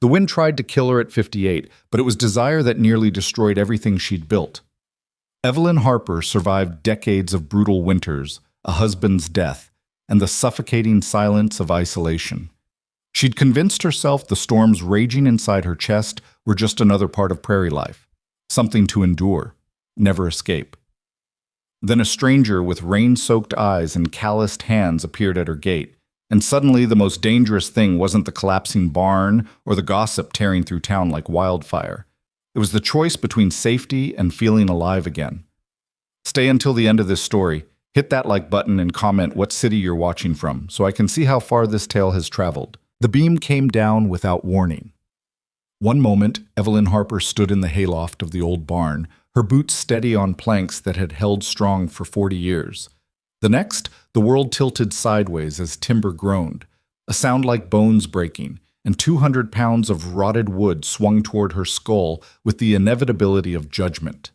The wind tried to kill her at 58, but it was desire that nearly destroyed everything she'd built. Evelyn Harper survived decades of brutal winters, a husband's death, and the suffocating silence of isolation. She'd convinced herself the storms raging inside her chest were just another part of prairie life, something to endure, never escape. Then a stranger with rain-soaked eyes and calloused hands appeared at her gate, and suddenly the most dangerous thing wasn't the collapsing barn or the gossip tearing through town like wildfire. It was the choice between safety and feeling alive again. Stay until the end of this story. Hit that like button and comment what city you're watching from so I can see how far this tale has traveled. The beam came down without warning. One moment, Evelyn Harper stood in the hayloft of the old barn, her boots steady on planks that had held strong for 40 years. The next, the world tilted sideways as timber groaned, a sound like bones breaking, and 200 pounds of rotted wood swung toward her skull with the inevitability of judgment.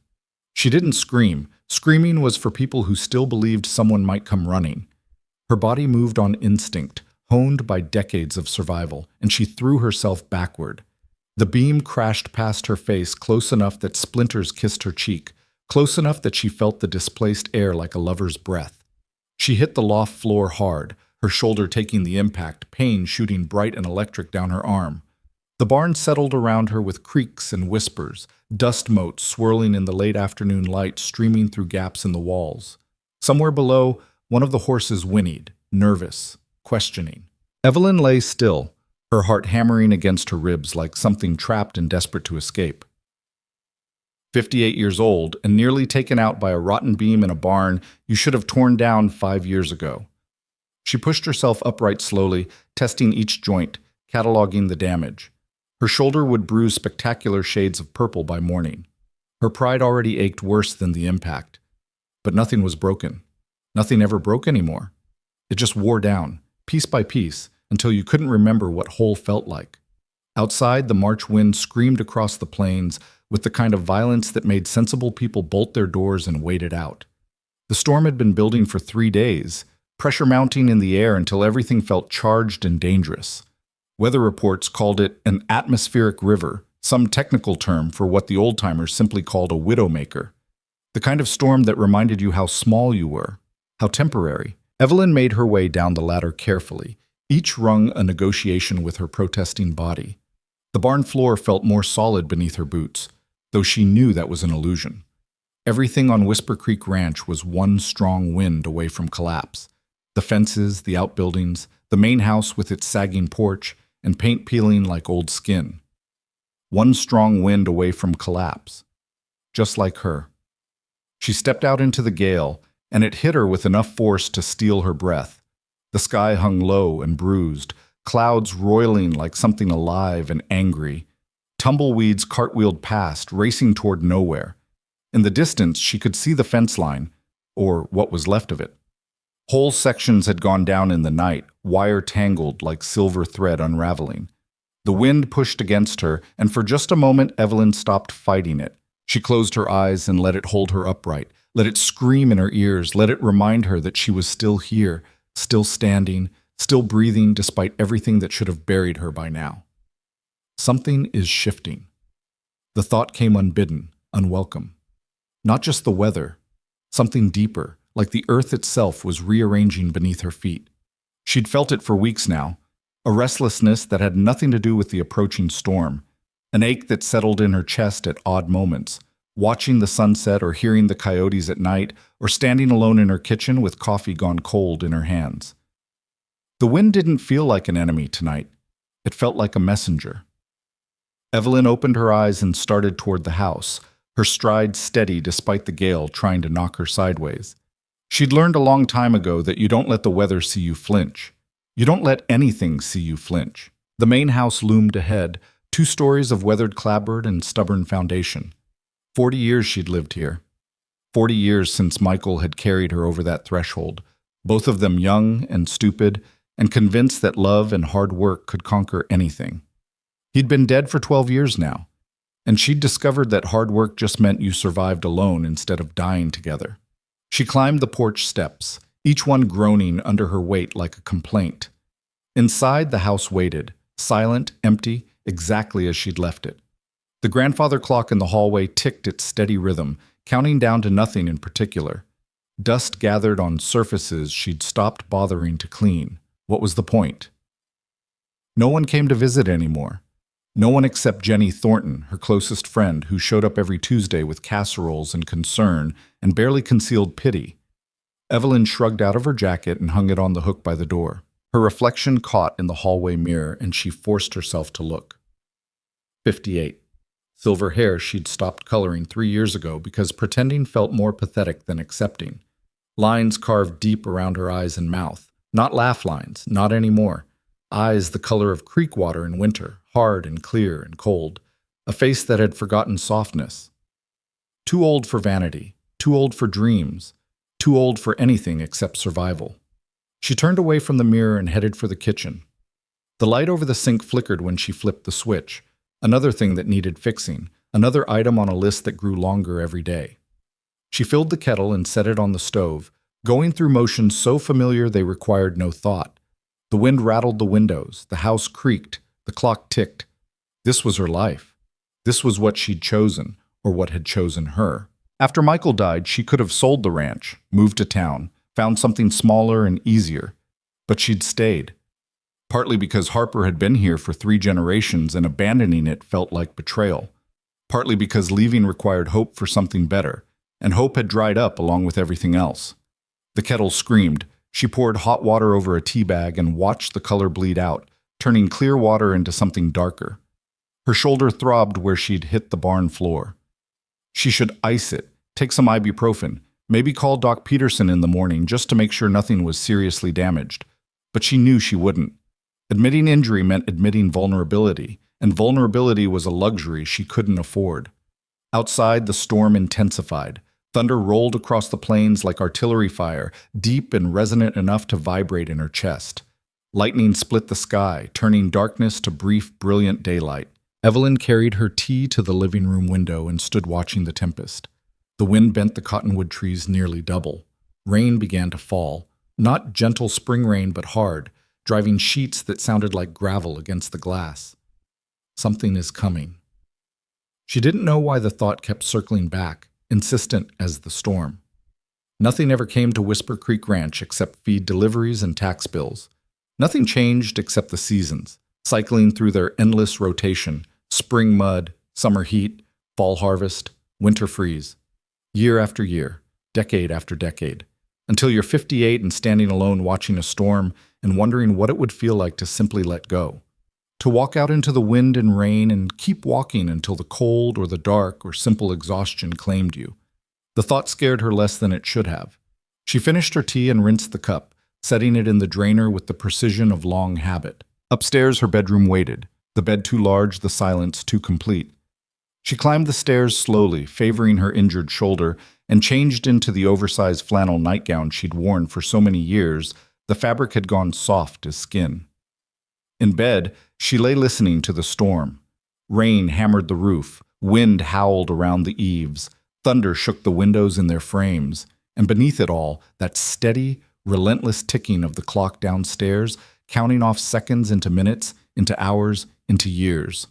She didn't scream. Screaming was for people who still believed someone might come running. Her body moved on instinct, honed by decades of survival, and she threw herself backward. The beam crashed past her face close enough that splinters kissed her cheek, close enough that she felt the displaced air like a lover's breath. She hit the loft floor hard, her shoulder taking the impact, pain shooting bright and electric down her arm. The barn settled around her with creaks and whispers, dust motes swirling in the late afternoon light streaming through gaps in the walls. Somewhere below, one of the horses whinnied, nervous, questioning. Evelyn lay still, her heart hammering against her ribs like something trapped and desperate to escape. 58 years old and nearly taken out by a rotten beam in a barn you should have torn down 5 years ago. She pushed herself upright slowly, testing each joint, cataloging the damage. Her shoulder would bruise spectacular shades of purple by morning. Her pride already ached worse than the impact. But nothing was broken. Nothing ever broke anymore. It just wore down, piece by piece, until you couldn't remember what whole felt like. Outside, the March wind screamed across the plains with the kind of violence that made sensible people bolt their doors and wait it out. The storm had been building for 3 days, pressure mounting in the air until everything felt charged and dangerous. Weather reports called it an atmospheric river, some technical term for what the old-timers simply called a widowmaker. The kind of storm that reminded you how small you were, how temporary. Evelyn made her way down the ladder carefully, each rung a negotiation with her protesting body. The barn floor felt more solid beneath her boots, though she knew that was an illusion. Everything on Whisper Creek Ranch was one strong wind away from collapse. The fences, the outbuildings, the main house with its sagging porch, and paint peeling like old skin. One strong wind away from collapse. Just like her. She stepped out into the gale, and it hit her with enough force to steal her breath. The sky hung low and bruised, clouds roiling like something alive and angry. Tumbleweeds cartwheeled past, racing toward nowhere. In the distance, she could see the fence line, or what was left of it. Whole sections had gone down in the night, wire tangled like silver thread unraveling. The wind pushed against her, and for just a moment Evelyn stopped fighting it. She closed her eyes and let it hold her upright, let it scream in her ears, let it remind her that she was still here, still standing, still breathing despite everything that should have buried her by now. Something is shifting. The thought came unbidden, unwelcome. Not just the weather, something deeper, like the earth itself was rearranging beneath her feet. She'd felt it for weeks now, a restlessness that had nothing to do with the approaching storm, an ache that settled in her chest at odd moments, watching the sunset or hearing the coyotes at night, or standing alone in her kitchen with coffee gone cold in her hands. The wind didn't feel like an enemy tonight. It felt like a messenger. Evelyn opened her eyes and started toward the house, her stride steady despite the gale trying to knock her sideways. She'd learned a long time ago that you don't let the weather see you flinch. You don't let anything see you flinch. The main house loomed ahead, 2 stories of weathered clapboard and stubborn foundation. 40 years she'd lived here. 40 years since Michael had carried her over that threshold, both of them young and stupid, and convinced that love and hard work could conquer anything. He'd been dead for 12 years now, and she'd discovered that hard work just meant you survived alone instead of dying together. She climbed the porch steps, each one groaning under her weight like a complaint. Inside, the house waited, silent, empty, exactly as she'd left it. The grandfather clock in the hallway ticked its steady rhythm, counting down to nothing in particular. Dust gathered on surfaces she'd stopped bothering to clean. What was the point? No one came to visit anymore. No one except Jenny Thornton, her closest friend, who showed up every Tuesday with casseroles and concern and barely concealed pity. Evelyn shrugged out of her jacket and hung it on the hook by the door. Her reflection caught in the hallway mirror, and she forced herself to look. 58. Silver hair she'd stopped coloring 3 years ago because pretending felt more pathetic than accepting. Lines carved deep around her eyes and mouth. Not laugh lines, not anymore. Eyes the color of creek water in winter, hard and clear and cold. A face that had forgotten softness. Too old for vanity, too old for dreams, too old for anything except survival. She turned away from the mirror and headed for the kitchen. The light over the sink flickered when she flipped the switch. Another thing that needed fixing, another item on a list that grew longer every day. She filled the kettle and set it on the stove, going through motions so familiar they required no thought. The wind rattled the windows, the house creaked, the clock ticked. This was her life. This was what she'd chosen, or what had chosen her. After Michael died, she could have sold the ranch, moved to town, found something smaller and easier. But she'd stayed. Partly because Harper had been here for 3 generations and abandoning it felt like betrayal. Partly because leaving required hope for something better, and hope had dried up along with everything else. The kettle screamed. She poured hot water over a tea bag and watched the color bleed out, turning clear water into something darker. Her shoulder throbbed where she'd hit the barn floor. She should ice it, take some ibuprofen, maybe call Doc Peterson in the morning just to make sure nothing was seriously damaged. But she knew she wouldn't. Admitting injury meant admitting vulnerability, and vulnerability was a luxury she couldn't afford. Outside, the storm intensified. Thunder rolled across the plains like artillery fire, deep and resonant enough to vibrate in her chest. Lightning split the sky, turning darkness to brief, brilliant daylight. Evelyn carried her tea to the living room window and stood watching the tempest. The wind bent the cottonwood trees nearly double. Rain began to fall, not gentle spring rain but hard, driving sheets that sounded like gravel against the glass. Something is coming. She didn't know why the thought kept circling back, insistent as the storm. Nothing ever came to Whisper Creek Ranch except feed deliveries and tax bills. Nothing changed except the seasons, cycling through their endless rotation, spring mud, summer heat, fall harvest, winter freeze. Year after year, decade after decade, until you're 58 and standing alone watching a storm and wondering what it would feel like to simply let go. To walk out into the wind and rain and keep walking until the cold or the dark or simple exhaustion claimed you. The thought scared her less than it should have. She finished her tea and rinsed the cup, setting it in the drainer with the precision of long habit. Upstairs, her bedroom waited, the bed too large, the silence too complete. She climbed the stairs slowly, favoring her injured shoulder, and changed into the oversized flannel nightgown she'd worn for so many years. The fabric had gone soft as skin. In bed, she lay listening to the storm. Rain hammered the roof, wind howled around the eaves, thunder shook the windows in their frames, and beneath it all, that steady, relentless ticking of the clock downstairs, counting off seconds into minutes, into hours, into years.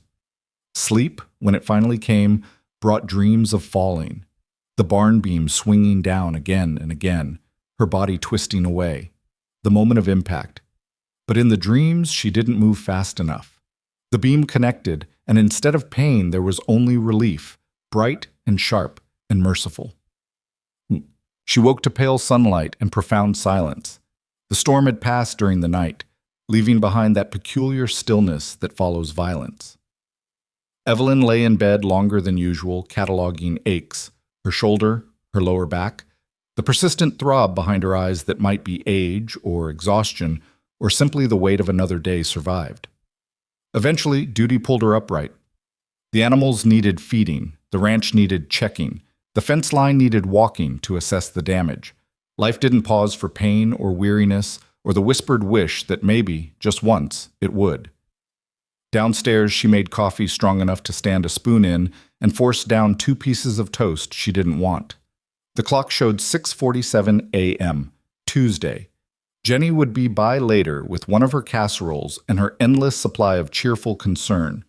Sleep, when it finally came, brought dreams of falling. The barn beam swinging down again and again, her body twisting away. The moment of impact. But in the dreams, she didn't move fast enough. The beam connected, and instead of pain, there was only relief, bright and sharp and merciful. She woke to pale sunlight and profound silence. The storm had passed during the night, leaving behind that peculiar stillness that follows violence. Evelyn lay in bed longer than usual, cataloging aches, her shoulder, her lower back, the persistent throb behind her eyes that might be age or exhaustion or simply the weight of another day survived. Eventually, duty pulled her upright. The animals needed feeding, the ranch needed checking, the fence line needed walking to assess the damage. Life didn't pause for pain or weariness or the whispered wish that maybe, just once, it would. Downstairs, she made coffee strong enough to stand a spoon in and forced down 2 pieces of toast she didn't want. The clock showed 6:47 a.m., Tuesday. Jenny would be by later with one of her casseroles and her endless supply of cheerful concern.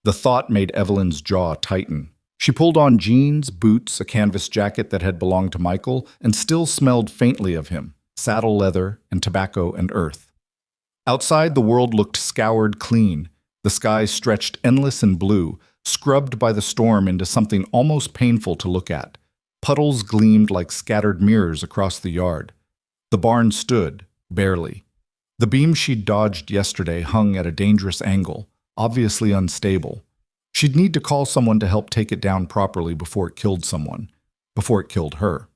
The thought made Evelyn's jaw tighten. She pulled on jeans, boots, a canvas jacket that had belonged to Michael, and still smelled faintly of him, saddle leather and tobacco and earth. Outside, the world looked scoured clean. The sky stretched endless and blue, scrubbed by the storm into something almost painful to look at. Puddles gleamed like scattered mirrors across the yard. The barn stood, barely. The beam she'd dodged yesterday hung at a dangerous angle, obviously unstable. She'd need to call someone to help take it down properly before it killed someone, before it killed her.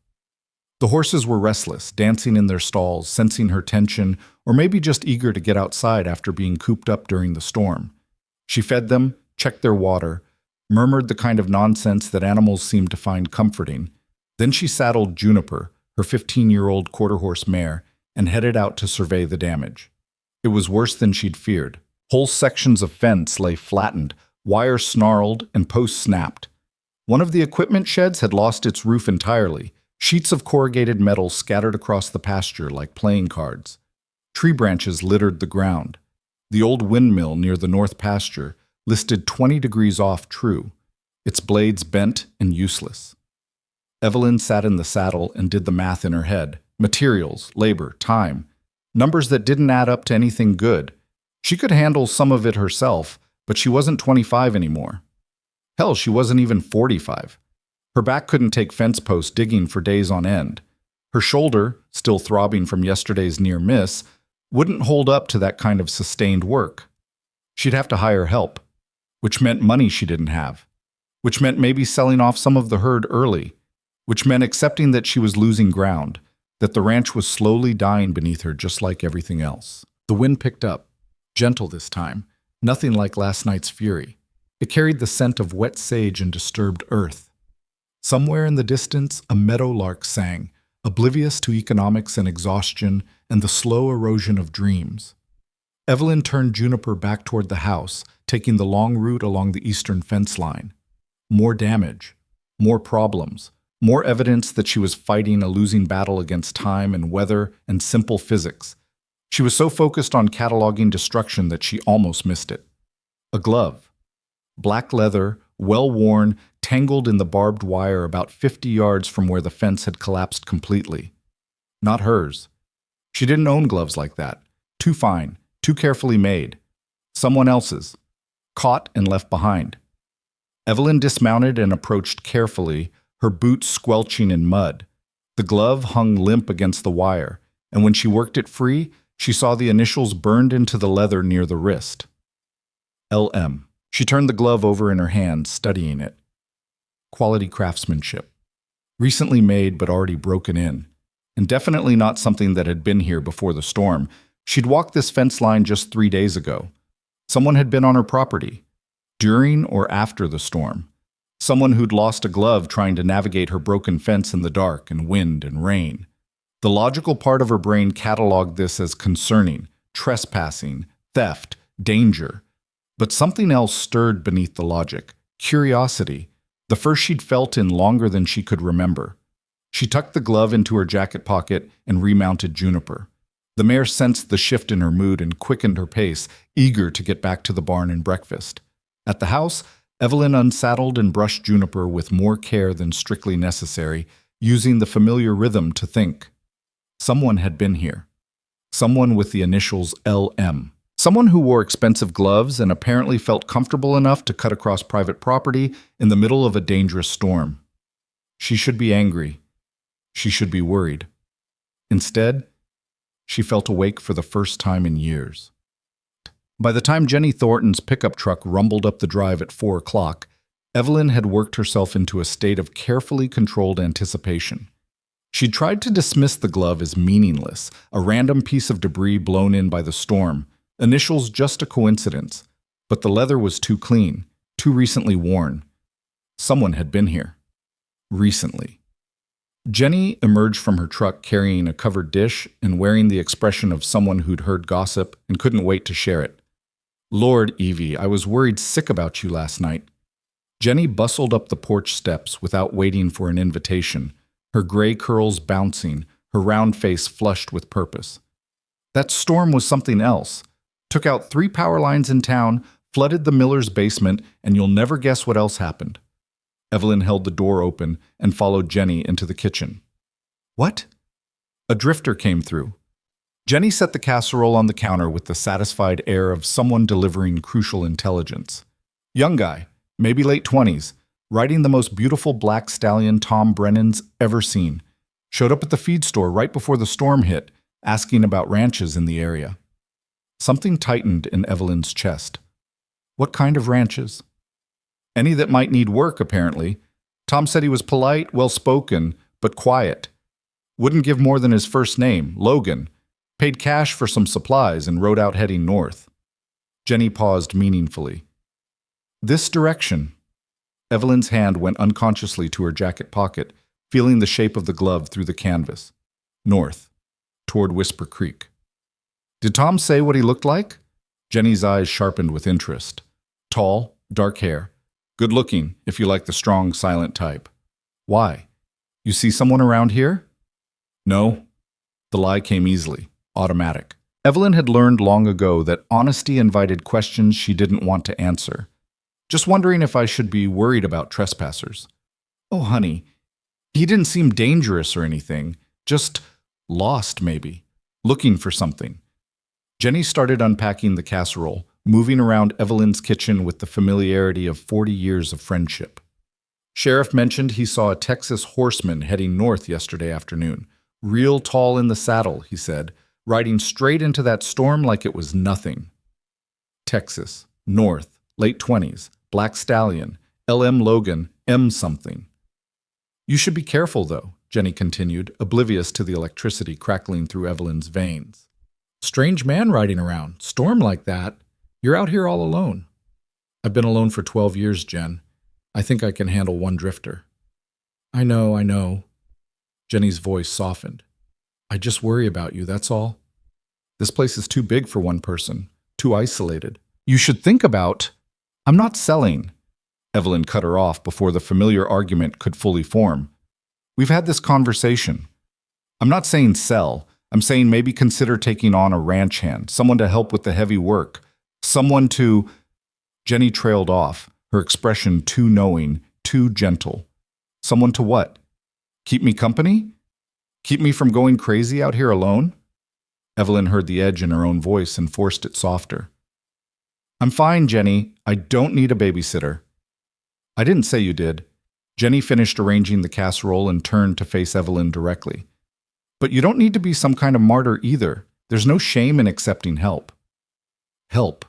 The horses were restless, dancing in their stalls, sensing her tension, or maybe just eager to get outside after being cooped up during the storm. She fed them, checked their water, murmured the kind of nonsense that animals seem to find comforting. Then she saddled Juniper, her 15-year-old quarter-horse mare, and headed out to survey the damage. It was worse than she'd feared. Whole sections of fence lay flattened, wire snarled, and posts snapped. One of the equipment sheds had lost its roof entirely, sheets of corrugated metal scattered across the pasture like playing cards. Tree branches littered the ground. The old windmill near the north pasture listed 20 degrees off true, its blades bent and useless. Evelyn sat in the saddle and did the math in her head. Materials, labor, time. Numbers that didn't add up to anything good. She could handle some of it herself, but she wasn't 25 anymore. Hell, she wasn't even 45. Her back couldn't take fence posts digging for days on end. Her shoulder, still throbbing from yesterday's near miss, wouldn't hold up to that kind of sustained work. She'd have to hire help, which meant money she didn't have, which meant maybe selling off some of the herd early, which meant accepting that she was losing ground, that the ranch was slowly dying beneath her just like everything else. The wind picked up, gentle this time, nothing like last night's fury. It carried the scent of wet sage and disturbed earth. Somewhere in the distance, a meadowlark sang, oblivious to economics and exhaustion and the slow erosion of dreams. Evelyn turned Juniper back toward the house, taking the long route along the eastern fence line. More damage, more problems, more evidence that she was fighting a losing battle against time and weather and simple physics. She was so focused on cataloging destruction that she almost missed it. A glove. Black leather, well-worn, tangled in the barbed wire about 50 yards from where the fence had collapsed completely. Not hers. She didn't own gloves like that. Too fine, too carefully made. Someone else's. Caught and left behind. Evelyn dismounted and approached carefully, her boots squelching in mud. The glove hung limp against the wire, and when she worked it free, she saw the initials burned into the leather near the wrist. LM. She turned the glove over in her hand, studying it. Quality craftsmanship. Recently made but already broken in. And definitely not something that had been here before the storm. She'd walked this fence line just 3 days ago. Someone had been on her property. During or after the storm. Someone who'd lost a glove trying to navigate her broken fence in the dark and wind and rain. The logical part of her brain cataloged this as concerning, trespassing, theft, danger. But something else stirred beneath the logic. Curiosity. The first she'd felt in longer than she could remember. She tucked the glove into her jacket pocket and remounted Juniper. The mare sensed the shift in her mood and quickened her pace, eager to get back to the barn and breakfast. At the house, Evelyn unsaddled and brushed Juniper with more care than strictly necessary, using the familiar rhythm to think. Someone had been here. Someone with the initials LM. Someone who wore expensive gloves and apparently felt comfortable enough to cut across private property in the middle of a dangerous storm. She should be angry. She should be worried. Instead, she felt awake for the first time in years. By the time Jenny Thornton's pickup truck rumbled up the drive at 4 o'clock, Evelyn had worked herself into a state of carefully controlled anticipation. She tried to dismiss the glove as meaningless, a random piece of debris blown in by the storm, initials just a coincidence, but the leather was too clean, too recently worn. Someone had been here. Recently. Jenny emerged from her truck carrying a covered dish and wearing the expression of someone who'd heard gossip and couldn't wait to share it. Lord, Evie, I was worried sick about you last night. Jenny bustled up the porch steps without waiting for an invitation, her gray curls bouncing, her round face flushed with purpose. That storm was something else. Took out 3 power lines in town, flooded the miller's basement, and you'll never guess what else happened. Evelyn held the door open and followed Jenny into the kitchen. What? A drifter came through. Jenny set the casserole on the counter with the satisfied air of someone delivering crucial intelligence. Young guy, maybe late 20s, riding the most beautiful black stallion Tom Brennan's ever seen. Showed up at the feed store right before the storm hit, asking about ranches in the area. Something tightened in Evelyn's chest. What kind of ranches? Any that might need work, apparently. Tom said he was polite, well-spoken, but quiet. Wouldn't give more than his first name, Logan. Paid cash for some supplies and rode out heading north. Jenny paused meaningfully. This direction. Evelyn's hand went unconsciously to her jacket pocket, feeling the shape of the glove through the canvas. North, toward Whisper Creek. Did Tom say what he looked like? Jenny's eyes sharpened with interest. Tall, dark hair. Good looking, if you like the strong, silent type. Why? You see someone around here? No. The lie came easily, automatic. Evelyn had learned long ago that honesty invited questions she didn't want to answer. Just wondering if I should be worried about trespassers. Oh, honey, he didn't seem dangerous or anything. Just lost, maybe. Looking for something. Jenny started unpacking the casserole, moving around Evelyn's kitchen with the familiarity of 40 years of friendship. Sheriff mentioned he saw a Texas horseman heading north yesterday afternoon. Real tall in the saddle, he said, riding straight into that storm like it was nothing. Texas, north, late 20s, black stallion, LM Logan, M something. You should be careful, though, Jenny continued, oblivious to the electricity crackling through Evelyn's veins. Strange man riding around, storm like that. You're out here all alone. I've been alone for 12 years, Jen. I think I can handle one drifter. I know. Jenny's voice softened. I just worry about you, that's all. This place is too big for one person, too isolated. You should think about... I'm not selling. Evelyn cut her off before the familiar argument could fully form. We've had this conversation. I'm not saying sell. I'm saying maybe consider taking on a ranch hand, someone to help with the heavy work, someone to... Jenny trailed off, her expression too knowing, too gentle. Someone to what? Keep me company? Keep me from going crazy out here alone? Evelyn heard the edge in her own voice and forced it softer. I'm fine, Jenny. I don't need a babysitter. I didn't say you did. Jenny finished arranging the casserole and turned to face Evelyn directly. But you don't need to be some kind of martyr either. There's no shame in accepting help. Help.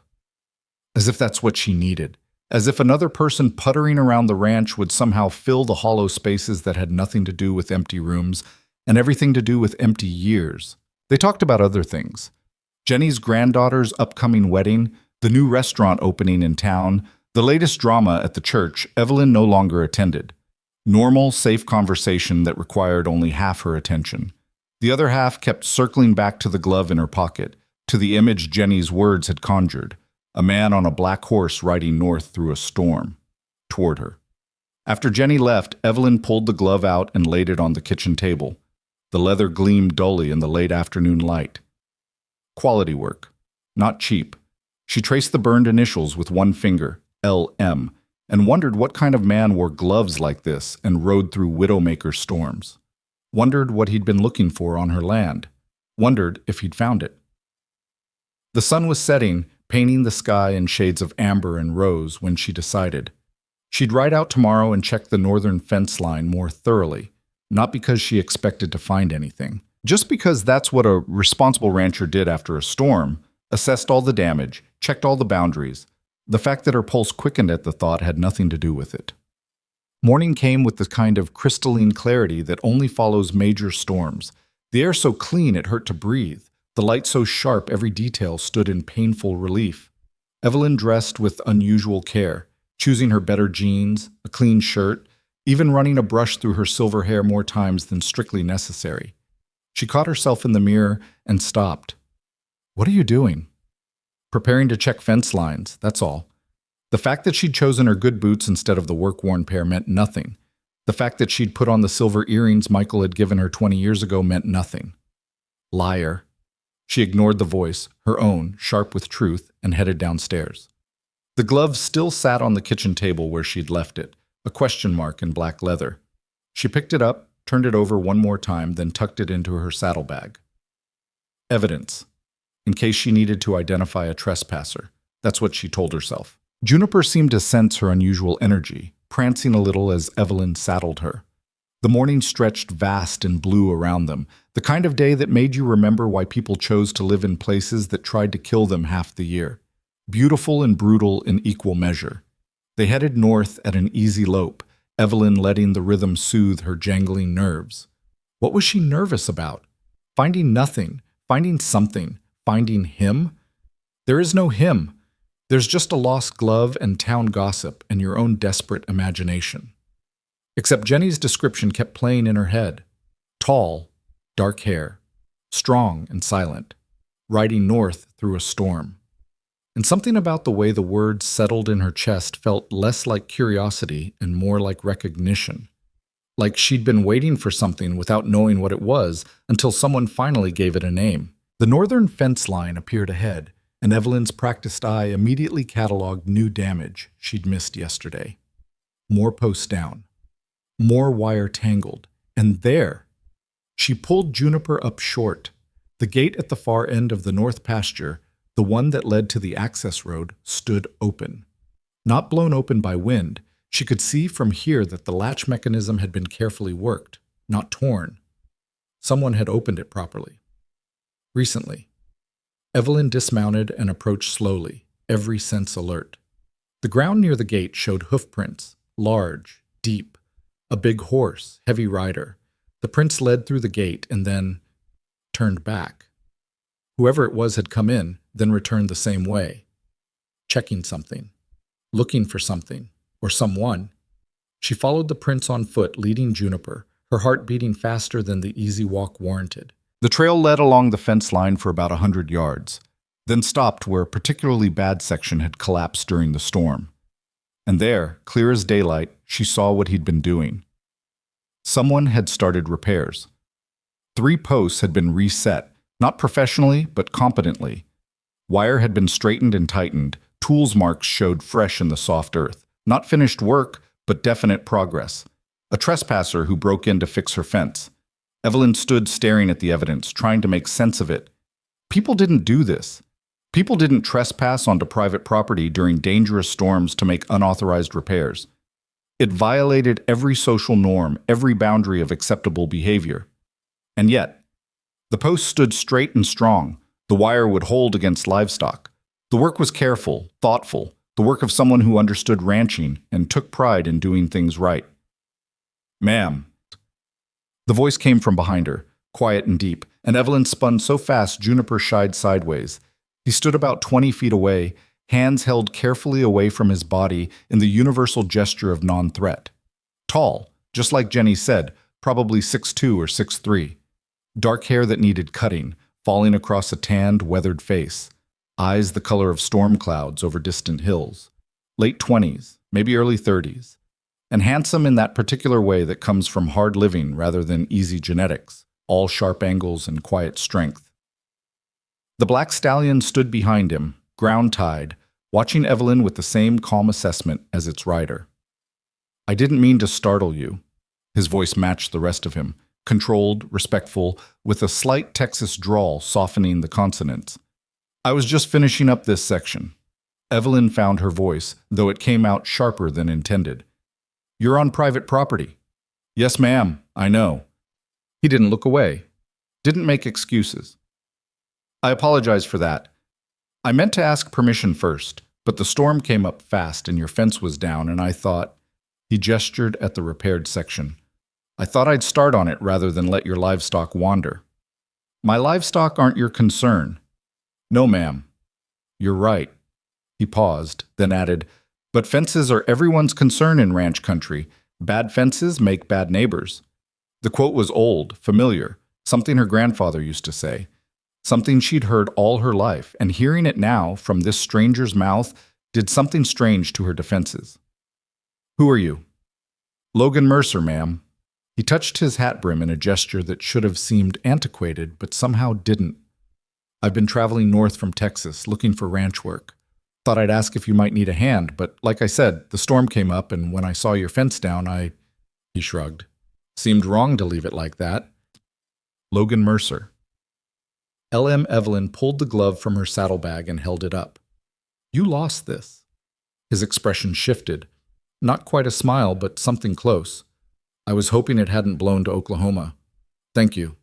As if that's what she needed. As if another person puttering around the ranch would somehow fill the hollow spaces that had nothing to do with empty rooms and everything to do with empty years. They talked about other things. Jenny's granddaughter's upcoming wedding, the new restaurant opening in town, the latest drama at the church Evelyn no longer attended. Normal, safe conversation that required only half her attention. The other half kept circling back to the glove in her pocket, to the image Jenny's words had conjured, a man on a black horse riding north through a storm, toward her. After Jenny left, Evelyn pulled the glove out and laid it on the kitchen table. The leather gleamed dully in the late afternoon light. Quality work, not cheap. She traced the burned initials with one finger, LM, and wondered what kind of man wore gloves like this and rode through widowmaker storms. Wondered what he'd been looking for on her land. Wondered if he'd found it. The sun was setting, painting the sky in shades of amber and rose when she decided. She'd ride out tomorrow and check the northern fence line more thoroughly, not because she expected to find anything. Just because that's what a responsible rancher did after a storm, assessed all the damage, checked all the boundaries. The fact that her pulse quickened at the thought had nothing to do with it. Morning came with the kind of crystalline clarity that only follows major storms. The air so clean it hurt to breathe. The light so sharp every detail stood in painful relief. Evelyn dressed with unusual care, choosing her better jeans, a clean shirt, even running a brush through her silver hair more times than strictly necessary. She caught herself in the mirror and stopped. What are you doing? Preparing to check fence lines, that's all. The fact that she'd chosen her good boots instead of the work-worn pair meant nothing. The fact that she'd put on the silver earrings Michael had given her 20 years ago meant nothing. Liar. She ignored the voice, her own, sharp with truth, and headed downstairs. The glove still sat on the kitchen table where she'd left it, a question mark in black leather. She picked it up, turned it over one more time, then tucked it into her saddlebag. Evidence, in case she needed to identify a trespasser. That's what she told herself. Juniper seemed to sense her unusual energy, prancing a little as Evelyn saddled her. The morning stretched vast and blue around them, the kind of day that made you remember why people chose to live in places that tried to kill them half the year. Beautiful and brutal in equal measure. They headed north at an easy lope, Evelyn letting the rhythm soothe her jangling nerves. What was she nervous about? Finding nothing, finding something, finding him? There is no him. There's just a lost glove and town gossip and your own desperate imagination. Except Jenny's description kept playing in her head. Tall, dark hair, strong and silent, riding north through a storm. And something about the way the words settled in her chest felt less like curiosity and more like recognition. Like she'd been waiting for something without knowing what it was until someone finally gave it a name. The northern fence line appeared ahead, and Evelyn's practiced eye immediately cataloged new damage she'd missed yesterday. More posts down. More wire tangled. And there! She pulled Juniper up short. The gate at the far end of the north pasture, the one that led to the access road, stood open. Not blown open by wind, she could see from here that the latch mechanism had been carefully worked, not torn. Someone had opened it properly. Recently. Evelyn dismounted and approached slowly, every sense alert. The ground near the gate showed hoof prints, large, deep. A big horse, heavy rider. The prints led through the gate and then turned back. Whoever it was had come in, then returned the same way. Checking something. Looking for something. Or someone. She followed the prints on foot, leading Juniper, her heart beating faster than the easy walk warranted. The trail led along the fence line for about 100 yards, then stopped where a particularly bad section had collapsed during the storm. And there, clear as daylight, she saw what he'd been doing. Someone had started repairs. 3 posts had been reset, not professionally, but competently. Wire had been straightened and tightened, tools marks showed fresh in the soft earth. Not finished work, but definite progress. A trespasser who broke in to fix her fence. Evelyn stood staring at the evidence, trying to make sense of it. People didn't do this. People didn't trespass onto private property during dangerous storms to make unauthorized repairs. It violated every social norm, every boundary of acceptable behavior. And yet, the post stood straight and strong. The wire would hold against livestock. The work was careful, thoughtful, the work of someone who understood ranching and took pride in doing things right. "Ma'am." The voice came from behind her, quiet and deep, and Evelyn spun so fast Juniper shied sideways. He stood about 20 feet away, hands held carefully away from his body in the universal gesture of non-threat. Tall, just like Jenny said, probably 6'2" or 6'3". Dark hair that needed cutting, falling across a tanned, weathered face. Eyes the color of storm clouds over distant hills. Late 20s, maybe early 30s. And handsome in that particular way that comes from hard living rather than easy genetics, all sharp angles and quiet strength. The black stallion stood behind him, ground-tied, watching Evelyn with the same calm assessment as its rider. "I didn't mean to startle you." His voice matched the rest of him, controlled, respectful, with a slight Texas drawl softening the consonants. "I was just finishing up this section." Evelyn found her voice, though it came out sharper than intended. "You're on private property." "Yes, ma'am, I know." He didn't look away. Didn't make excuses. "I apologize for that. I meant to ask permission first, but the storm came up fast and your fence was down and I thought—" He gestured at the repaired section. "I thought I'd start on it rather than let your livestock wander." "My livestock aren't your concern." "No, ma'am." "You're right." He paused, then added, "But fences are everyone's concern in ranch country. Bad fences make bad neighbors." The quote was old, familiar, something her grandfather used to say, something she'd heard all her life, and hearing it now from this stranger's mouth did something strange to her defenses. "Who are you?" "Logan Mercer, ma'am." He touched his hat brim in a gesture that should have seemed antiquated, but somehow didn't. "I've been traveling north from Texas, looking for ranch work. Thought I'd ask if you might need a hand, but like I said, the storm came up, and when I saw your fence down, He shrugged. Seemed wrong to leave it like that. Logan Mercer. L.M. Evelyn pulled the glove from her saddlebag and held it up. You lost this. His expression shifted. Not quite a smile, but something close. I was hoping it hadn't blown to Oklahoma. Thank you.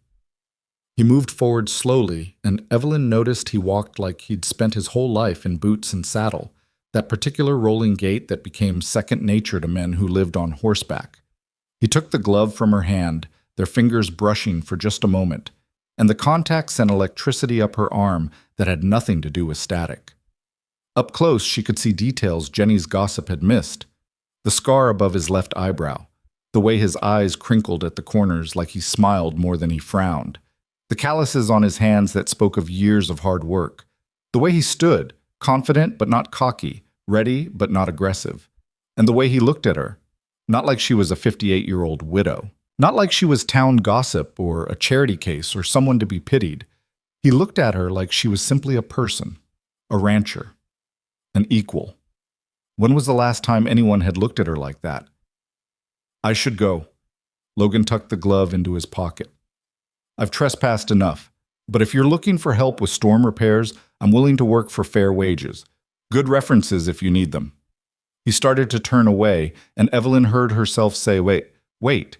He moved forward slowly, and Evelyn noticed he walked like he'd spent his whole life in boots and saddle, that particular rolling gait that became second nature to men who lived on horseback. He took the glove from her hand, their fingers brushing for just a moment, and the contact sent electricity up her arm that had nothing to do with static. Up close, she could see details Jenny's gossip had missed. The scar above his left eyebrow, the way his eyes crinkled at the corners like he smiled more than he frowned, the calluses on his hands that spoke of years of hard work, the way he stood, confident but not cocky, ready but not aggressive, and the way he looked at her, not like she was a 58-year-old widow, not like she was town gossip or a charity case or someone to be pitied. He looked at her like she was simply a person, a rancher, an equal. When was the last time anyone had looked at her like that? I should go. Logan tucked the glove into his pocket. I've trespassed enough, but if you're looking for help with storm repairs, I'm willing to work for fair wages. Good references if you need them. He started to turn away, and Evelyn heard herself say, Wait.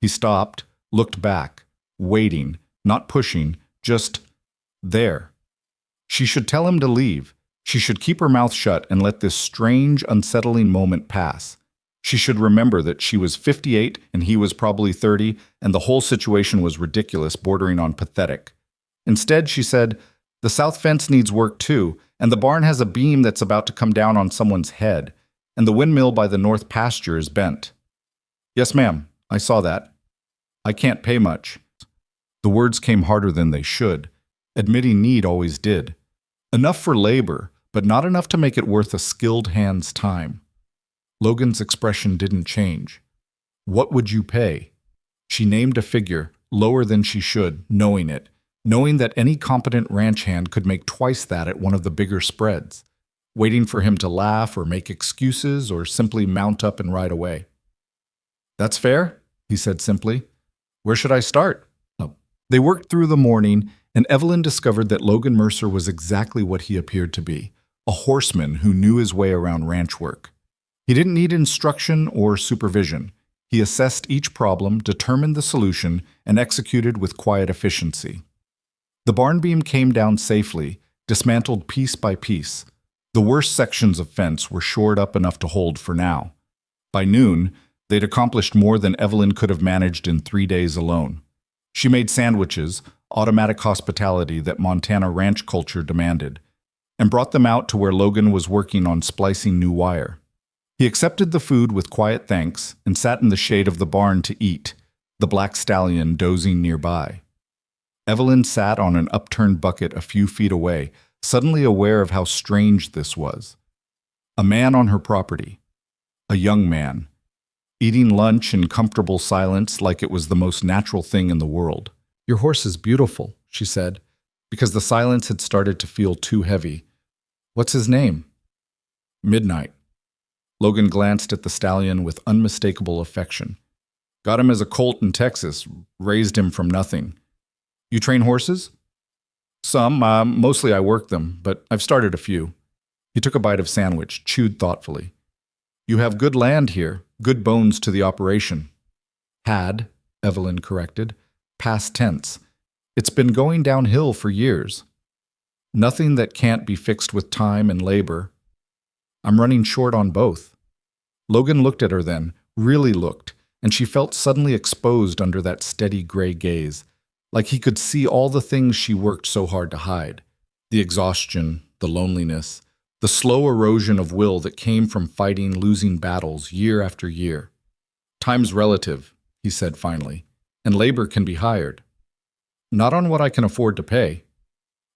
He stopped, looked back, waiting, not pushing, just there. She should tell him to leave. She should keep her mouth shut and let this strange, unsettling moment pass. She should remember that she was 58 and he was probably 30, and the whole situation was ridiculous, bordering on pathetic. Instead, she said, the south fence needs work too, and the barn has a beam that's about to come down on someone's head, and the windmill by the north pasture is bent. Yes, ma'am, I saw that. I can't pay much. The words came harder than they should. Admitting need always did. Enough for labor, but not enough to make it worth a skilled hand's time. Logan's expression didn't change. What would you pay? She named a figure, lower than she should, knowing it, knowing that any competent ranch hand could make twice that at one of the bigger spreads, waiting for him to laugh or make excuses or simply mount up and ride away. That's fair, he said simply. Where should I start? Oh. They worked through the morning, and Evelyn discovered that Logan Mercer was exactly what he appeared to be, a horseman who knew his way around ranch work. He didn't need instruction or supervision. He assessed each problem, determined the solution, and executed with quiet efficiency. The barn beam came down safely, dismantled piece by piece. The worst sections of fence were shored up enough to hold for now. By noon, they'd accomplished more than Evelyn could have managed in 3 days alone. She made sandwiches, automatic hospitality that Montana ranch culture demanded, and brought them out to where Logan was working on splicing new wire. He accepted the food with quiet thanks and sat in the shade of the barn to eat, the black stallion dozing nearby. Evelyn sat on an upturned bucket a few feet away, suddenly aware of how strange this was. A man on her property, a young man, eating lunch in comfortable silence like it was the most natural thing in the world. Your horse is beautiful, she said, because the silence had started to feel too heavy. What's his name? Midnight. Logan glanced at the stallion with unmistakable affection. Got him as a colt in Texas, raised him from nothing. You train horses? Some, mostly I work them, but I've started a few. He took a bite of sandwich, chewed thoughtfully. You have good land here, good bones to the operation. Had, Evelyn corrected, past tense. It's been going downhill for years. Nothing that can't be fixed with time and labor. I'm running short on both. Logan looked at her then, really looked, and she felt suddenly exposed under that steady gray gaze, like he could see all the things she worked so hard to hide. The exhaustion, the loneliness, the slow erosion of will that came from fighting losing battles year after year. Time's relative, he said finally, and labor can be hired. Not on what I can afford to pay.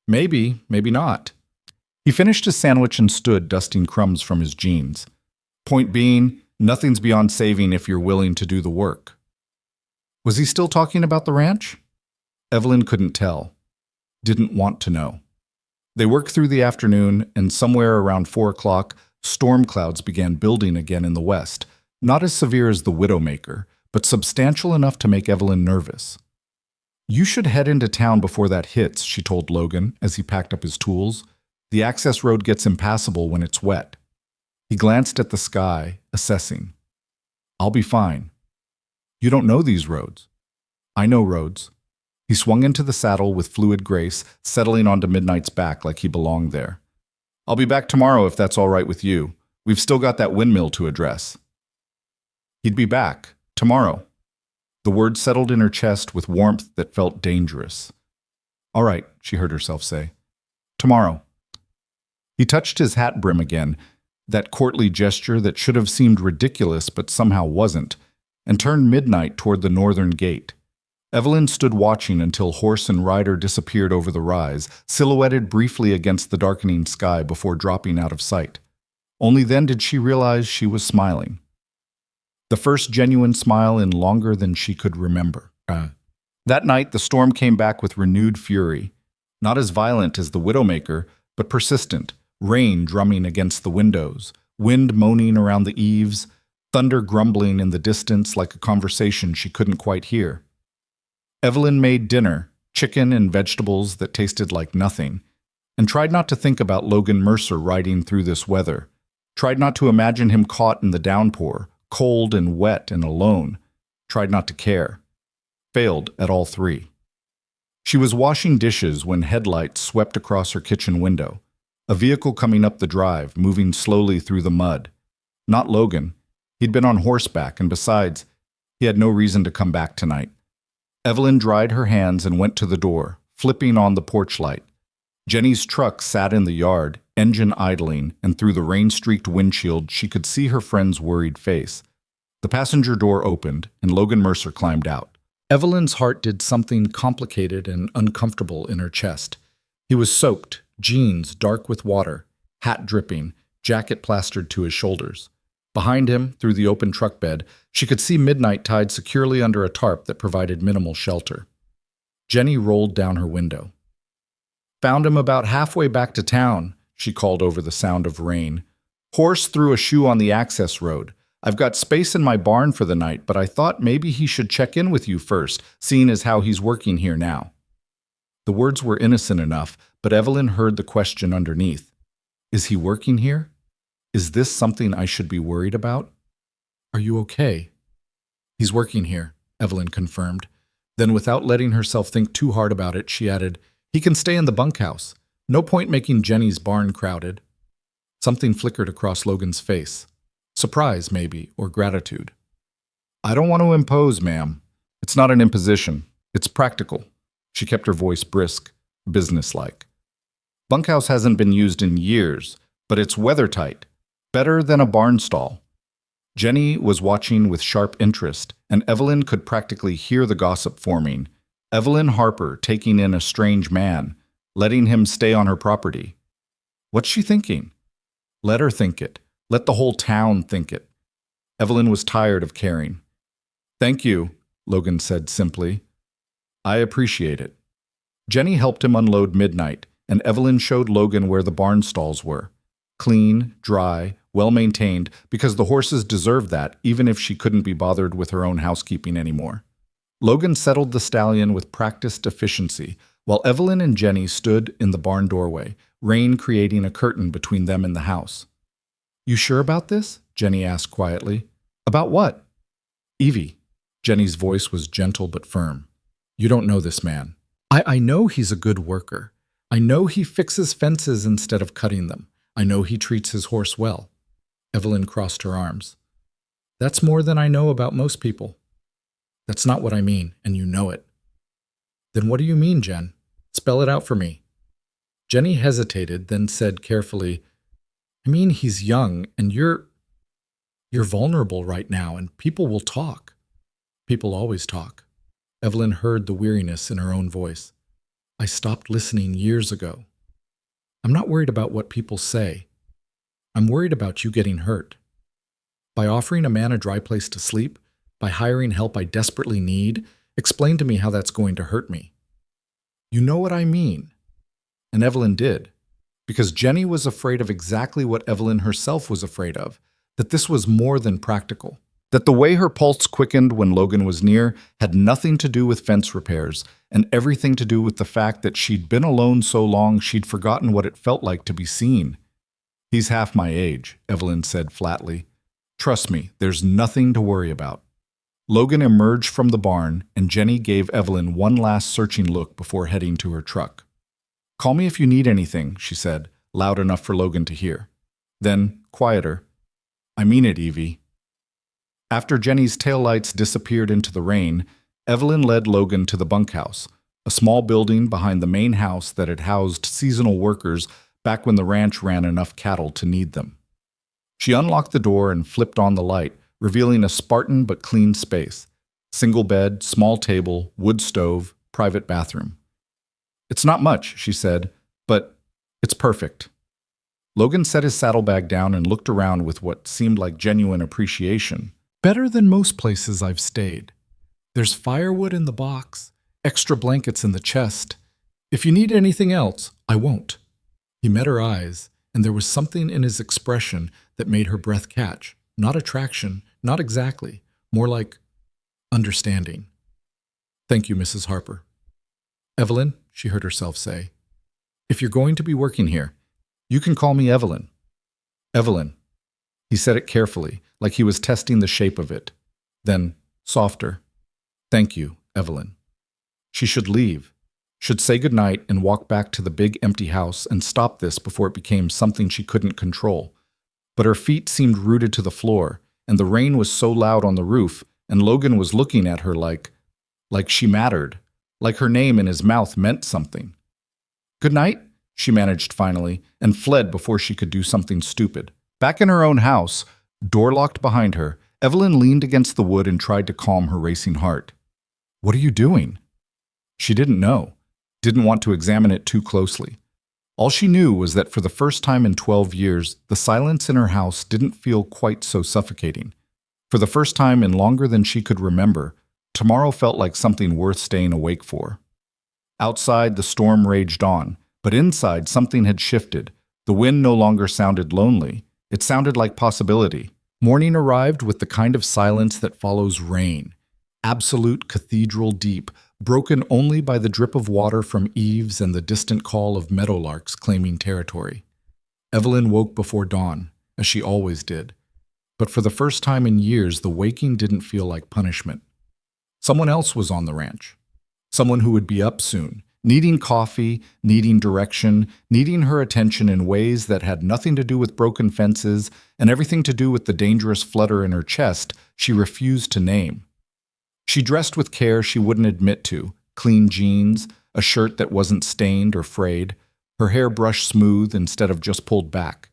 Maybe, maybe not. He finished his sandwich and stood, dusting crumbs from his jeans. Point being, nothing's beyond saving if you're willing to do the work. Was he still talking about the ranch? Evelyn couldn't tell. Didn't want to know. They worked through the afternoon, and somewhere around 4 o'clock, storm clouds began building again in the west, not as severe as the Widowmaker, but substantial enough to make Evelyn nervous. "You should head into town before that hits," she told Logan as he packed up his tools. "The access road gets impassable when it's wet." He glanced at the sky, assessing. "I'll be fine." "You don't know these roads." "I know roads." He swung into the saddle with fluid grace, settling onto Midnight's back like he belonged there. "I'll be back tomorrow if that's all right with you. We've still got that windmill to address." He'd be back, tomorrow. The word settled in her chest with warmth that felt dangerous. "All right," she heard herself say. "Tomorrow." He touched his hat brim again, that courtly gesture that should have seemed ridiculous but somehow wasn't, and turned Midnight toward the northern gate. Evelyn stood watching until horse and rider disappeared over the rise, silhouetted briefly against the darkening sky before dropping out of sight. Only then did she realize she was smiling. The first genuine smile in longer than she could remember. That night, the storm came back with renewed fury. Not as violent as the Widowmaker, but persistent. Rain drumming against the windows, wind moaning around the eaves, thunder grumbling in the distance like a conversation she couldn't quite hear. Evelyn made dinner, chicken and vegetables that tasted like nothing, and tried not to think about Logan Mercer riding through this weather. Tried not to imagine him caught in the downpour, cold and wet and alone. Tried not to care. Failed at all three. She was washing dishes when headlights swept across her kitchen window. A vehicle coming up the drive, moving slowly through the mud. Not Logan. He'd been on horseback, and besides, he had no reason to come back tonight. Evelyn dried her hands and went to the door, flipping on the porch light. Jenny's truck sat in the yard, engine idling, and through the rain-streaked windshield she could see her friend's worried face. The passenger door opened, and Logan Mercer climbed out. Evelyn's heart did something complicated and uncomfortable in her chest. He was soaked, jeans dark with water, hat dripping, jacket plastered to his shoulders. Behind him, through the open truck bed, she could see Midnight tied securely under a tarp that provided minimal shelter. Jenny rolled down her window. "Found him about halfway back to town," she called over the sound of rain. "Horse threw a shoe on the access road. I've got space in my barn for the night, but I thought maybe he should check in with you first, seeing as how he's working here now." The words were innocent enough, but Evelyn heard the question underneath. Is he working here? Is this something I should be worried about? "Are you okay?" "He's working here," Evelyn confirmed. Then, without letting herself think too hard about it, she added, "He can stay in the bunkhouse. No point making Jenny's barn crowded." Something flickered across Logan's face. Surprise, maybe, or gratitude. "I don't want to impose, ma'am. It's not an imposition. It's practical." She kept her voice brisk, businesslike. "Bunkhouse hasn't been used in years, but it's weather-tight. Better than a barn stall." Jenny was watching with sharp interest, and Evelyn could practically hear the gossip forming. Evelyn Harper taking in a strange man, letting him stay on her property. What's she thinking? Let her think it. Let the whole town think it. Evelyn was tired of caring. "Thank you," Logan said simply. "I appreciate it." Jenny helped him unload Midnight, and Evelyn showed Logan where the barn stalls were. Clean, dry, well-maintained, because the horses deserved that, even if she couldn't be bothered with her own housekeeping anymore. Logan settled the stallion with practiced efficiency, while Evelyn and Jenny stood in the barn doorway, rain creating a curtain between them and the house. "You sure about this?" Jenny asked quietly. "About what?" "Evie." Jenny's voice was gentle but firm. "You don't know this man. I know he's a good worker. I know he fixes fences instead of cutting them. I know he treats his horse well." Evelyn crossed her arms. "That's more than I know about most people." "That's not what I mean, and you know it." "Then what do you mean, Jen? Spell it out for me." Jenny hesitated, then said carefully, "I mean, he's young, and you're vulnerable right now, and people will talk." "People always talk." Evelyn heard the weariness in her own voice. "I stopped listening years ago. I'm not worried about what people say. I'm worried about you getting hurt. By offering a man a dry place to sleep, by hiring help I desperately need, explain to me how that's going to hurt me." "You know what I mean." And Evelyn did. because Jenny was afraid of exactly what Evelyn herself was afraid of, that this was more than practical. That the way her pulse quickened when Logan was near had nothing to do with fence repairs and everything to do with the fact that she'd been alone so long she'd forgotten what it felt like to be seen. "He's half my age," Evelyn said flatly. "Trust me, there's nothing to worry about." Logan emerged from the barn, and Jenny gave Evelyn one last searching look before heading to her truck. "Call me if you need anything," she said, loud enough for Logan to hear. Then, quieter, "I mean it, Evie." After Jenny's taillights disappeared into the rain, Evelyn led Logan to the bunkhouse, a small building behind the main house that had housed seasonal workers back when the ranch ran enough cattle to need them. She unlocked the door and flipped on the light, revealing a Spartan but clean space. Single bed, small table, wood stove, private bathroom. "It's not much," she said, "but it's perfect." Logan set his saddlebag down and looked around with what seemed like genuine appreciation. "Better than most places I've stayed. There's firewood in the box, extra blankets in the chest. If you need anything else, I won't." He met her eyes, and there was something in his expression that made her breath catch. Not attraction, not exactly, more like understanding. "Thank you, Mrs. Harper." "Evelyn," she heard herself say, "if you're going to be working here, you can call me Evelyn." "Evelyn." He said it carefully, like he was testing the shape of it. Then, softer, "Thank you, Evelyn." She should leave, should say goodnight and walk back to the big empty house and stop this before it became something she couldn't control. But her feet seemed rooted to the floor, and the rain was so loud on the roof, and Logan was looking at her like she mattered, like her name in his mouth meant something. "Good night," she managed finally, and fled before she could do something stupid. Back in her own house, door locked behind her, Evelyn leaned against the wood and tried to calm her racing heart. "What are you doing?" She didn't know, didn't want to examine it too closely. All she knew was that for the first time in 12 years, the silence in her house didn't feel quite so suffocating. For the first time in longer than she could remember, tomorrow felt like something worth staying awake for. Outside, the storm raged on, but inside something had shifted. The wind no longer sounded lonely. It sounded like possibility. Morning arrived with the kind of silence that follows rain. Absolute cathedral deep, broken only by the drip of water from eaves and the distant call of meadowlarks claiming territory. Evelyn woke before dawn, as she always did. But for the first time in years, the waking didn't feel like punishment. Someone else was on the ranch. Someone who would be up soon, needing coffee, needing direction, needing her attention in ways that had nothing to do with broken fences and everything to do with the dangerous flutter in her chest she refused to name. She dressed with care she wouldn't admit to, clean jeans, a shirt that wasn't stained or frayed, her hair brushed smooth instead of just pulled back.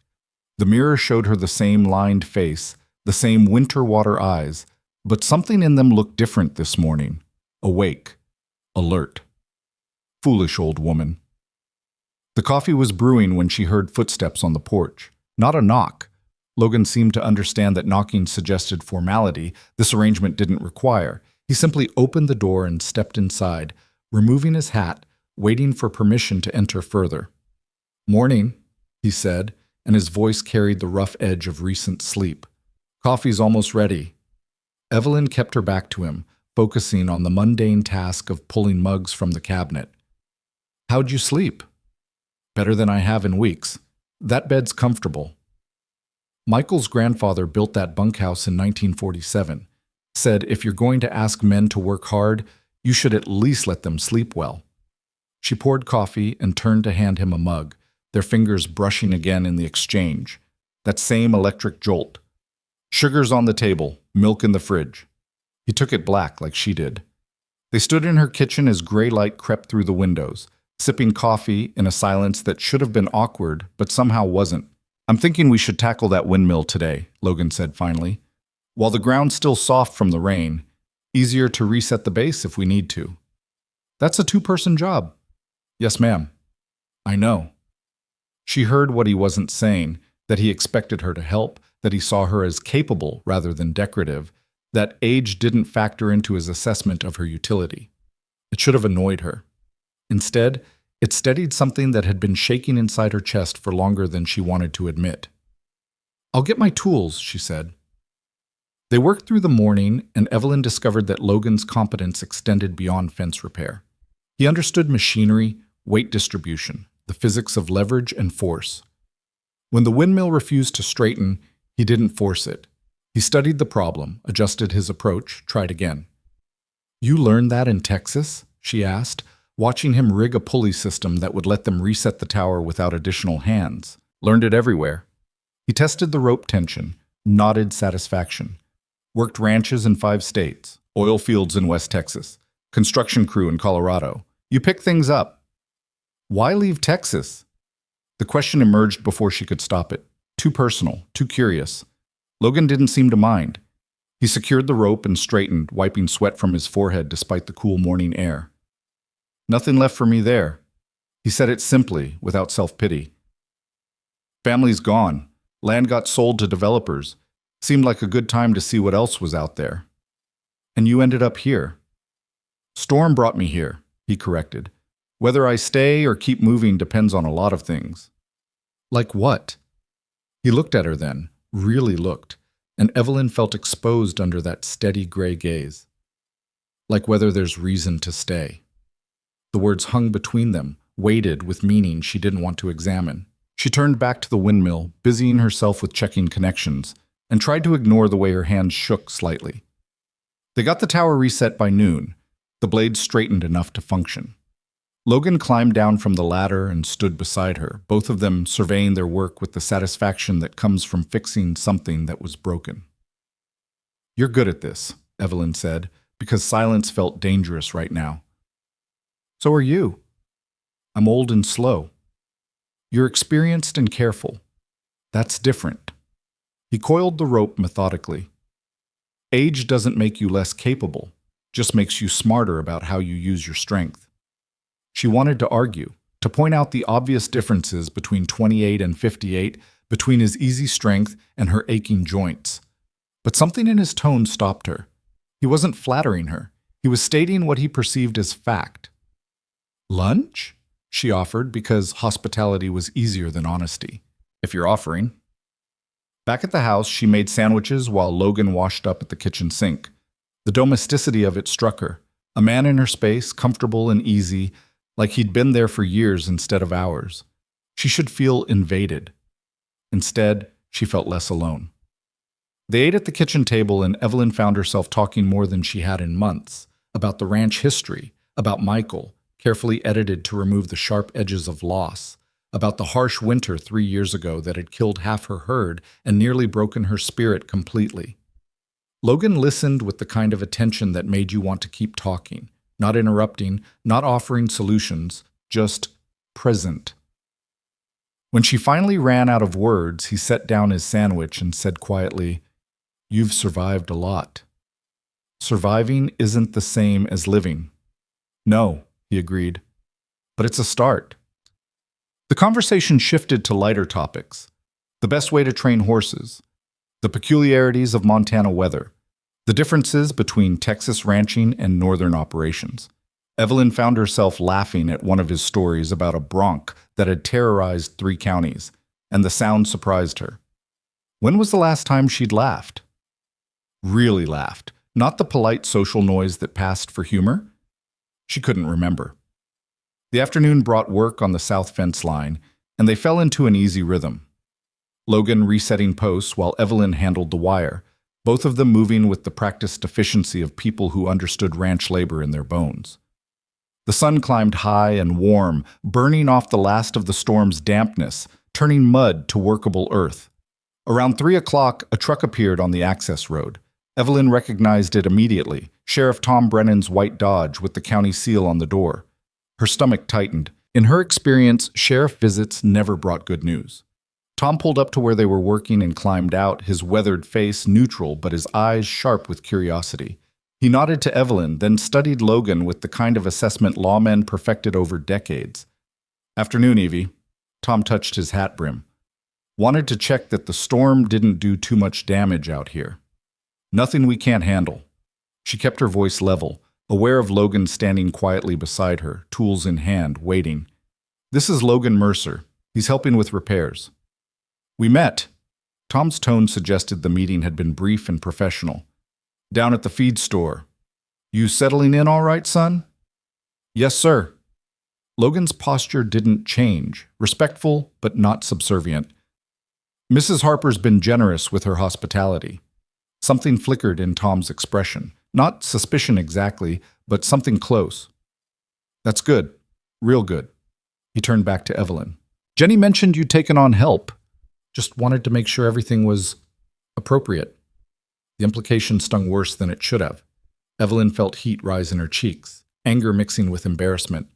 The mirror showed her the same lined face, the same winter water eyes, but something in them looked different this morning. Awake, alert. Foolish old woman. The coffee was brewing when she heard footsteps on the porch. Not a knock. Logan seemed to understand that knocking suggested formality this arrangement didn't require. He simply opened the door and stepped inside, removing his hat, waiting for permission to enter further. "Morning," he said, and his voice carried the rough edge of recent sleep. "Coffee's almost ready." Evelyn kept her back to him, focusing on the mundane task of pulling mugs from the cabinet. "How'd you sleep?" "Better than I have in weeks. That bed's comfortable." Michael's grandfather built that bunkhouse in 1947. Said if you're going to ask men to work hard, you should at least let them sleep well. She poured coffee and turned to hand him a mug, their fingers brushing again in the exchange. That same electric jolt. "Sugar's on the table, milk in the fridge." He took it black like she did. They stood in her kitchen as gray light crept through the windows, sipping coffee in a silence that should have been awkward, but somehow wasn't. "I'm thinking we should tackle that windmill today," Logan said finally. "While the ground's still soft from the rain, easier to reset the base if we need to." "That's a two-person job." "Yes, ma'am." "I know." She heard what he wasn't saying, that he expected her to help, that he saw her as capable rather than decorative, that age didn't factor into his assessment of her utility. It should have annoyed her. Instead, It steadied something that had been shaking inside her chest for longer than she wanted to admit. "I'll get my tools," she said. They worked through the morning, and Evelyn discovered that Logan's competence extended beyond fence repair. He understood machinery, weight distribution, the physics of leverage and force. When the windmill refused to straighten, he didn't force it. He studied the problem, adjusted his approach, tried again. "You learned that in Texas?" she asked, watching him rig a pulley system that would let them reset the tower without additional hands. "Learned it everywhere." He tested the rope tension, nodded satisfaction. Worked ranches in 5 states, oil fields in West Texas, construction crew in Colorado. You pick things up. Why leave Texas? The question emerged before she could stop it. Too personal, too curious. Logan didn't seem to mind. He secured the rope and straightened, wiping sweat from his forehead despite the cool morning air. "Nothing left for me there." He said it simply, without self-pity. "Family's gone. Land got sold to developers. Seemed like a good time to see what else was out there. And you ended up here." "Storm brought me here," he corrected. "Whether I stay or keep moving depends on a lot of things." "Like what?" He looked at her then, really looked, and Evelyn felt exposed under that steady gray gaze. "Like whether there's reason to stay." The words hung between them, weighted with meaning she didn't want to examine. She turned back to the windmill, busying herself with checking connections, and tried to ignore the way her hands shook slightly. They got the tower reset by noon, the blades straightened enough to function. Logan climbed down from the ladder and stood beside her, both of them surveying their work with the satisfaction that comes from fixing something that was broken. "You're good at this," Evelyn said, because silence felt dangerous right now. "So are you." "I'm old and slow." "You're experienced and careful. That's different." He coiled the rope methodically. "Age doesn't make you less capable, just makes you smarter about how you use your strength." She wanted to argue, to point out the obvious differences between 28 and 58, between his easy strength and her aching joints. But something in his tone stopped her. He wasn't flattering her. He was stating what he perceived as fact. "Lunch?" she offered, because hospitality was easier than honesty. "If you're offering." Back at the house, she made sandwiches while Logan washed up at the kitchen sink. The domesticity of it struck her. A man in her space, comfortable and easy, like he'd been there for years instead of hours. She should feel invaded. Instead, she felt less alone. They ate at the kitchen table, and Evelyn found herself talking more than she had in months, about the ranch history, about Michael, carefully edited to remove the sharp edges of loss, about the harsh winter 3 years ago that had killed half her herd and nearly broken her spirit completely. Logan listened with the kind of attention that made you want to keep talking, not interrupting, not offering solutions, just present. When she finally ran out of words, he set down his sandwich and said quietly, "You've survived a lot." "Surviving isn't the same as living." "No," he agreed, "but it's a start." The conversation shifted to lighter topics: the best way to train horses, the peculiarities of Montana weather, the differences between Texas ranching and northern operations. Evelyn found herself laughing at one of his stories about a bronc that had terrorized 3 counties, and the sound surprised her. When was the last time she'd laughed? Really laughed, not the polite social noise that passed for humor? She couldn't remember. The afternoon brought work on the south fence line, and they fell into an easy rhythm. Logan resetting posts while Evelyn handled the wire, both of them moving with the practiced efficiency of people who understood ranch labor in their bones. The sun climbed high and warm, burning off the last of the storm's dampness, turning mud to workable earth. Around 3 o'clock, a truck appeared on the access road. Evelyn recognized it immediately, Sheriff Tom Brennan's white Dodge with the county seal on the door. Her stomach tightened. In her experience, sheriff visits never brought good news. Tom pulled up to where they were working and climbed out, his weathered face neutral but his eyes sharp with curiosity. He nodded to Evelyn, then studied Logan with the kind of assessment lawmen perfected over decades. "Afternoon, Evie." Tom touched his hat brim. "Wanted to check that the storm didn't do too much damage out here." "Nothing we can't handle." She kept her voice level, aware of Logan standing quietly beside her, tools in hand, waiting. This is Logan Mercer. He's helping with repairs. We met. Tom's tone suggested the meeting had been brief and professional. Down at the feed store. You settling in all right, son? Yes, sir. Logan's posture didn't change, respectful but not subservient. Mrs. Harper's been generous with her hospitality. Something flickered in Tom's expression. Not suspicion exactly, but something close. That's good. Real good. He turned back to Evelyn. Jenny mentioned you'd taken on help. Just wanted to make sure everything was appropriate. The implication stung worse than it should have. Evelyn felt heat rise in her cheeks, anger mixing with embarrassment.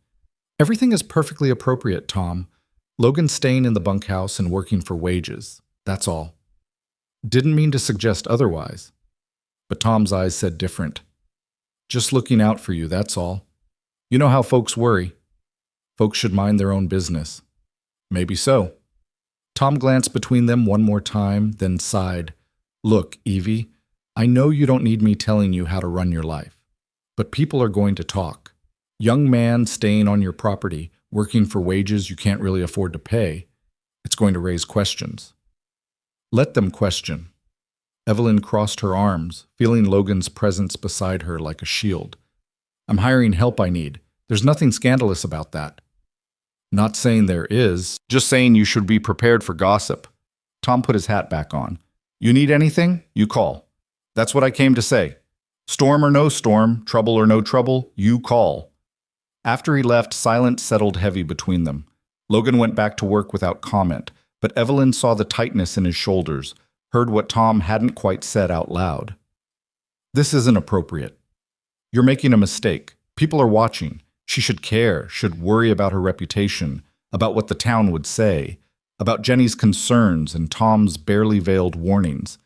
Everything is perfectly appropriate, Tom. Logan's staying in the bunkhouse and working for wages. That's all. Didn't mean to suggest otherwise. But Tom's eyes said different. Just looking out for you, that's all. You know how folks worry. Folks should mind their own business. Maybe so. Tom glanced between them one more time, then sighed. Look, Evie, I know you don't need me telling you how to run your life. But people are going to talk. Young man staying on your property, working for wages you can't really afford to pay. It's going to raise questions. Let them question. Evelyn crossed her arms, feeling Logan's presence beside her like a shield. I'm hiring help I need. There's nothing scandalous about that. Not saying there is, just saying you should be prepared for gossip. Tom put his hat back on. You need anything? You call. That's what I came to say. Storm or no storm, trouble or no trouble, you call. After he left, silence settled heavy between them. Logan went back to work without comment, but Evelyn saw the tightness in his shoulders, heard what Tom hadn't quite said out loud. This isn't appropriate. You're making a mistake. People are watching. She should care, should worry about her reputation, about what the town would say, about Jenny's concerns and Tom's barely veiled warnings.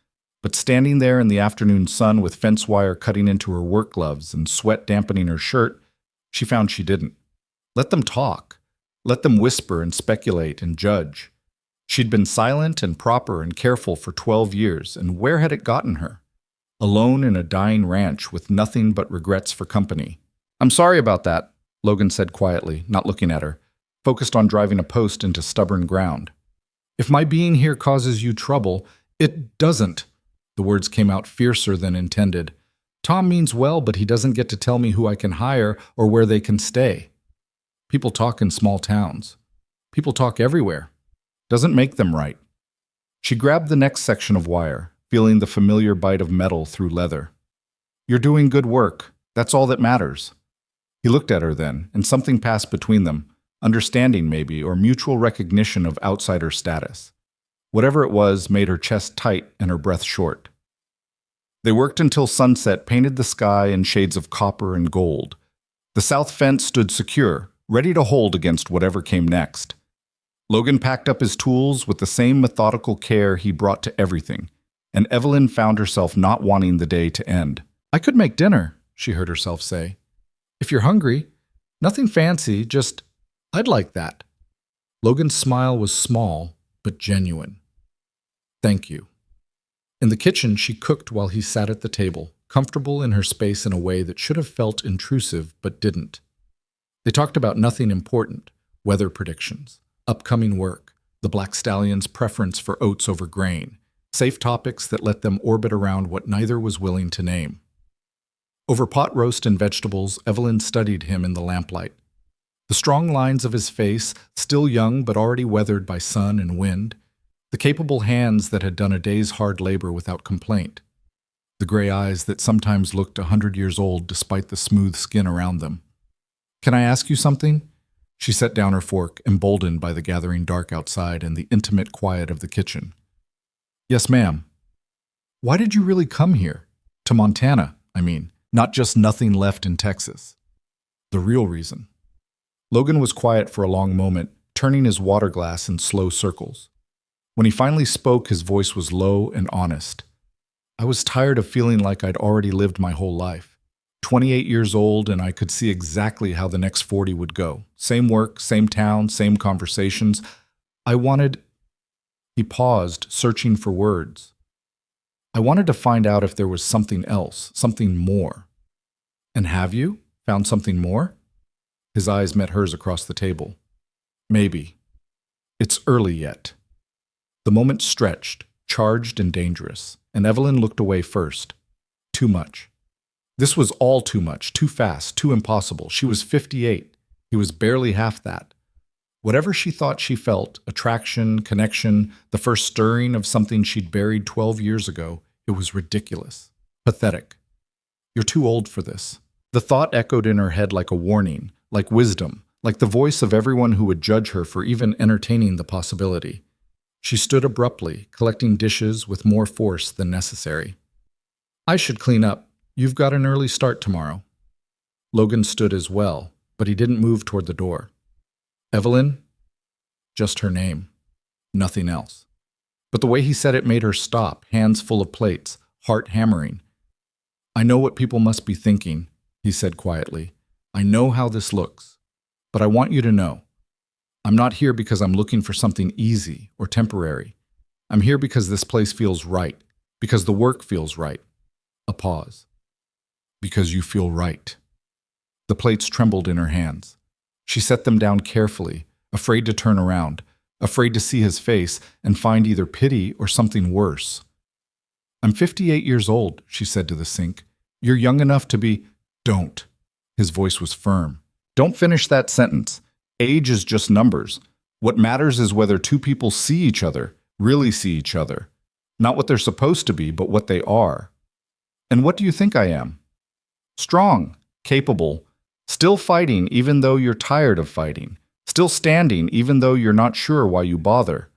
But standing there in the afternoon sun with fence wire cutting into her work gloves and sweat dampening her shirt, she found she didn't. Let them talk. Let them whisper and speculate and judge. She'd been silent and proper and careful for 12 years, and where had it gotten her? Alone in a dying ranch with nothing but regrets for company. I'm sorry about that, Logan said quietly, not looking at her, focused on driving a post into stubborn ground. If my being here causes you trouble, it doesn't. The words came out fiercer than intended. Tom means well, but he doesn't get to tell me who I can hire or where they can stay. People talk in small towns. People talk everywhere. Doesn't make them right. She grabbed the next section of wire, feeling the familiar bite of metal through leather. You're doing good work. That's all that matters. He looked at her then, and something passed between them, understanding maybe, or mutual recognition of outsider status. Whatever it was made her chest tight and her breath short. They worked until sunset painted the sky in shades of copper and gold. The south fence stood secure, ready to hold against whatever came next. Logan packed up his tools with the same methodical care he brought to everything, and Evelyn found herself not wanting the day to end. I could make dinner, she heard herself say. If you're hungry, nothing fancy, just, I'd like that. Logan's smile was small, but genuine. Thank you. In the kitchen, she cooked while he sat at the table, comfortable in her space in a way that should have felt intrusive, but didn't. They talked about nothing important, weather predictions, upcoming work, the Black Stallion's preference for oats over grain, safe topics that let them orbit around what neither was willing to name. Over pot roast and vegetables, Evelyn studied him in the lamplight. The strong lines of his face, still young but already weathered by sun and wind, the capable hands that had done a day's hard labor without complaint, the gray eyes that sometimes looked 100 years old despite the smooth skin around them. Can I ask you something? She set down her fork, emboldened by the gathering dark outside and the intimate quiet of the kitchen. Yes, ma'am. Why did you really come here? To Montana, I mean. Not just nothing left in Texas. The real reason. Logan was quiet for a long moment, turning his water glass in slow circles. When he finally spoke, his voice was low and honest. I was tired of feeling like I'd already lived my whole life. 28 years old, and I could see exactly how the next 40 would go. Same work, same town, same conversations. I wanted... He paused, searching for words. I wanted to find out if there was something else, something more. And have you found something more? His eyes met hers across the table. Maybe. It's early yet. The moment stretched, charged and dangerous, and Evelyn looked away first. Too much. This was all too much, too fast, too impossible. She was 58. He was barely half that. Whatever she thought she felt, attraction, connection, the first stirring of something she'd buried 12 years ago, it was ridiculous. Pathetic. You're too old for this. The thought echoed in her head like a warning, like wisdom, like the voice of everyone who would judge her for even entertaining the possibility. She stood abruptly, collecting dishes with more force than necessary. I should clean up. You've got an early start tomorrow. Logan stood as well, but he didn't move toward the door. Evelyn? Just her name. Nothing else. But the way he said it made her stop, hands full of plates, heart hammering. I know what people must be thinking, he said quietly. I know how this looks. But I want you to know. I'm not here because I'm looking for something easy or temporary. I'm here because this place feels right, because the work feels right. A pause. Because you feel right. The plates trembled in her hands. She set them down carefully, afraid to turn around, afraid to see his face and find either pity or something worse. I'm 58 years old, she said to the sink. You're young enough to be— Don't. His voice was firm. Don't finish that sentence. Age is just numbers. What matters is whether two people see each other, really see each other. Not what they're supposed to be, but what they are. And what do you think I am? Strong, capable, still fighting even though you're tired of fighting, still standing even though you're not sure why you bother.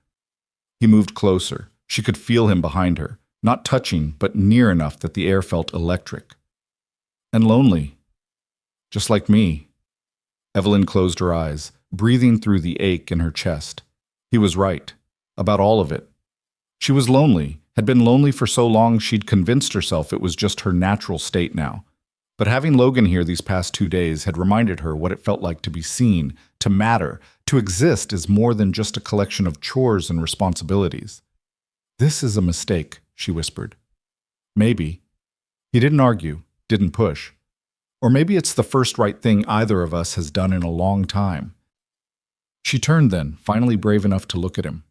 He moved closer. She could feel him behind her, not touching, but near enough that the air felt electric. And lonely. Just like me. Evelyn closed her eyes, breathing through the ache in her chest. He was right. About all of it. She was lonely, had been lonely for so long she'd convinced herself it was just her natural state now. But having Logan here these past 2 days had reminded her what it felt like to be seen, to matter, to exist as more than just a collection of chores and responsibilities. This is a mistake, she whispered. Maybe. He didn't argue, didn't push. Or maybe it's the first right thing either of us has done in a long time. She turned then, finally brave enough to look at him.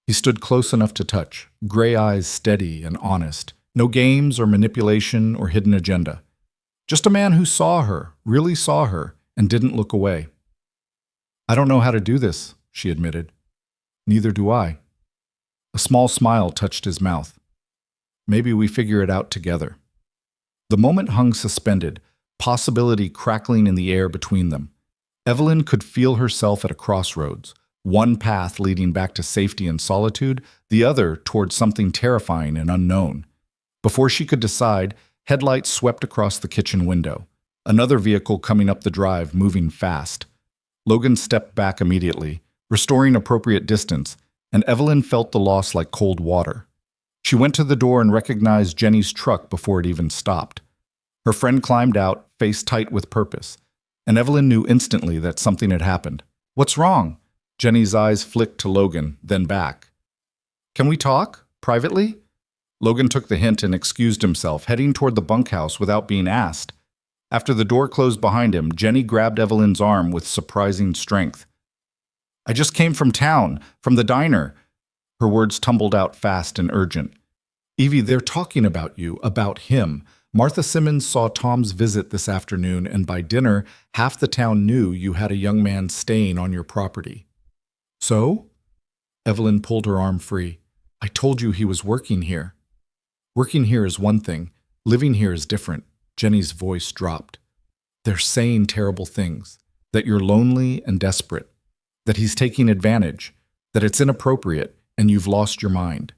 He stood close enough to touch, gray eyes steady and honest, no games or manipulation or hidden agenda. Just a man who saw her, really saw her, and didn't look away. I don't know how to do this, she admitted. Neither do I. A small smile touched his mouth. Maybe we figure it out together. The moment hung suspended, possibility crackling in the air between them. Evelyn could feel herself at a crossroads, one path leading back to safety and solitude, the other towards something terrifying and unknown. Before she could decide, headlights swept across the kitchen window. Another vehicle coming up the drive, moving fast. Logan stepped back immediately, restoring appropriate distance, and Evelyn felt the loss like cold water. She went to the door and recognized Jenny's truck before it even stopped. Her friend climbed out, face tight with purpose, and Evelyn knew instantly that something had happened. What's wrong? Jenny's eyes flicked to Logan, then back. Can we talk? Privately? Logan took the hint and excused himself, heading toward the bunkhouse without being asked. After the door closed behind him, Jenny grabbed Evelyn's arm with surprising strength. I just came from town, from the diner. Her words tumbled out fast and urgent. Evie, they're talking about you, about him. Martha Simmons saw Tom's visit this afternoon, and by dinner, half the town knew you had a young man staying on your property. So? Evelyn pulled her arm free. I told you he was working here. Working here is one thing. Living here is different. Jenny's voice dropped. They're saying terrible things. That you're lonely and desperate. That he's taking advantage. That it's inappropriate and you've lost your mind.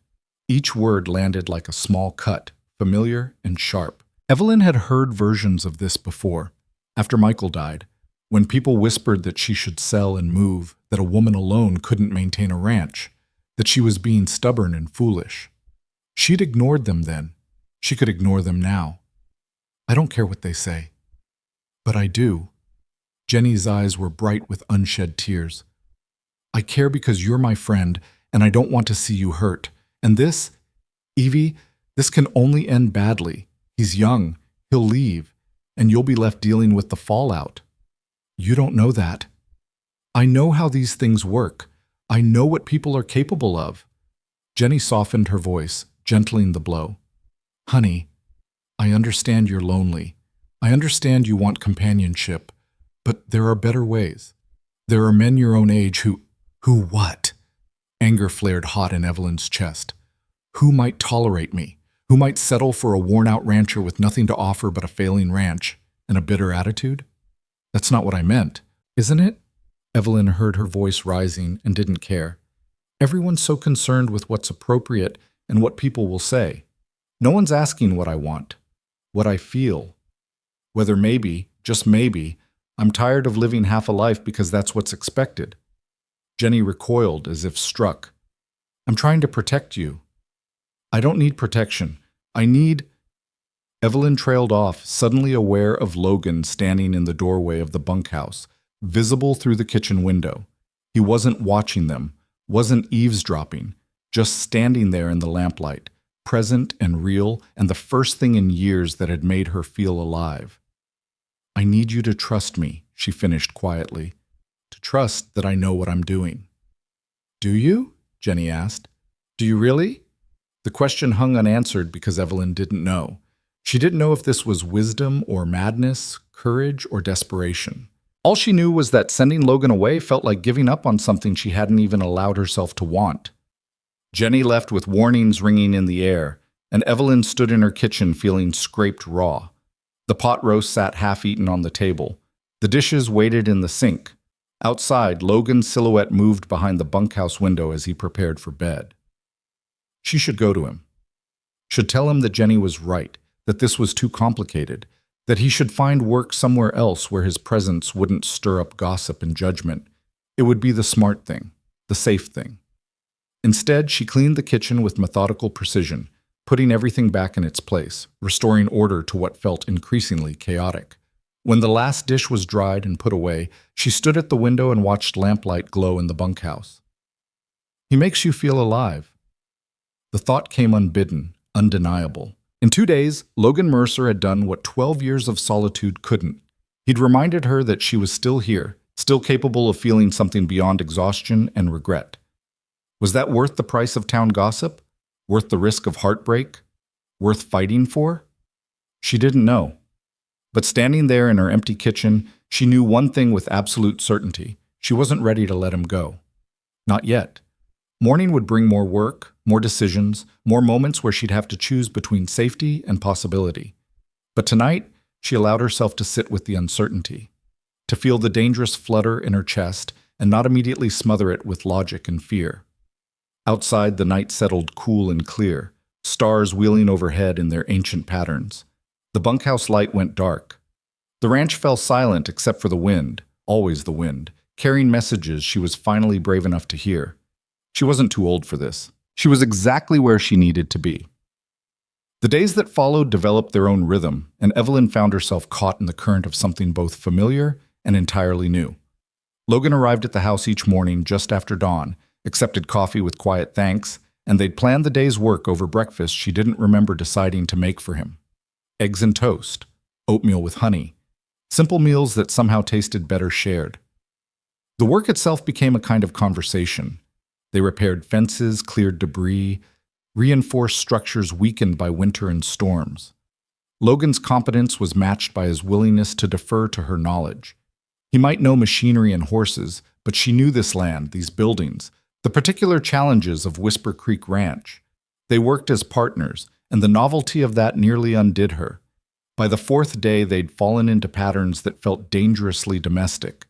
Each word landed like a small cut, familiar and sharp. Evelyn had heard versions of this before. After Michael died, when people whispered that she should sell and move, that a woman alone couldn't maintain a ranch, that she was being stubborn and foolish. She'd ignored them then. She could ignore them now. I don't care what they say. But I do. Jenny's eyes were bright with unshed tears. I care because you're my friend, and I don't want to see you hurt. And this, Evie, this can only end badly. He's young, he'll leave, and you'll be left dealing with the fallout. You don't know that. I know how these things work. I know what people are capable of. Jenny softened her voice, gentling the blow. Honey, I understand you're lonely. I understand you want companionship, but there are better ways. There are men your own age who what? Anger flared hot in Evelyn's chest. Who might tolerate me? Who might settle for a worn-out rancher with nothing to offer but a failing ranch and a bitter attitude? That's not what I meant, isn't it? Evelyn heard her voice rising and didn't care. Everyone's so concerned with what's appropriate and what people will say. No one's asking what I want, what I feel. Whether maybe, just maybe, I'm tired of living half a life because that's what's expected. Jenny recoiled as if struck. I'm trying to protect you. I don't need protection. I need... Evelyn trailed off, suddenly aware of Logan standing in the doorway of the bunkhouse, visible through the kitchen window. He wasn't watching them, wasn't eavesdropping, just standing there in the lamplight, present and real, and the first thing in years that had made her feel alive. I need you to trust me, she finished quietly, to trust that I know what I'm doing. Do you? Jenny asked. Do you really? The question hung unanswered because Evelyn didn't know. She didn't know if this was wisdom or madness, courage or desperation. All she knew was that sending Logan away felt like giving up on something she hadn't even allowed herself to want. Jenny left with warnings ringing in the air, and Evelyn stood in her kitchen feeling scraped raw. The pot roast sat half-eaten on the table. The dishes waited in the sink. Outside, Logan's silhouette moved behind the bunkhouse window as he prepared for bed. She should go to him. Should tell him that Jenny was right, that this was too complicated, that he should find work somewhere else where his presence wouldn't stir up gossip and judgment. It would be the smart thing, the safe thing. Instead, she cleaned the kitchen with methodical precision, putting everything back in its place, restoring order to what felt increasingly chaotic. When the last dish was dried and put away, she stood at the window and watched lamplight glow in the bunkhouse. He makes you feel alive. The thought came unbidden, undeniable. In 2 days, Logan Mercer had done what 12 years of solitude couldn't. He'd reminded her that she was still here, still capable of feeling something beyond exhaustion and regret. Was that worth the price of town gossip? Worth the risk of heartbreak? Worth fighting for? She didn't know. But standing there in her empty kitchen, she knew one thing with absolute certainty. She wasn't ready to let him go. Not yet. Morning would bring more work, more decisions, more moments where she'd have to choose between safety and possibility. But tonight, she allowed herself to sit with the uncertainty, to feel the dangerous flutter in her chest and not immediately smother it with logic and fear. Outside, the night settled cool and clear, stars wheeling overhead in their ancient patterns. The bunkhouse light went dark. The ranch fell silent except for the wind, always the wind, carrying messages she was finally brave enough to hear. She wasn't too old for this. She was exactly where she needed to be. The days that followed developed their own rhythm, and Evelyn found herself caught in the current of something both familiar and entirely new. Logan arrived at the house each morning just after dawn, accepted coffee with quiet thanks, and they'd planned the day's work over breakfast she didn't remember deciding to make for him. Eggs and toast, oatmeal with honey, simple meals that somehow tasted better shared. The work itself became a kind of conversation. They repaired fences, cleared debris, reinforced structures weakened by winter and storms. Logan's competence was matched by his willingness to defer to her knowledge. He might know machinery and horses, but she knew this land, these buildings, the particular challenges of Whisper Creek Ranch. They worked as partners, and the novelty of that nearly undid her. By the fourth day, they'd fallen into patterns that felt dangerously domestic.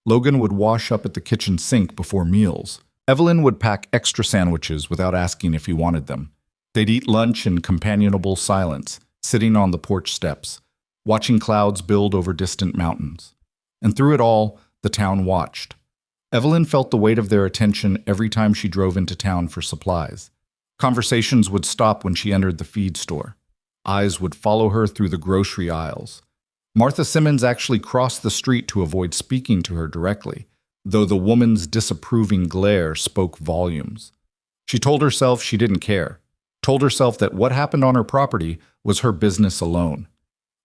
Logan would wash up at the kitchen sink before meals. Evelyn would pack extra sandwiches without asking if he wanted them. They'd eat lunch in companionable silence, sitting on the porch steps, watching clouds build over distant mountains. And through it all, the town watched. Evelyn felt the weight of their attention every time she drove into town for supplies. Conversations would stop when she entered the feed store. Eyes would follow her through the grocery aisles. Martha Simmons actually crossed the street to avoid speaking to her directly, though the woman's disapproving glare spoke volumes. She told herself she didn't care, told herself that what happened on her property was her business alone.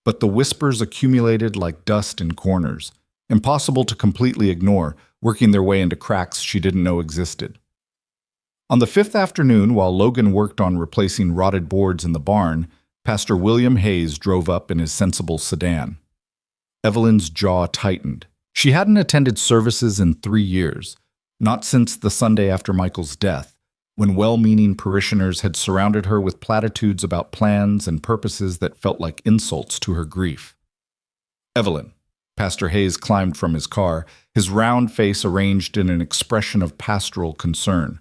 But the whispers accumulated like dust in corners, impossible to completely ignore, working their way into cracks she didn't know existed. On the fifth afternoon, while Logan worked on replacing rotted boards in the barn, Pastor William Hayes drove up in his sensible sedan. Evelyn's jaw tightened. She hadn't attended services in 3 years, not since the Sunday after Michael's death, when well-meaning parishioners had surrounded her with platitudes about plans and purposes that felt like insults to her grief. "Evelyn," Pastor Hayes climbed from his car, his round face arranged in an expression of pastoral concern.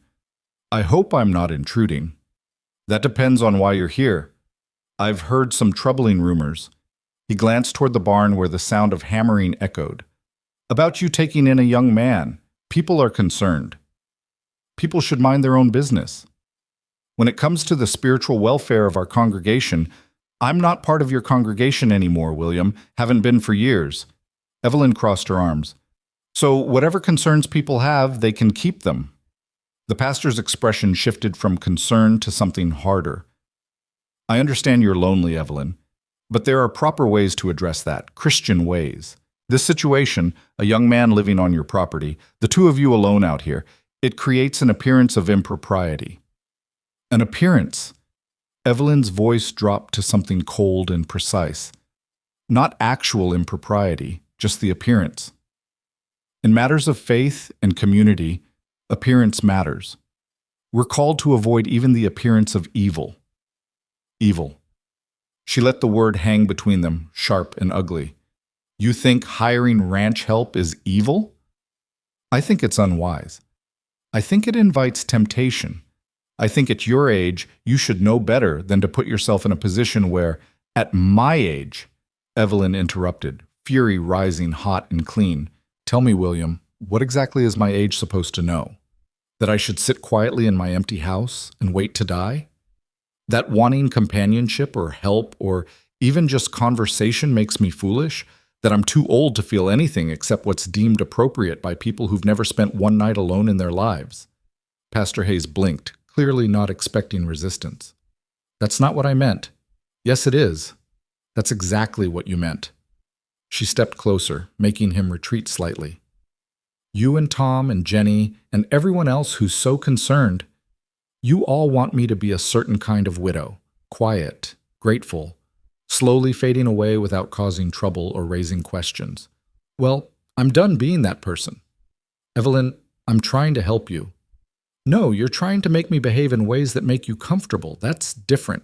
"I hope I'm not intruding." "That depends on why you're here. I've heard some troubling rumors." He glanced toward the barn where the sound of hammering echoed. "About you taking in a young man. People are concerned." "People should mind their own business. When it comes to the spiritual welfare of our congregation, I'm not part of your congregation anymore, William. Haven't been for years." Evelyn crossed her arms. "So whatever concerns people have, they can keep them." The pastor's expression shifted from concern to something harder. "I understand you're lonely, Evelyn, but there are proper ways to address that, Christian ways. This situation, a young man living on your property, the two of you alone out here, it creates an appearance of impropriety." "An appearance?" Evelyn's voice dropped to something cold and precise. "Not actual impropriety, just the appearance. In matters of faith and community, appearance matters. We're called to avoid even the appearance of evil." "Evil." She let the word hang between them, sharp and ugly. "You think hiring ranch help is evil?" "I think it's unwise. I think it invites temptation. I think at your age, you should know better than to put yourself in a position where, at my age," Evelyn interrupted, fury rising hot and clean. "Tell me, William, what exactly is my age supposed to know? That I should sit quietly in my empty house and wait to die? That wanting companionship or help or even just conversation makes me foolish? That I'm too old to feel anything except what's deemed appropriate by people who've never spent one night alone in their lives?" Pastor Hayes blinked, clearly not expecting resistance. "That's not what I meant." "Yes, it is. That's exactly what you meant." She stepped closer, making him retreat slightly. "You and Tom and Jenny and everyone else who's so concerned, you all want me to be a certain kind of widow, quiet, grateful, slowly fading away without causing trouble or raising questions. Well, I'm done being that person. Evelyn, I'm trying to help you." "No, you're trying to make me behave in ways that make you comfortable. That's different."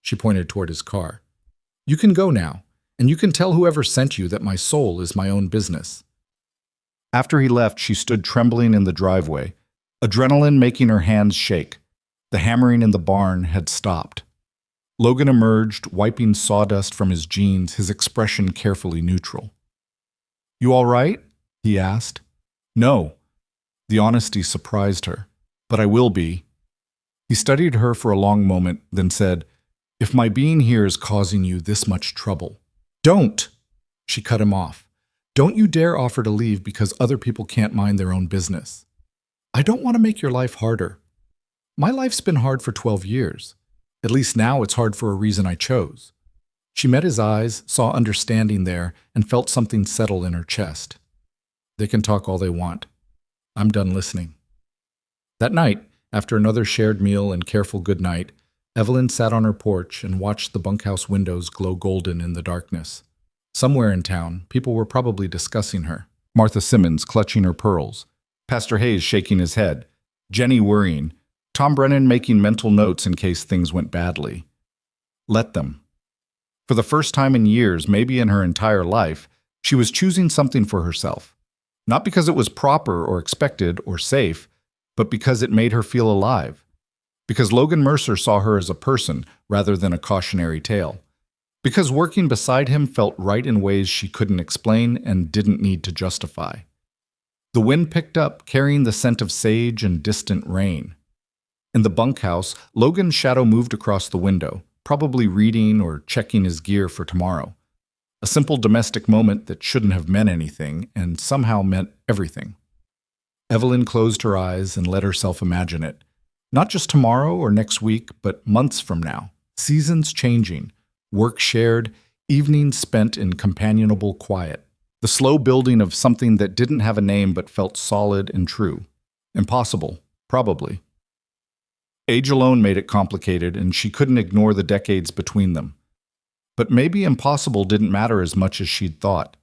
She pointed toward his car. "You can go now, and you can tell whoever sent you that my soul is my own business." After he left, she stood trembling in the driveway, adrenaline making her hands shake. The hammering in the barn had stopped. Logan emerged, wiping sawdust from his jeans, his expression carefully neutral. "You all right?" he asked. "No." The honesty surprised her. "But I will be." He studied her for a long moment, then said, "If my being here is causing you this much trouble—" "Don't!" She cut him off. "Don't you dare offer to leave because other people can't mind their own business. I don't want to make your life harder. My life's been hard for 12 years. At least now it's hard for a reason I chose." She met his eyes, saw understanding there, and felt something settle in her chest. They can talk all they want. I'm done listening. That night, after another shared meal and careful goodnight, Evelyn sat on her porch and watched the bunkhouse windows glow golden in the darkness. Somewhere in town, people were probably discussing her. Martha Simmons clutching her pearls, Pastor Hayes shaking his head, Jenny worrying, Tom Brennan making mental notes in case things went badly. Let them. For the first time in years, maybe in her entire life, she was choosing something for herself. Not because it was proper or expected or safe, but because it made her feel alive. Because Logan Mercer saw her as a person rather than a cautionary tale. Because working beside him felt right in ways she couldn't explain and didn't need to justify. The wind picked up, carrying the scent of sage and distant rain. In the bunkhouse, Logan's shadow moved across the window, probably reading or checking his gear for tomorrow. A simple domestic moment that shouldn't have meant anything and somehow meant everything. Evelyn closed her eyes and let herself imagine it. Not just tomorrow or next week, but months from now. Seasons changing, work shared, evenings spent in companionable quiet. The slow building of something that didn't have a name but felt solid and true. Impossible, probably. Age alone made it complicated, and she couldn't ignore the decades between them. But maybe impossible didn't matter as much as she'd thought.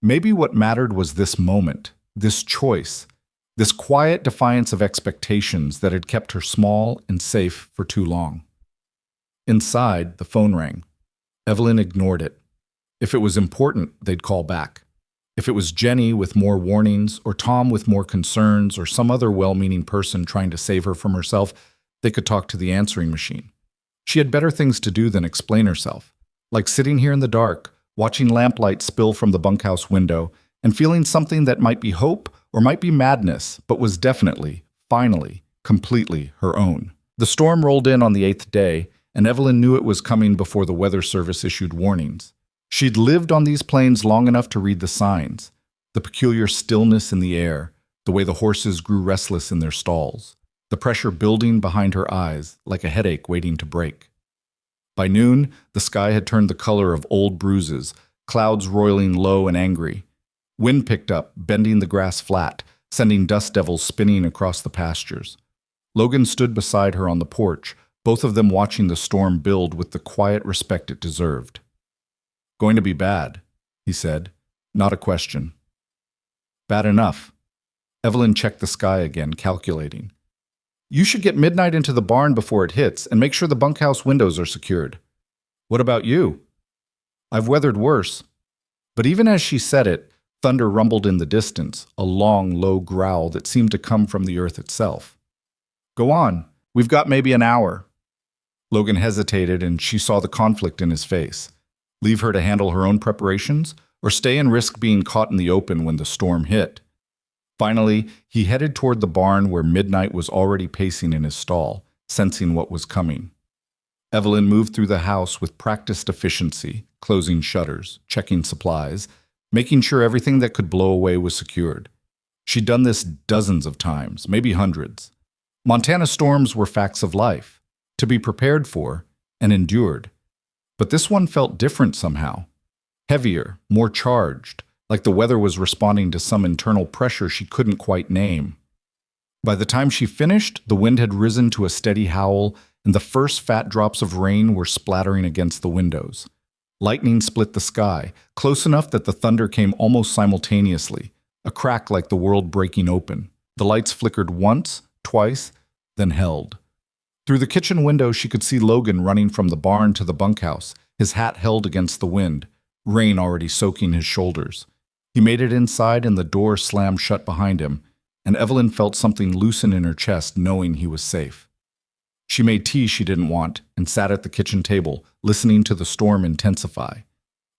Maybe what mattered was this moment, this choice, this quiet defiance of expectations that had kept her small and safe for too long. Inside, the phone rang. Evelyn ignored it. If it was important, they'd call back. If it was Jenny with more warnings, or Tom with more concerns, or some other well-meaning person trying to save her from herself, they could talk to the answering machine. She had better things to do than explain herself, like sitting here in the dark, watching lamplight spill from the bunkhouse window, and feeling something that might be hope or might be madness, but was definitely, finally, completely her own. The storm rolled in on the 8th day, and Evelyn knew it was coming before the weather service issued warnings. She'd lived on these plains long enough to read the signs, the peculiar stillness in the air, the way the horses grew restless in their stalls, the pressure building behind her eyes like a headache waiting to break. By noon, the sky had turned the color of old bruises, clouds roiling low and angry. Wind picked up, bending the grass flat, sending dust devils spinning across the pastures. Logan stood beside her on the porch, both of them watching the storm build with the quiet respect it deserved. "Going to be bad," he said, not a question. "Bad enough." Evelyn checked the sky again, calculating. "You should get midnight into the barn before it hits and make sure the bunkhouse windows are secured." "What about you?" "I've weathered worse." But even as she said it, thunder rumbled in the distance, a long, low growl that seemed to come from the earth itself. "Go on. We've got maybe an hour." Logan hesitated, and she saw the conflict in his face. Leave her to handle her own preparations, or stay and risk being caught in the open when the storm hit? Finally, he headed toward the barn where Midnight was already pacing in his stall, sensing what was coming. Evelyn moved through the house with practiced efficiency, closing shutters, checking supplies, making sure everything that could blow away was secured. She'd done this dozens of times, maybe hundreds. Montana storms were facts of life, to be prepared for and endured. But this one felt different somehow. Heavier, more charged, like the weather was responding to some internal pressure she couldn't quite name. By the time she finished, the wind had risen to a steady howl, and the first fat drops of rain were splattering against the windows. Lightning split the sky, close enough that the thunder came almost simultaneously, a crack like the world breaking open. The lights flickered once, twice, then held. Through the kitchen window, she could see Logan running from the barn to the bunkhouse, his hat held against the wind, rain already soaking his shoulders. He made it inside and the door slammed shut behind him, and Evelyn felt something loosen in her chest knowing he was safe. She made tea she didn't want and sat at the kitchen table, listening to the storm intensify.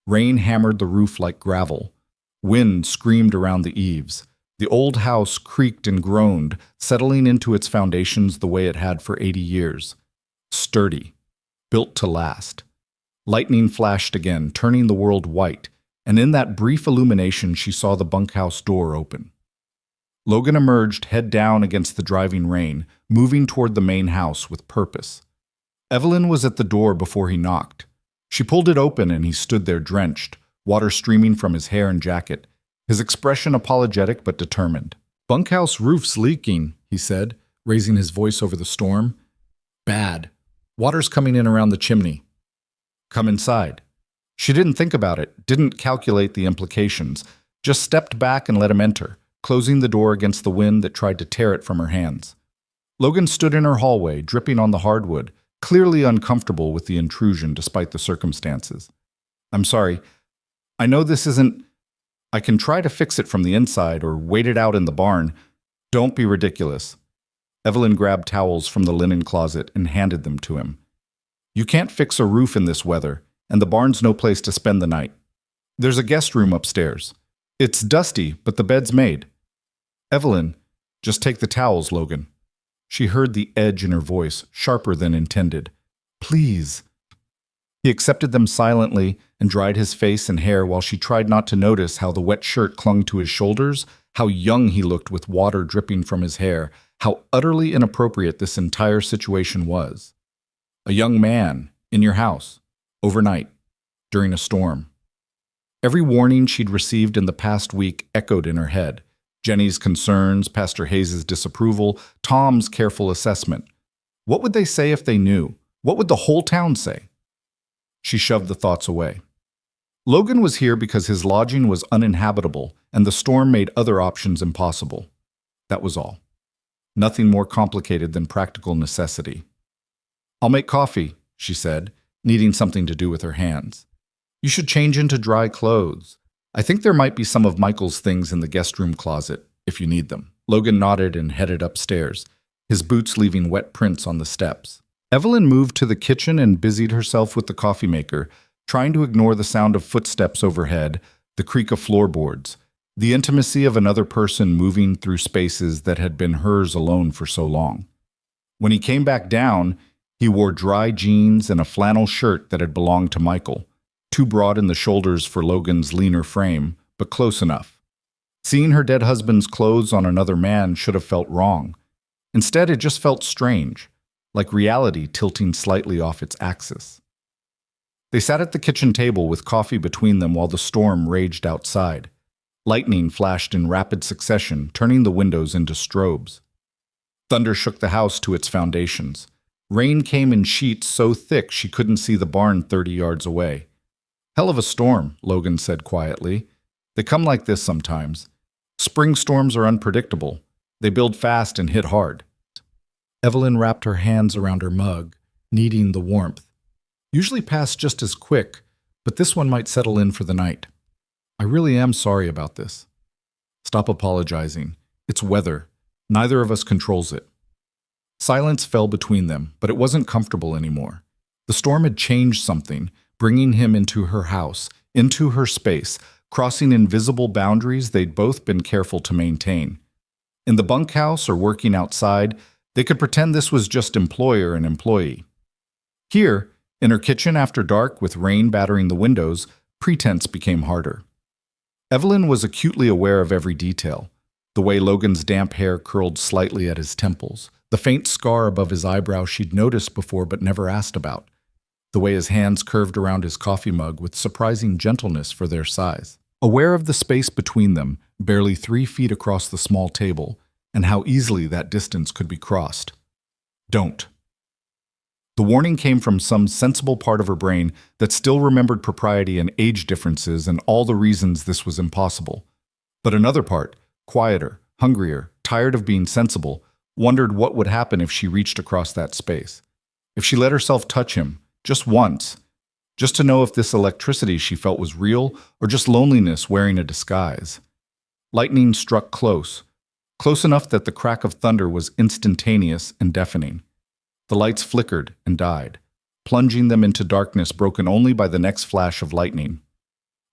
Rain hammered the roof like gravel. Wind screamed around the eaves. The old house creaked and groaned, settling into its foundations the way it had for 80 years. Sturdy, built to last. Lightning flashed again, turning the world white, and in that brief illumination she saw the bunkhouse door open. Logan emerged head down against the driving rain, moving toward the main house with purpose. Evelyn was at the door before he knocked. She pulled it open and he stood there drenched, water streaming from his hair and jacket, his expression apologetic but determined. "Bunkhouse roof's leaking," he said, raising his voice over the storm. "Bad. Water's coming in around the chimney." "Come inside." She didn't think about it, didn't calculate the implications, just stepped back and let him enter, closing the door against the wind that tried to tear it from her hands. Logan stood in her hallway, dripping on the hardwood, clearly uncomfortable with the intrusion despite the circumstances. "I'm sorry. I know this isn't... I can try to fix it from the inside or wait it out in the barn." "Don't be ridiculous." Evelyn grabbed towels from the linen closet and handed them to him. "You can't fix a roof in this weather, and the barn's no place to spend the night. There's a guest room upstairs. It's dusty, but the bed's made." "Evelyn, just take the towels, Logan." She heard the edge in her voice, sharper than intended. "Please." He accepted them silently and dried his face and hair while she tried not to notice how the wet shirt clung to his shoulders, how young he looked with water dripping from his hair, how utterly inappropriate this entire situation was. A young man in your house, overnight, during a storm. Every warning she'd received in the past week echoed in her head. Jenny's concerns, Pastor Hayes' disapproval, Tom's careful assessment. What would they say if they knew? What would the whole town say? She shoved the thoughts away. Logan was here because his lodging was uninhabitable and the storm made other options impossible. That was all. Nothing more complicated than practical necessity. "I'll make coffee," she said, needing something to do with her hands. "You should change into dry clothes. I think there might be some of Michael's things in the guest room closet, if you need them." Logan nodded and headed upstairs, his boots leaving wet prints on the steps. Evelyn moved to the kitchen and busied herself with the coffee maker, trying to ignore the sound of footsteps overhead, the creak of floorboards, the intimacy of another person moving through spaces that had been hers alone for so long. When he came back down, he wore dry jeans and a flannel shirt that had belonged to Michael, too broad in the shoulders for Logan's leaner frame, but close enough. Seeing her dead husband's clothes on another man should have felt wrong. Instead, it just felt strange, like reality tilting slightly off its axis. They sat at the kitchen table with coffee between them while the storm raged outside. Lightning flashed in rapid succession, turning the windows into strobes. Thunder shook the house to its foundations. Rain came in sheets so thick she couldn't see the barn 30 yards away. "Hell of a storm," Logan said quietly. "They come like this sometimes. Spring storms are unpredictable. They build fast and hit hard." Evelyn wrapped her hands around her mug, needing the warmth. "Usually pass just as quick, but this one might settle in for the night. I really am sorry about this." "Stop apologizing. It's weather. Neither of us controls it." Silence fell between them, but it wasn't comfortable anymore. The storm had changed something, bringing him into her house, into her space, crossing invisible boundaries they'd both been careful to maintain. In the bunkhouse or working outside, they could pretend this was just employer and employee. Here, in her kitchen after dark with rain battering the windows, pretense became harder. Evelyn was acutely aware of every detail. The way Logan's damp hair curled slightly at his temples, the faint scar above his eyebrow she'd noticed before but never asked about, the way his hands curved around his coffee mug with surprising gentleness for their size. Aware of the space between them, barely 3 feet across the small table, and how easily that distance could be crossed. Don't. The warning came from some sensible part of her brain that still remembered propriety and age differences and all the reasons this was impossible. But another part, quieter, hungrier, tired of being sensible, wondered what would happen if she reached across that space. If she let herself touch him, just once, just to know if this electricity she felt was real or just loneliness wearing a disguise. Lightning struck close enough that the crack of thunder was instantaneous and deafening. The lights flickered and died, plunging them into darkness broken only by the next flash of lightning.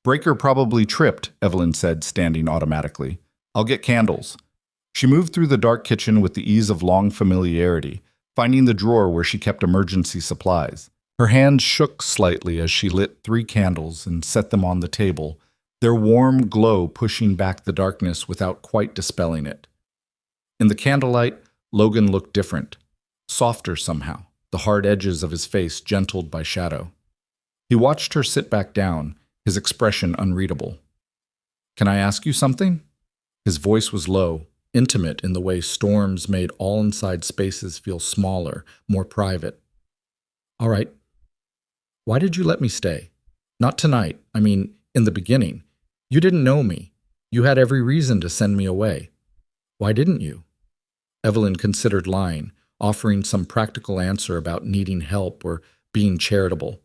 "Breaker probably tripped," Evelyn said, standing automatically. "I'll get candles." She moved through the dark kitchen with the ease of long familiarity, finding the drawer where she kept emergency supplies. Her hands shook slightly as she lit 3 candles and set them on the table, their warm glow pushing back the darkness without quite dispelling it. In the candlelight, Logan looked different, softer somehow, the hard edges of his face gentled by shadow. He watched her sit back down, his expression unreadable. "Can I ask you something?" His voice was low, intimate in the way storms made all inside spaces feel smaller, more private. "All right. Why did you let me stay? Not tonight. I mean, in the beginning. You didn't know me. You had every reason to send me away. Why didn't you?" Evelyn considered lying, offering some practical answer about needing help or being charitable.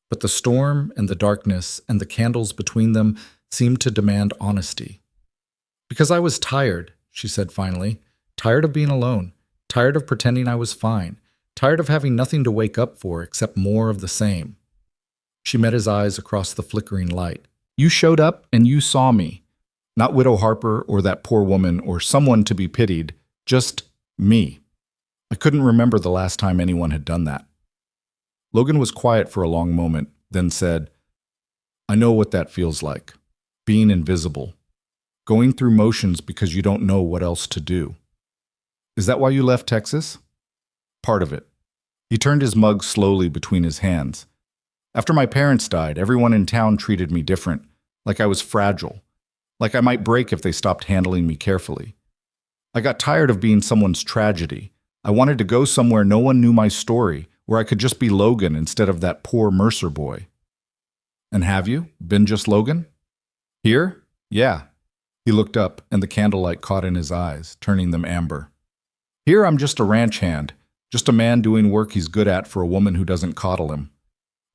But the storm and the darkness and the candles between them seemed to demand honesty. "Because I was tired," she said finally. "Tired of being alone. Tired of pretending I was fine. Tired of having nothing to wake up for except more of the same." She met his eyes across the flickering light. "You showed up and you saw me. Not Widow Harper or that poor woman or someone to be pitied. Just me. I couldn't remember the last time anyone had done that." Logan was quiet for a long moment, then said, "I know what that feels like. Being invisible. Going through motions because you don't know what else to do. Is that why you left Texas?" "Part of it." He turned his mug slowly between his hands. "After my parents died, everyone in town treated me different. like I was fragile, like I might break if they stopped handling me carefully. I got tired of being someone's tragedy. I wanted to go somewhere no one knew my story, where I could just be Logan instead of that poor Mercer boy. And have you been just Logan? Here? Yeah. He looked up, and the candlelight caught in his eyes, turning them amber. Here I'm just a ranch hand, just a man doing work he's good at for a woman who doesn't coddle him.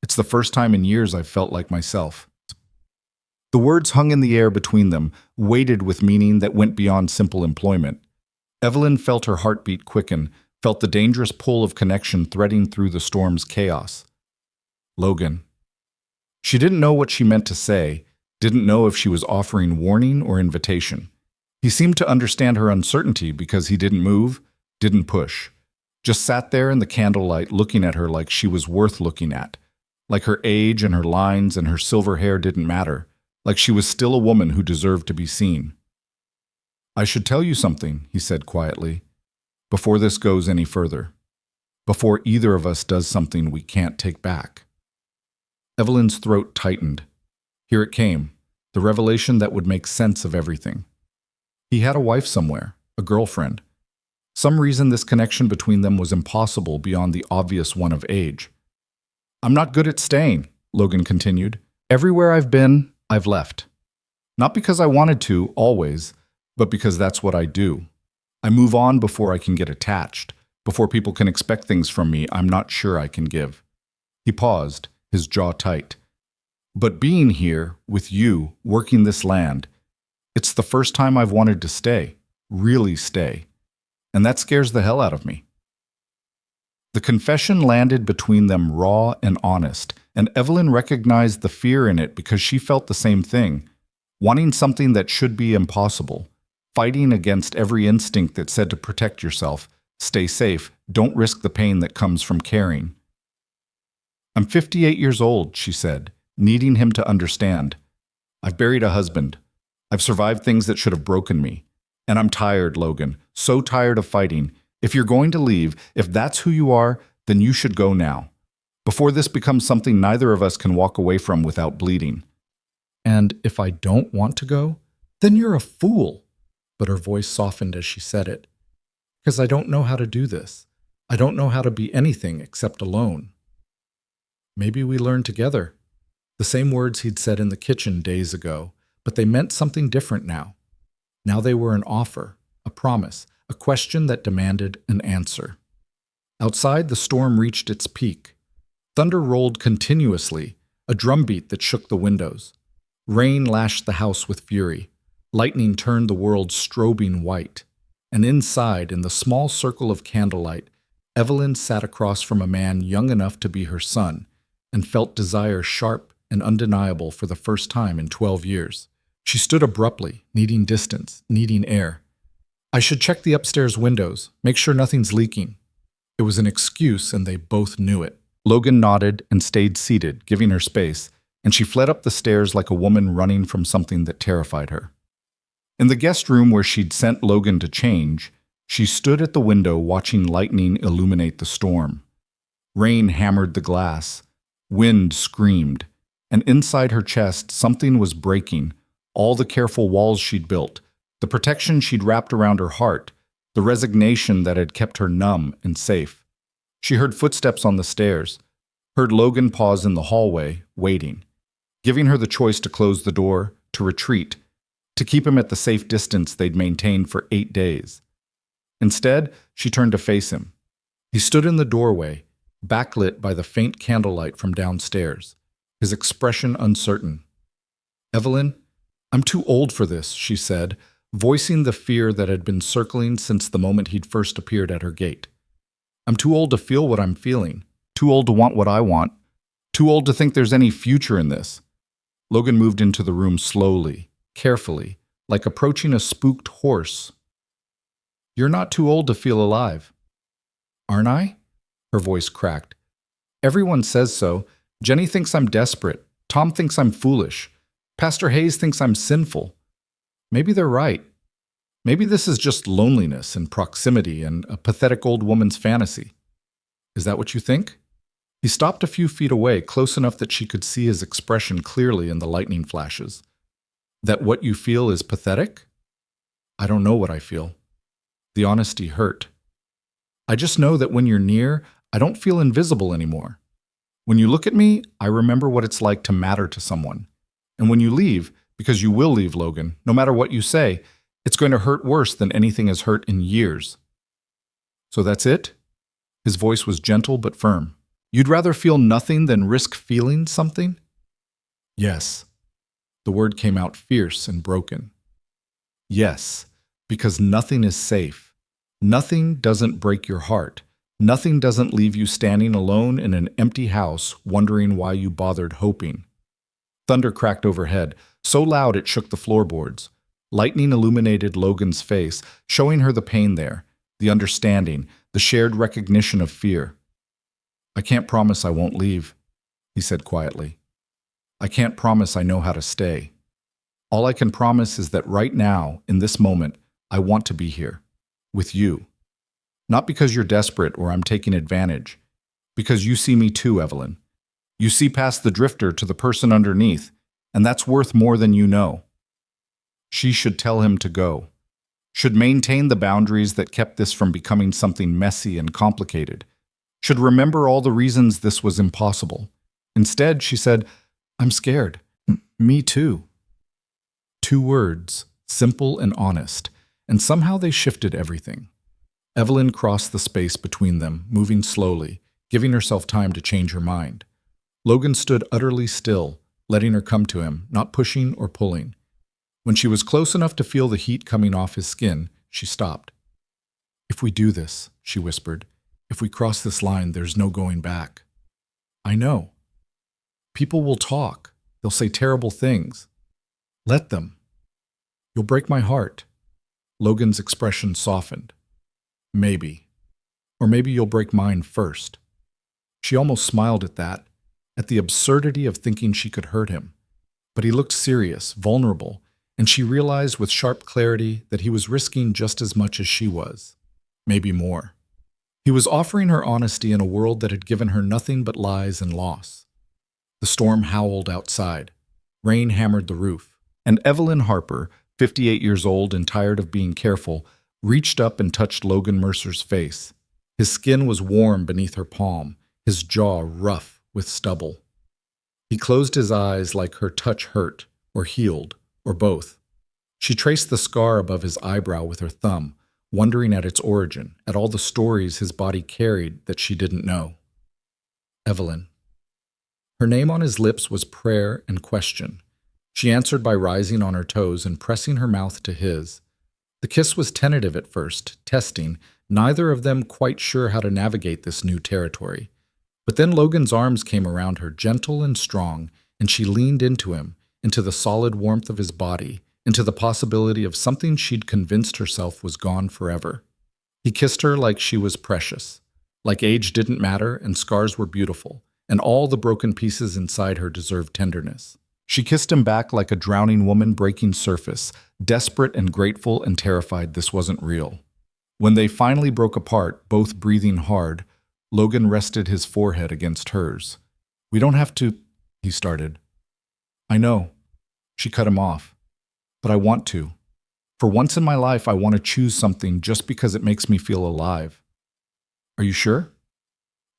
It's the first time in years I've felt like myself. The words hung in the air between them, weighted with meaning that went beyond simple employment. Evelyn felt her heartbeat quicken, felt the dangerous pull of connection threading through the storm's chaos. Logan. She didn't know what she meant to say, didn't know if she was offering warning or invitation. He seemed to understand her uncertainty because he didn't move, didn't push. Just sat there in the candlelight looking at her like she was worth looking at, like her age and her lines and her silver hair didn't matter, like she was still a woman who deserved to be seen. I should tell you something, he said quietly, before this goes any further, before either of us does something we can't take back. Evelyn's throat tightened. Here it came, the revelation that would make sense of everything. He had a wife somewhere, a girlfriend. Some reason this connection between them was impossible beyond the obvious one of age. I'm not good at staying, Logan continued. Everywhere I've been, I've left. Not because I wanted to, always, but because that's what I do. I move on before I can get attached, before people can expect things from me I'm not sure I can give. He paused, his jaw tight. But being here, with you, working this land, it's the first time I've wanted to stay, really stay. And that scares the hell out of me. The confession landed between them raw and honest, and Evelyn recognized the fear in it because she felt the same thing, wanting something that should be impossible, fighting against every instinct that said to protect yourself, stay safe, don't risk the pain that comes from caring. I'm 58 years old, she said, needing him to understand. I've buried a husband. I've survived things that should have broken me. And I'm tired, Logan, so tired of fighting. If you're going to leave, if that's who you are, then you should go now, before this becomes something neither of us can walk away from without bleeding. And if I don't want to go, then you're a fool. But her voice softened as she said it. Because I don't know how to do this. I don't know how to be anything except alone. Maybe we learn together. The same words he'd said in the kitchen days ago, but they meant something different now. Now they were an offer, a promise, a question that demanded an answer. Outside, the storm reached its peak. Thunder rolled continuously, a drumbeat that shook the windows. Rain lashed the house with fury. Lightning turned the world strobing white. And inside, in the small circle of candlelight, Evelyn sat across from a man young enough to be her son and felt desire sharp and undeniable for the first time in 12 years. She stood abruptly, needing distance, needing air. I should check the upstairs windows, make sure nothing's leaking. It was an excuse, and they both knew it. Logan nodded and stayed seated, giving her space, and she fled up the stairs like a woman running from something that terrified her. In the guest room where she'd sent Logan to change, she stood at the window watching lightning illuminate the storm. Rain hammered the glass. Wind screamed. And inside her chest, something was breaking. All the careful walls she'd built, the protection she'd wrapped around her heart, the resignation that had kept her numb and safe. She heard footsteps on the stairs, heard Logan pause in the hallway, waiting, giving her the choice to close the door, to retreat, to keep him at the safe distance they'd maintained for 8 days. Instead, she turned to face him. He stood in the doorway, backlit by the faint candlelight from downstairs, his expression uncertain. Evelyn, I'm too old for this, she said, voicing the fear that had been circling since the moment he'd first appeared at her gate. I'm too old to feel what I'm feeling, too old to want what I want, too old to think there's any future in this. Logan moved into the room slowly, carefully, like approaching a spooked horse. You're not too old to feel alive. Aren't I? Her voice cracked. Everyone says so. Jenny thinks I'm desperate. Tom thinks I'm foolish. Pastor Hayes thinks I'm sinful. Maybe they're right. Maybe this is just loneliness and proximity and a pathetic old woman's fantasy. Is that what you think? He stopped a few feet away, close enough that she could see his expression clearly in the lightning flashes. That what you feel is pathetic? I don't know what I feel. The honesty hurt. I just know that when you're near, I don't feel invisible anymore. When you look at me, I remember what it's like to matter to someone. And when you leave, because you will leave, Logan, no matter what you say, it's going to hurt worse than anything has hurt in years. So that's it? His voice was gentle but firm. You'd rather feel nothing than risk feeling something? Yes. The word came out fierce and broken. Yes, because nothing is safe. Nothing doesn't break your heart. Nothing doesn't leave you standing alone in an empty house wondering why you bothered hoping. Thunder cracked overhead, so loud it shook the floorboards. Lightning illuminated Logan's face, showing her the pain there, the understanding, the shared recognition of fear. I can't promise I won't leave, he said quietly. I can't promise I know how to stay. All I can promise is that right now, in this moment, I want to be here, with you. Not because you're desperate or I'm taking advantage, because you see me too, Evelyn. You see past the drifter to the person underneath, and that's worth more than you know. She should tell him to go, should maintain the boundaries that kept this from becoming something messy and complicated, should remember all the reasons this was impossible. Instead, she said, I'm scared. Me too. 2 words, simple and honest, and somehow they shifted everything. Evelyn crossed the space between them, moving slowly, giving herself time to change her mind. Logan stood utterly still, letting her come to him, not pushing or pulling. When she was close enough to feel the heat coming off his skin, she stopped. If we do this, she whispered, if we cross this line, there's no going back. I know. People will talk. They'll say terrible things. Let them. You'll break my heart. Logan's expression softened. Maybe. Or maybe you'll break mine first. She almost smiled at that, at the absurdity of thinking she could hurt him. But he looked serious, vulnerable, and she realized with sharp clarity that he was risking just as much as she was. Maybe more. He was offering her honesty in a world that had given her nothing but lies and loss. The storm howled outside. Rain hammered the roof. And Evelyn Harper, 58 years old and tired of being careful, reached up and touched Logan Mercer's face. His skin was warm beneath her palm, his jaw rough with stubble. He closed his eyes like her touch hurt, or healed, or both. She traced the scar above his eyebrow with her thumb, wondering at its origin, at all the stories his body carried that she didn't know. Evelyn. Her name on his lips was prayer and question. She answered by rising on her toes and pressing her mouth to his. The kiss was tentative at first, testing, neither of them quite sure how to navigate this new territory. But then Logan's arms came around her, gentle and strong, and she leaned into him, into the solid warmth of his body, into the possibility of something she'd convinced herself was gone forever. He kissed her like she was precious, like age didn't matter and scars were beautiful, and all the broken pieces inside her deserved tenderness. She kissed him back like a drowning woman breaking surface, desperate and grateful and terrified this wasn't real. When they finally broke apart, both breathing hard, Logan rested his forehead against hers. We don't have to, he started. I know. She cut him off. But I want to. For once in my life, I want to choose something just because it makes me feel alive. Are you sure?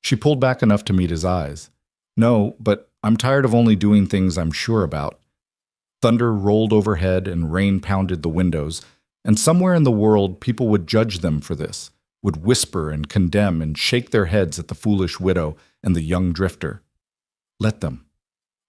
She pulled back enough to meet his eyes. No, but I'm tired of only doing things I'm sure about. Thunder rolled overhead and rain pounded the windows, and somewhere in the world people would judge them for this, would whisper and condemn and shake their heads at the foolish widow and the young drifter. Let them.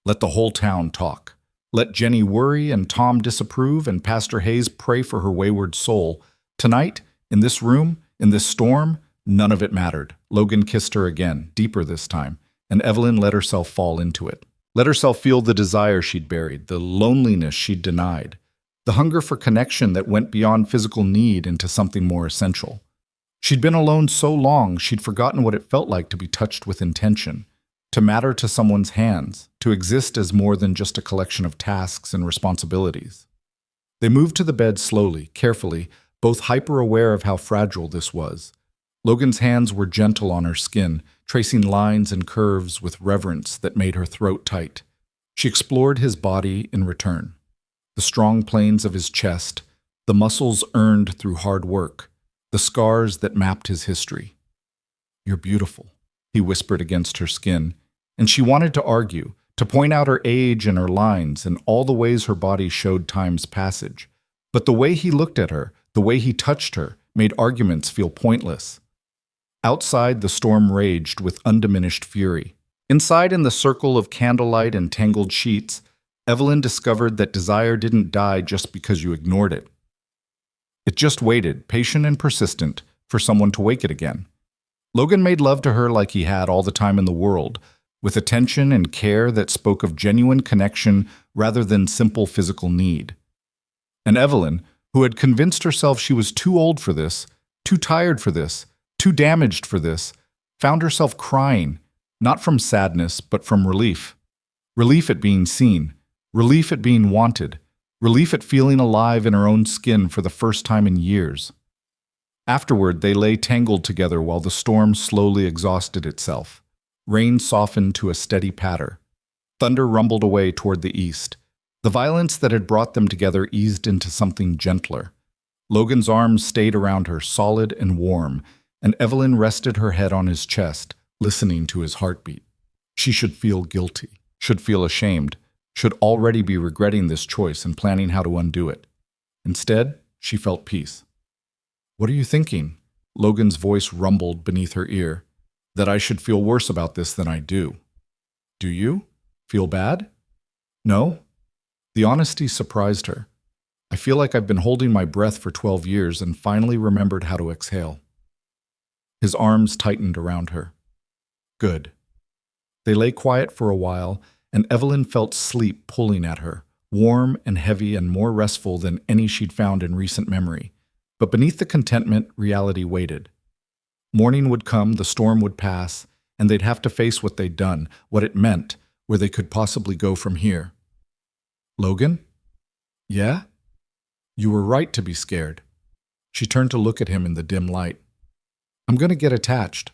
Let the whole town talk. Let Jenny worry and Tom disapprove and Pastor Hayes pray for her wayward soul. Tonight, in this room, in this storm, none of it mattered. Logan kissed her again, deeper this time, and Evelyn let herself fall into it. Let herself feel the desire she'd buried, the loneliness she'd denied, the hunger for connection that went beyond physical need into something more essential. She'd been alone so long, she'd forgotten what it felt like to be touched with intention, to matter to someone's hands, to exist as more than just a collection of tasks and responsibilities. They moved to the bed slowly, carefully, both hyper-aware of how fragile this was. Logan's hands were gentle on her skin, tracing lines and curves with reverence that made her throat tight. She explored his body in return. The strong planes of his chest, the muscles earned through hard work, the scars that mapped his history. "You're beautiful," he whispered against her skin, and she wanted to argue, to point out her age and her lines and all the ways her body showed time's passage. But the way he looked at her, the way he touched her, made arguments feel pointless. Outside, the storm raged with undiminished fury. Inside, in the circle of candlelight and tangled sheets, Evelyn discovered that desire didn't die just because you ignored it. It just waited, patient and persistent, for someone to wake it again. Logan made love to her like he had all the time in the world, with attention and care that spoke of genuine connection rather than simple physical need. And Evelyn, who had convinced herself she was too old for this, too tired for this, too damaged for this, found herself crying, not from sadness, but from relief. Relief at being seen, relief at being wanted, relief at feeling alive in her own skin for the first time in years. Afterward, they lay tangled together while the storm slowly exhausted itself. Rain softened to a steady patter. Thunder rumbled away toward the east. The violence that had brought them together eased into something gentler. Logan's arms stayed around her, solid and warm, and Evelyn rested her head on his chest, listening to his heartbeat. She should feel guilty, should feel ashamed, should already be regretting this choice and planning how to undo it. Instead, she felt peace. "What are you thinking?" Logan's voice rumbled beneath her ear. "That I should feel worse about this than I do." "Do you? Feel bad?" "No." The honesty surprised her. "I feel like I've been holding my breath for 12 years and finally remembered how to exhale." His arms tightened around her. "Good." They lay quiet for a while, and Evelyn felt sleep pulling at her, warm and heavy and more restful than any she'd found in recent memory. But beneath the contentment, reality waited. Morning would come, the storm would pass, and they'd have to face what they'd done, what it meant, where they could possibly go from here. "Logan?" "Yeah?" "You were right to be scared." She turned to look at him in the dim light. "I'm going to get attached."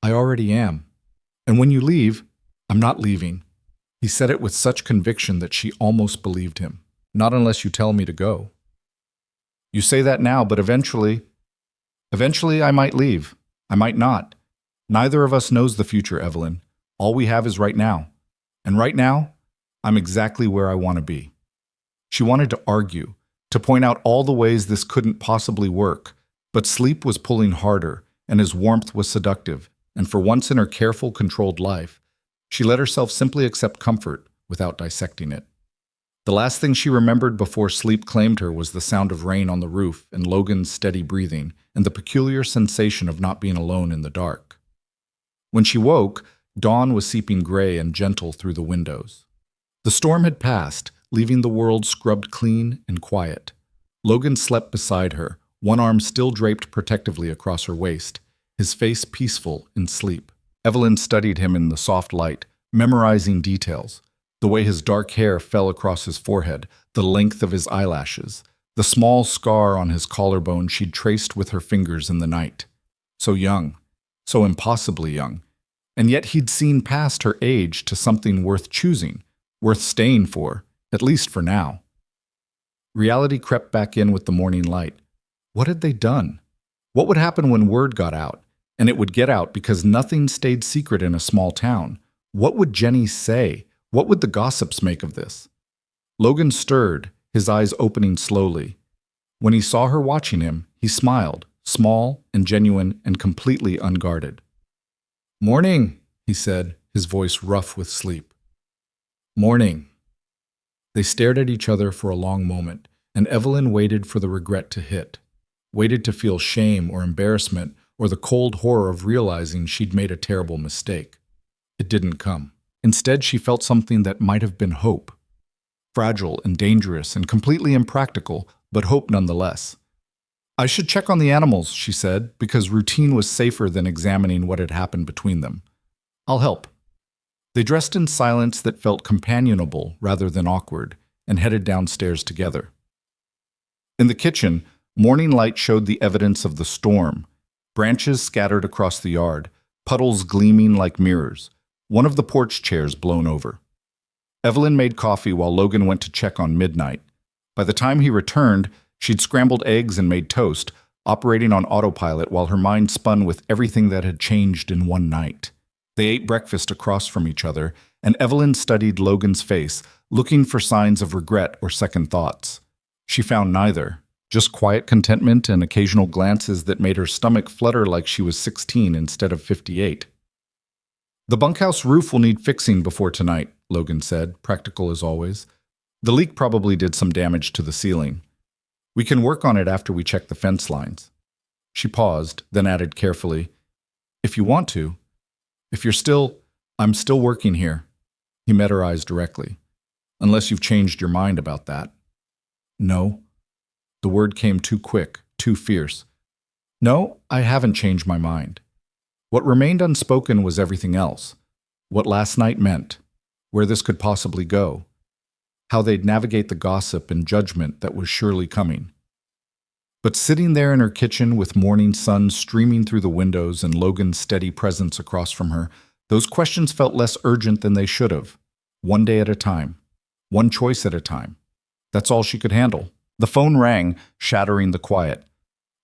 "I already am. And when you leave, I'm not leaving." He said it with such conviction that she almost believed him. "Not unless you tell me to go." "You say that now, but eventually I might leave. I might not. Neither of us knows the future, Evelyn. All we have is right now. And right now, I'm exactly where I want to be." She wanted to argue, to point out all the ways this couldn't possibly work, but sleep was pulling harder, and his warmth was seductive, and for once in her careful, controlled life, she let herself simply accept comfort without dissecting it. The last thing she remembered before sleep claimed her was the sound of rain on the roof and Logan's steady breathing and the peculiar sensation of not being alone in the dark. When she woke, dawn was seeping gray and gentle through the windows. The storm had passed, leaving the world scrubbed clean and quiet. Logan slept beside her, one arm still draped protectively across her waist, his face peaceful in sleep. Evelyn studied him in the soft light, memorizing details. The way his dark hair fell across his forehead, the length of his eyelashes, the small scar on his collarbone she'd traced with her fingers in the night. So young, so impossibly young, and yet he'd seen past her age to something worth choosing, worth staying for, at least for now. Reality crept back in with the morning light. What had they done? What would happen when word got out? And it would get out because nothing stayed secret in a small town. What would Jenny say? What would the gossips make of this? Logan stirred, his eyes opening slowly. When he saw her watching him, he smiled, small and genuine and completely unguarded. "Morning," he said, his voice rough with sleep. "Morning." They stared at each other for a long moment, and Evelyn waited for the regret to hit, waited to feel shame or embarrassment or the cold horror of realizing she'd made a terrible mistake. It didn't come. Instead, she felt something that might have been hope. Fragile and dangerous and completely impractical, but hope nonetheless. "I should check on the animals," she said, because routine was safer than examining what had happened between them. "I'll help." They dressed in silence that felt companionable rather than awkward, and headed downstairs together. In the kitchen, morning light showed the evidence of the storm. Branches scattered across the yard, puddles gleaming like mirrors, one of the porch chairs blown over. Evelyn made coffee while Logan went to check on Midnight. By the time he returned, she'd scrambled eggs and made toast, operating on autopilot while her mind spun with everything that had changed in one night. They ate breakfast across from each other, and Evelyn studied Logan's face, looking for signs of regret or second thoughts. She found neither, just quiet contentment and occasional glances that made her stomach flutter like she was 16 instead of 58. "The bunkhouse roof will need fixing before tonight," Logan said, practical as always. "The leak probably did some damage to the ceiling. We can work on it after we check the fence lines." She paused, then added carefully, "If you want to. If you're still, I'm still working here." He met her eyes directly. "Unless you've changed your mind about that." "No." The word came too quick, too fierce. "No, I haven't changed my mind." What remained unspoken was everything else. What last night meant, where this could possibly go, how they'd navigate the gossip and judgment that was surely coming. But sitting there in her kitchen with morning sun streaming through the windows and Logan's steady presence across from her, those questions felt less urgent than they should have. One day at a time. One choice at a time. That's all she could handle. The phone rang, shattering the quiet.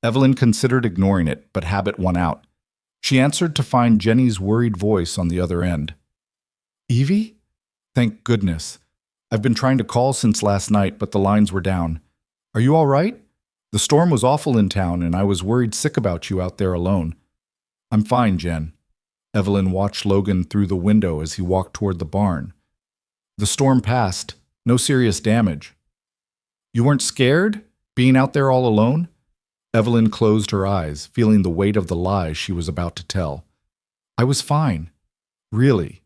Evelyn considered ignoring it, but habit won out. She answered to find Jenny's worried voice on the other end. "Evie? Thank goodness. I've been trying to call since last night, but the lines were down. Are you all right? The storm was awful in town, and I was worried sick about you out there alone." "I'm fine, Jen." Evelyn watched Logan through the window as he walked toward the barn. "The storm passed. No serious damage." "You weren't scared, being out there all alone?" Evelyn closed her eyes, feeling the weight of the lie she was about to tell. "I was fine. Really."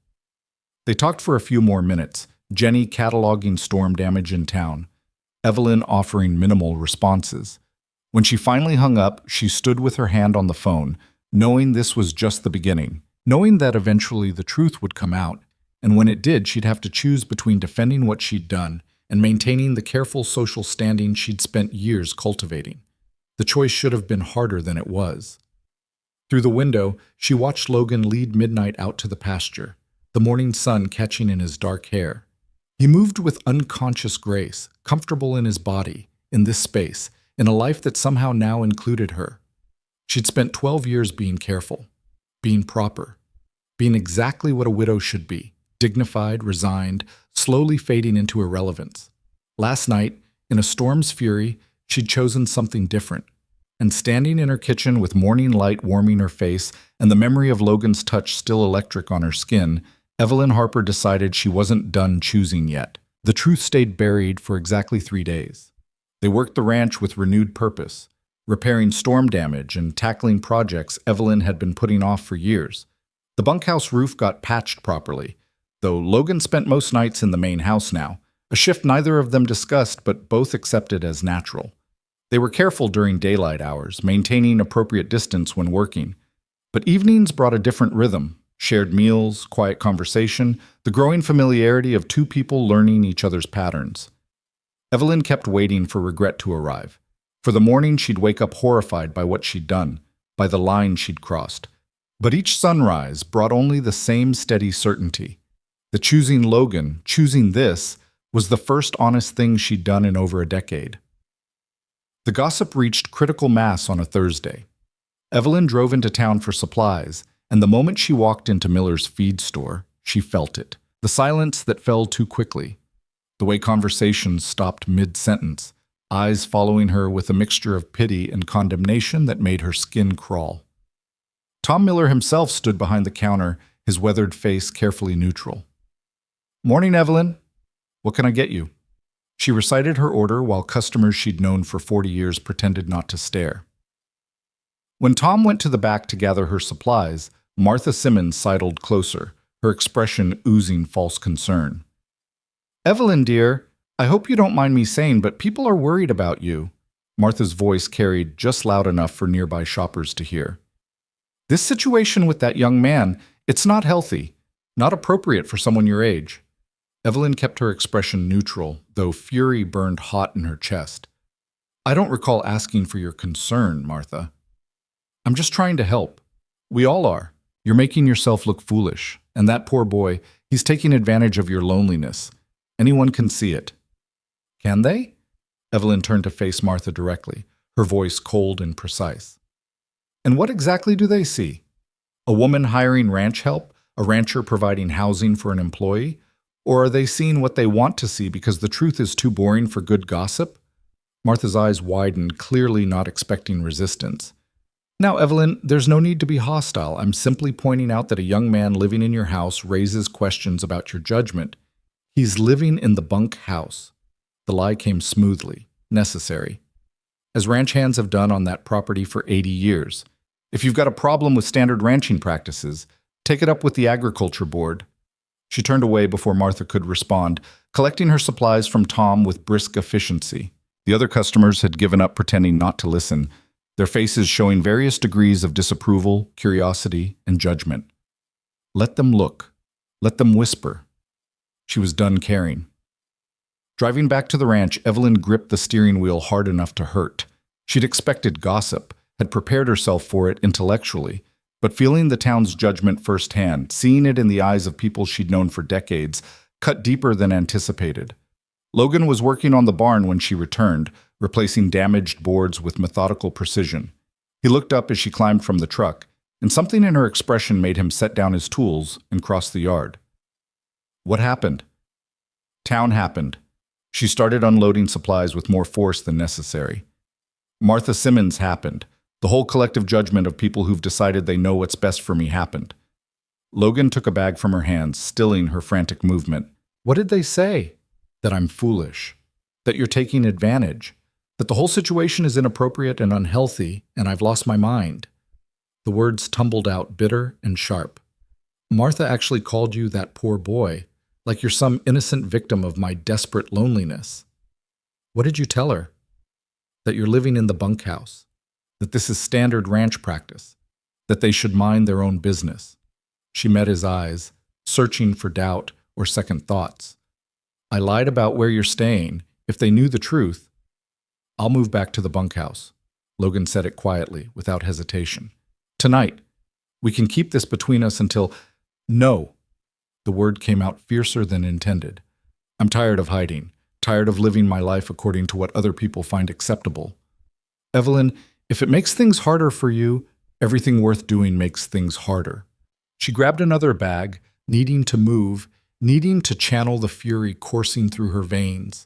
They talked for a few more minutes, Jenny cataloging storm damage in town, Evelyn offering minimal responses. When she finally hung up, she stood with her hand on the phone, knowing this was just the beginning, knowing that eventually the truth would come out, and when it did, she'd have to choose between defending what she'd done and maintaining the careful social standing she'd spent years cultivating. The choice should have been harder than it was. Through the window, she watched Logan lead Midnight out to the pasture, the morning sun catching in his dark hair. He moved with unconscious grace, comfortable in his body, in this space, in a life that somehow now included her. She'd spent 12 years being careful, being proper, being exactly what a widow should be, dignified, resigned, slowly fading into irrelevance. Last night, in a storm's fury, she'd chosen something different. And standing in her kitchen with morning light warming her face and the memory of Logan's touch still electric on her skin, Evelyn Harper decided she wasn't done choosing yet. The truth stayed buried for exactly 3 days. They worked the ranch with renewed purpose, repairing storm damage and tackling projects Evelyn had been putting off for years. The bunkhouse roof got patched properly, though Logan spent most nights in the main house now, a shift neither of them discussed but both accepted as natural. They were careful during daylight hours, maintaining appropriate distance when working. But evenings brought a different rhythm, shared meals, quiet conversation, the growing familiarity of two people learning each other's patterns. Evelyn kept waiting for regret to arrive. For the morning, she'd wake up horrified by what she'd done, by the line she'd crossed. But each sunrise brought only the same steady certainty. The choosing Logan, choosing this, was the first honest thing she'd done in over a decade. The gossip reached critical mass on a Thursday. Evelyn drove into town for supplies, and the moment she walked into Miller's feed store, she felt it. The silence that fell too quickly. The way conversations stopped mid-sentence, eyes following her with a mixture of pity and condemnation that made her skin crawl. Tom Miller himself stood behind the counter, his weathered face carefully neutral. "Morning, Evelyn. What can I get you?" She recited her order while customers she'd known for 40 years pretended not to stare. When Tom went to the back to gather her supplies, Martha Simmons sidled closer, her expression oozing false concern. "Evelyn, dear, I hope you don't mind me saying, but people are worried about you." Martha's voice carried just loud enough for nearby shoppers to hear. "This situation with that young man, it's not healthy, not appropriate for someone your age." Evelyn kept her expression neutral, though fury burned hot in her chest. "I don't recall asking for your concern, Martha. I'm just trying to help. We all are. You're making yourself look foolish, and that poor boy, he's taking advantage of your loneliness. Anyone can see it." "Can they?" Evelyn turned to face Martha directly, her voice cold and precise. And what exactly do they see? A woman hiring ranch help? A rancher providing housing for an employee? Or are they seeing what they want to see because the truth is too boring for good gossip? Martha's eyes widened, clearly not expecting resistance. Now, Evelyn, there's no need to be hostile. I'm simply pointing out that a young man living in your house raises questions about your judgment. He's living in the bunk house. The lie came smoothly, necessary, as ranch hands have done on that property for 80 years. If you've got a problem with standard ranching practices, take it up with the Agriculture Board. She turned away before Martha could respond, collecting her supplies from Tom with brisk efficiency. The other customers had given up pretending not to listen, their faces showing various degrees of disapproval, curiosity, and judgment. Let them look. Let them whisper. She was done caring. Driving back to the ranch, Evelyn gripped the steering wheel hard enough to hurt. She'd expected gossip, had prepared herself for it intellectually, but feeling the town's judgment firsthand, seeing it in the eyes of people she'd known for decades, cut deeper than anticipated. Logan was working on the barn when she returned, replacing damaged boards with methodical precision. He looked up as she climbed from the truck, and something in her expression made him set down his tools and cross the yard. What happened? Town happened. She started unloading supplies with more force than necessary. Martha Simmons happened. The whole collective judgment of people who've decided they know what's best for me happened. Logan took a bag from her hands, stilling her frantic movement. What did they say? That I'm foolish. That you're taking advantage. That the whole situation is inappropriate and unhealthy, and I've lost my mind. The words tumbled out bitter and sharp. Martha actually called you that poor boy, like you're some innocent victim of my desperate loneliness. What did you tell her? That you're living in the bunkhouse. That this is standard ranch practice. That they should mind their own business. She met his eyes, searching for doubt or second thoughts. I lied about where you're staying. If they knew the truth, I'll move back to the bunkhouse. Logan said it quietly, without hesitation. Tonight. We can keep this between us until... No. The word came out fiercer than intended. I'm tired of hiding, tired of living my life according to what other people find acceptable. Evelyn, if it makes things harder for you, everything worth doing makes things harder. She grabbed another bag, needing to move, needing to channel the fury coursing through her veins.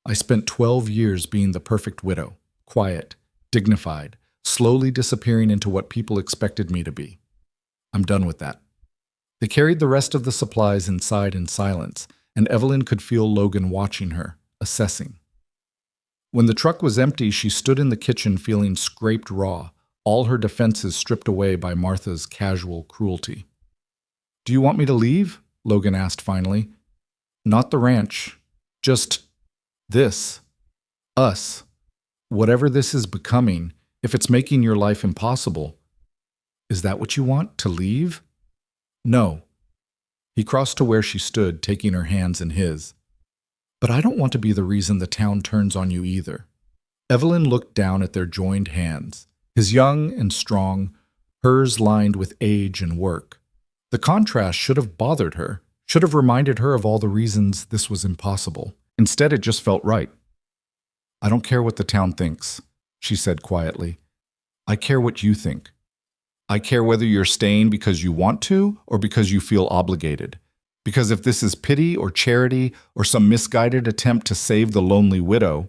I spent 12 years being the perfect widow, quiet, dignified, slowly disappearing into what people expected me to be. I'm done with that. They carried the rest of the supplies inside in silence, and Evelyn could feel Logan watching her, assessing. When the truck was empty, she stood in the kitchen feeling scraped raw, all her defenses stripped away by Martha's casual cruelty. Do you want me to leave? Logan asked finally. Not the ranch. Just this. Us. Whatever this is becoming, if it's making your life impossible. Is that what you want, to leave? No. He crossed to where she stood, taking her hands in his. But I don't want to be the reason the town turns on you either. Evelyn looked down at their joined hands, his young and strong, hers lined with age and work. The contrast should have bothered her, should have reminded her of all the reasons this was impossible. Instead, it just felt right. I don't care what the town thinks, she said quietly. I care what you think. I care whether you're staying because you want to or because you feel obligated. Because if this is pity or charity or some misguided attempt to save the lonely widow...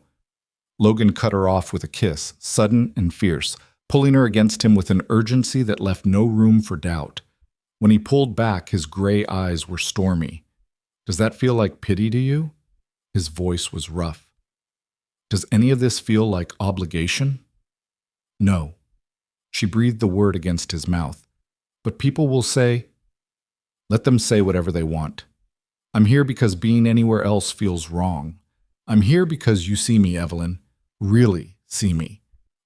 Logan cut her off with a kiss, sudden and fierce, pulling her against him with an urgency that left no room for doubt. When he pulled back, his gray eyes were stormy. Does that feel like pity to you? His voice was rough. Does any of this feel like obligation? No. She breathed the word against his mouth. But people will say, let them say whatever they want. I'm here because being anywhere else feels wrong. I'm here because you see me, Evelyn. Really see me.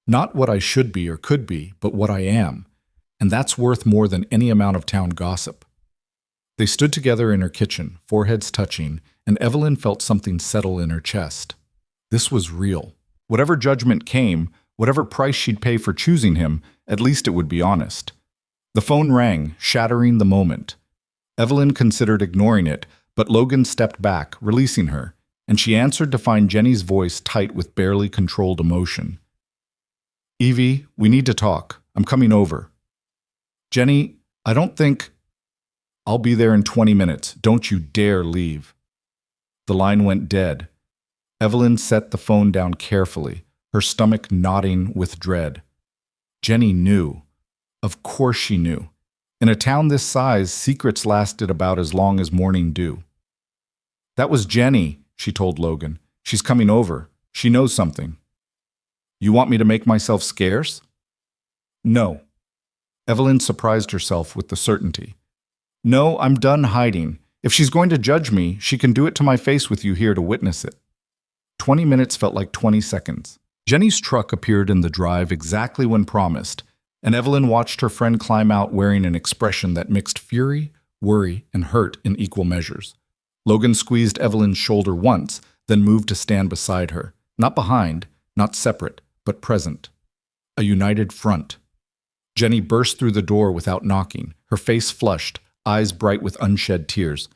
Not what I should be or could be, but what I am. And that's worth more than any amount of town gossip. They stood together in her kitchen, foreheads touching, and Evelyn felt something settle in her chest. This was real. Whatever judgment came, whatever price she'd pay for choosing him, at least it would be honest. The phone rang, shattering the moment. Evelyn considered ignoring it, but Logan stepped back, releasing her. and she answered to find Jenny's voice tight with barely controlled emotion. "Evie, we need to talk. I'm coming over." "Jenny, I don't think—" "I'll be there in 20 minutes. Don't you dare leave." The line went dead. Evelyn set the phone down carefully, her stomach knotting with dread. Jenny knew. Of course she knew. In a town this size, secrets lasted about as long as morning dew. "That was Jenny," she told Logan. "She's coming over. She knows something." "You want me to make myself scarce?" "No." Evelyn surprised herself with the certainty. "No, I'm done hiding. If she's going to judge me, she can do it to my face with you here to witness it." 20 minutes felt like 20 seconds. Jenny's truck appeared in the drive exactly when promised, and Evelyn watched her friend climb out wearing an expression that mixed fury, worry, and hurt in equal measures. Logan squeezed Evelyn's shoulder once, then moved to stand beside her, not behind, not separate, but present. A united front. Jenny burst through the door without knocking, her face flushed, eyes bright with unshed tears.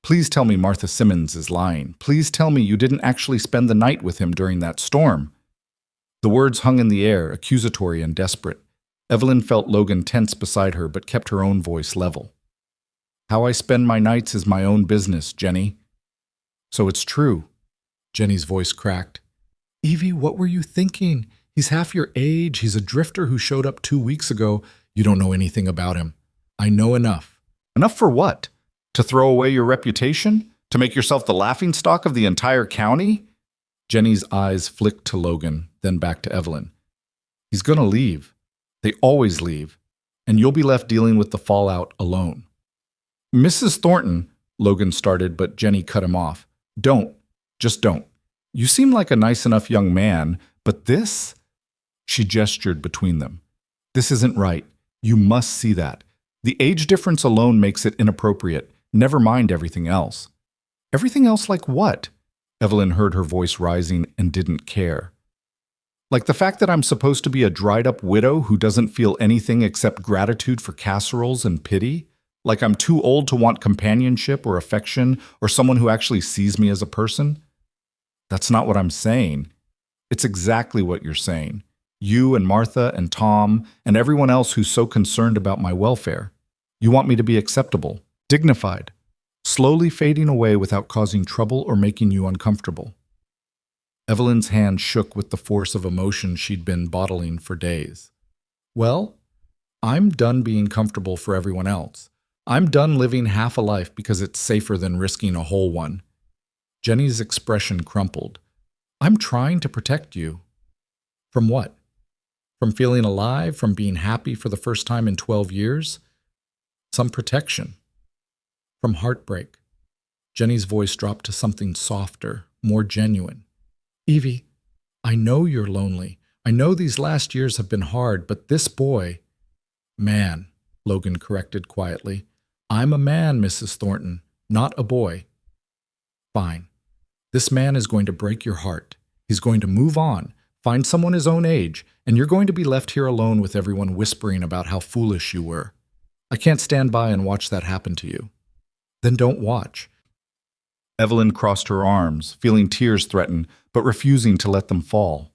"Please tell me Martha Simmons is lying. Please tell me you didn't actually spend the night with him during that storm." The words hung in the air, accusatory and desperate. Evelyn felt Logan tense beside her, but kept her own voice level. "How I spend my nights is my own business, Jenny." "So it's true." Jenny's voice cracked. "Evie, what were you thinking? He's half your age. He's a drifter who showed up 2 weeks ago. You don't know anything about him. I know enough." "Enough for what? To throw away your reputation? To make yourself the laughingstock of the entire county?" Jenny's eyes flicked to Logan, then back to Evelyn. "He's gonna leave. They always leave. And you'll be left dealing with the fallout alone." "Mrs. Thornton," Logan started, but Jenny cut him off. "Don't. Just don't. You seem like a nice enough young man, but this—" She gestured between them. "This isn't right. You must see that. The age difference alone makes it inappropriate. Never mind everything else." "Everything else like what?" Evelyn heard her voice rising and didn't care. "Like the fact that I'm supposed to be a dried-up widow who doesn't feel anything except gratitude for casseroles and pity? Like I'm too old to want companionship or affection or someone who actually sees me as a person? That's not what I'm saying. It's exactly what you're saying. You and Martha and Tom and everyone else who's so concerned about my welfare. You want me to be acceptable, dignified, slowly fading away without causing trouble or making you uncomfortable." Evelyn's hand shook with the force of emotion she'd been bottling for days. "Well, I'm done being comfortable for everyone else. I'm done living half a life because it's safer than risking a whole one." Jenny's expression crumpled. "I'm trying to protect you." "From what? From feeling alive? From being happy for the first time in 12 years? Some protection. From heartbreak." Jenny's voice dropped to something softer, more genuine. "Evie, I know you're lonely. I know these last years have been hard, but this boy—" "Man," Logan corrected quietly. "I'm a man, Mrs. Thornton, not a boy." "Fine. This man is going to break your heart. He's going to move on, find someone his own age, and you're going to be left here alone with everyone whispering about how foolish you were. I can't stand by and watch that happen to you." "Then don't watch." Evelyn crossed her arms, feeling tears threaten, but refusing to let them fall.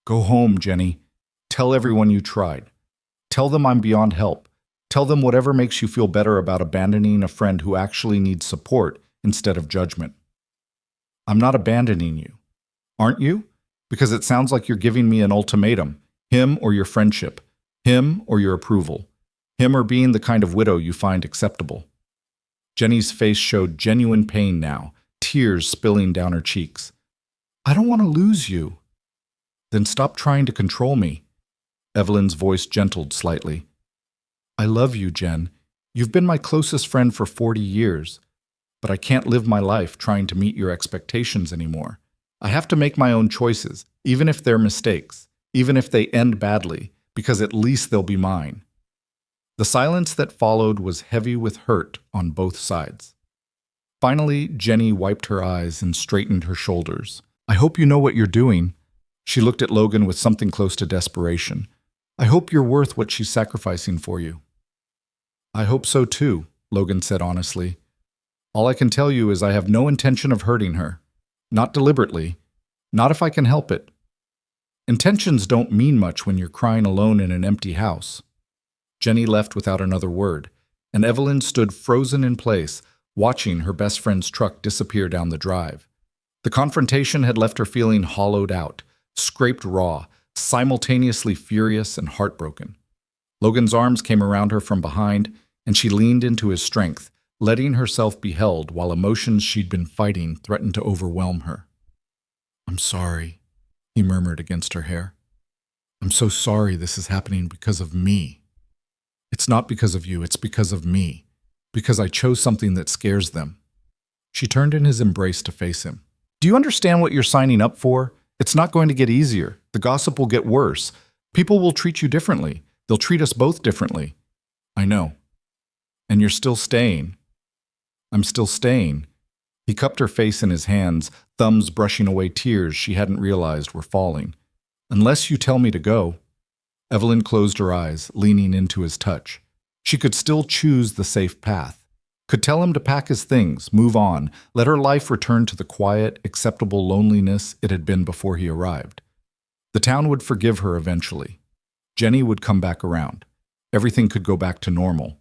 "Go home, Jenny. Tell everyone you tried. Tell them I'm beyond help. Tell them whatever makes you feel better about abandoning a friend who actually needs support instead of judgment." "I'm not abandoning you. Aren't you? Because it sounds like you're giving me an ultimatum. Him or your friendship. Him or your approval. Him or being the kind of widow you find acceptable." Jenny's face showed genuine pain now, tears spilling down her cheeks. "I don't want to lose you." "Then stop trying to control me." Evelyn's voice gentled slightly. "I love you, Jen. You've been my closest friend for 40 years. But I can't live my life trying to meet your expectations anymore. I have to make my own choices, even if they're mistakes, even if they end badly, because at least they'll be mine." The silence that followed was heavy with hurt on both sides. Finally, Jenny wiped her eyes and straightened her shoulders. "I hope you know what you're doing." She looked at Logan with something close to desperation. "I hope you're worth what she's sacrificing for you." "I hope so too," Logan said honestly. "All I can tell you is I have no intention of hurting her. Not deliberately. Not if I can help it. Intentions don't mean much when you're crying alone in an empty house. Jenny left without another word, and Evelyn stood frozen in place, watching her best friend's truck disappear down the drive. The confrontation had left her feeling hollowed out, scraped raw, simultaneously furious and heartbroken. Logan's arms came around her from behind, and she leaned into his strength, letting herself be held while emotions she'd been fighting threatened to overwhelm her. "I'm sorry," he murmured against her hair. "I'm so sorry this is happening because of me. It's not because of you, it's because of me. Because I chose something that scares them." She turned in his embrace to face him. "Do you understand what you're signing up for? It's not going to get easier. The gossip will get worse. People will treat you differently. They'll treat us both differently." "I know. And you're still staying." "I'm still staying." He cupped her face in his hands, thumbs brushing away tears she hadn't realized were falling. "Unless you tell me to go." Evelyn closed her eyes, leaning into his touch. She could still choose the safe path. Could tell him to pack his things, move on, let her life return to the quiet, acceptable loneliness it had been before he arrived. The town would forgive her eventually. Jenny would come back around. Everything could go back to normal.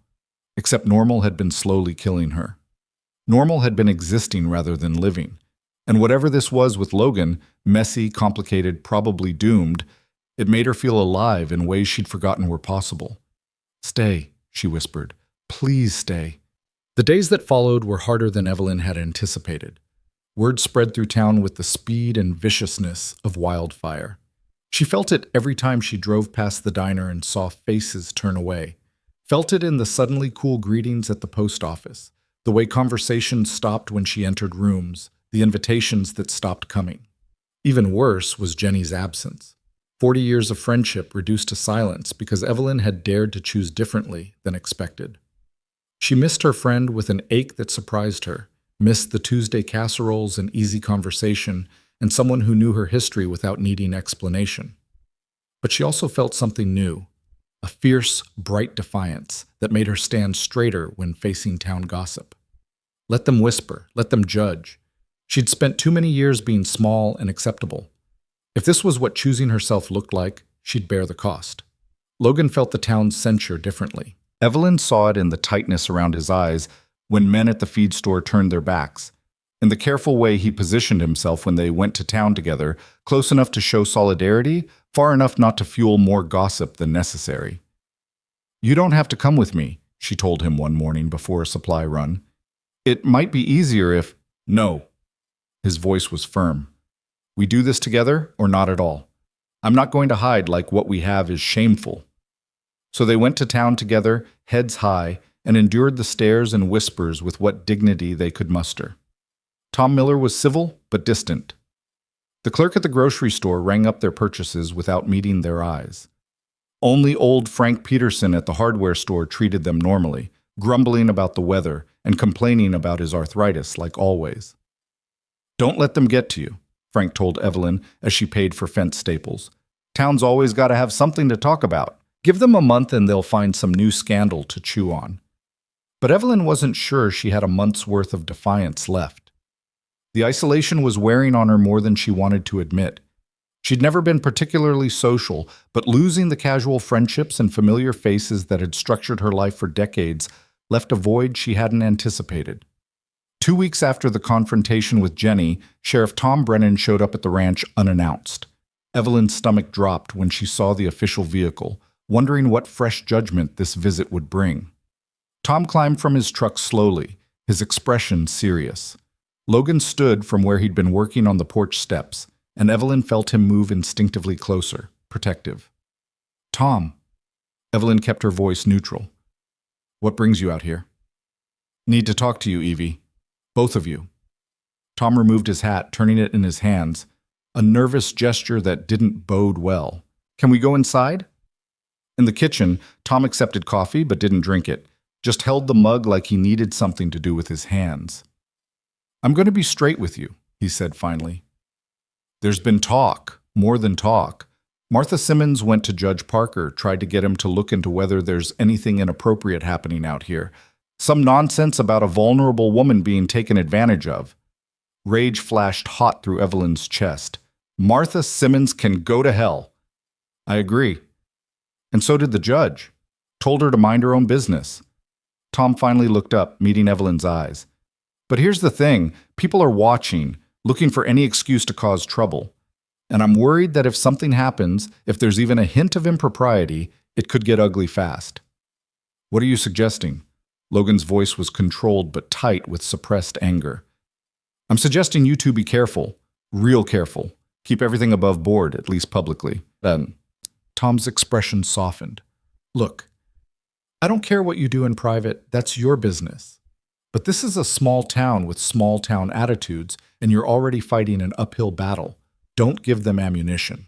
Except normal had been slowly killing her. Normal had been existing rather than living. And whatever this was with Logan, messy, complicated, probably doomed, it made her feel alive in ways she'd forgotten were possible. "Stay," she whispered. "Please stay." The days that followed were harder than Evelyn had anticipated. Word spread through town with the speed and viciousness of wildfire. She felt it every time she drove past the diner and saw faces turn away. Felt it in the suddenly cool greetings at the post office, the way conversations stopped when she entered rooms, the invitations that stopped coming. Even worse was Jenny's absence. 40 years of friendship reduced to silence because Evelyn had dared to choose differently than expected. She missed her friend with an ache that surprised her, missed the Tuesday casseroles and easy conversation, and someone who knew her history without needing explanation. But she also felt something new, a fierce, bright defiance that made her stand straighter when facing town gossip. Let them whisper, let them judge. She'd spent too many years being small and acceptable. If this was what choosing herself looked like, she'd bear the cost. Logan felt the town's censure differently. Evelyn saw it in the tightness around his eyes when men at the feed store turned their backs, in the careful way he positioned himself when they went to town together, close enough to show solidarity, far enough not to fuel more gossip than necessary. "You don't have to come with me," she told him one morning before a supply run. "It might be easier if—" "No." His voice was firm. "We do this together or not at all. I'm not going to hide like what we have is shameful." So they went to town together, heads high, and endured the stares and whispers with what dignity they could muster. Tom Miller was civil but distant. The clerk at the grocery store rang up their purchases without meeting their eyes. Only old Frank Peterson at the hardware store treated them normally, grumbling about the weather and complaining about his arthritis like always. "Don't let them get to you," Frank told Evelyn as she paid for fence staples. "Town's always got to have something to talk about. Give them a month and they'll find some new scandal to chew on." But Evelyn wasn't sure she had a month's worth of defiance left. The isolation was wearing on her more than she wanted to admit. She'd never been particularly social, but losing the casual friendships and familiar faces that had structured her life for decades left a void she hadn't anticipated. 2 weeks after the confrontation with Jenny, Sheriff Tom Brennan showed up at the ranch unannounced. Evelyn's stomach dropped when she saw the official vehicle, wondering what fresh judgment this visit would bring. Tom climbed from his truck slowly, his expression serious. Logan stood from where he'd been working on the porch steps, and Evelyn felt him move instinctively closer, protective. "Tom." Evelyn kept her voice neutral. "What brings you out here?" "Need to talk to you, Evie. Both of you." Tom removed his hat, turning it in his hands, a nervous gesture that didn't bode well. "Can we go inside?" In the kitchen, Tom accepted coffee but didn't drink it, just held the mug like he needed something to do with his hands. "I'm going to be straight with you," he said finally. "There's been talk, more than talk. Martha Simmons went to Judge Parker, tried to get him to look into whether there's anything inappropriate happening out here. Some nonsense about a vulnerable woman being taken advantage of. Rage flashed hot through Evelyn's chest. Martha Simmons can go to hell. I agree. And so did the judge. Told her to mind her own business. Tom finally looked up, meeting Evelyn's eyes. But here's the thing, people are watching, looking for any excuse to cause trouble. And I'm worried that if something happens, if there's even a hint of impropriety, it could get ugly fast. What are you suggesting? Logan's voice was controlled but tight with suppressed anger. I'm suggesting you two be careful, real careful. Keep everything above board, at least publicly. Tom's expression softened. Look, I don't care what you do in private, that's your business. But this is a small town with small town attitudes, and you're already fighting an uphill battle. Don't give them ammunition.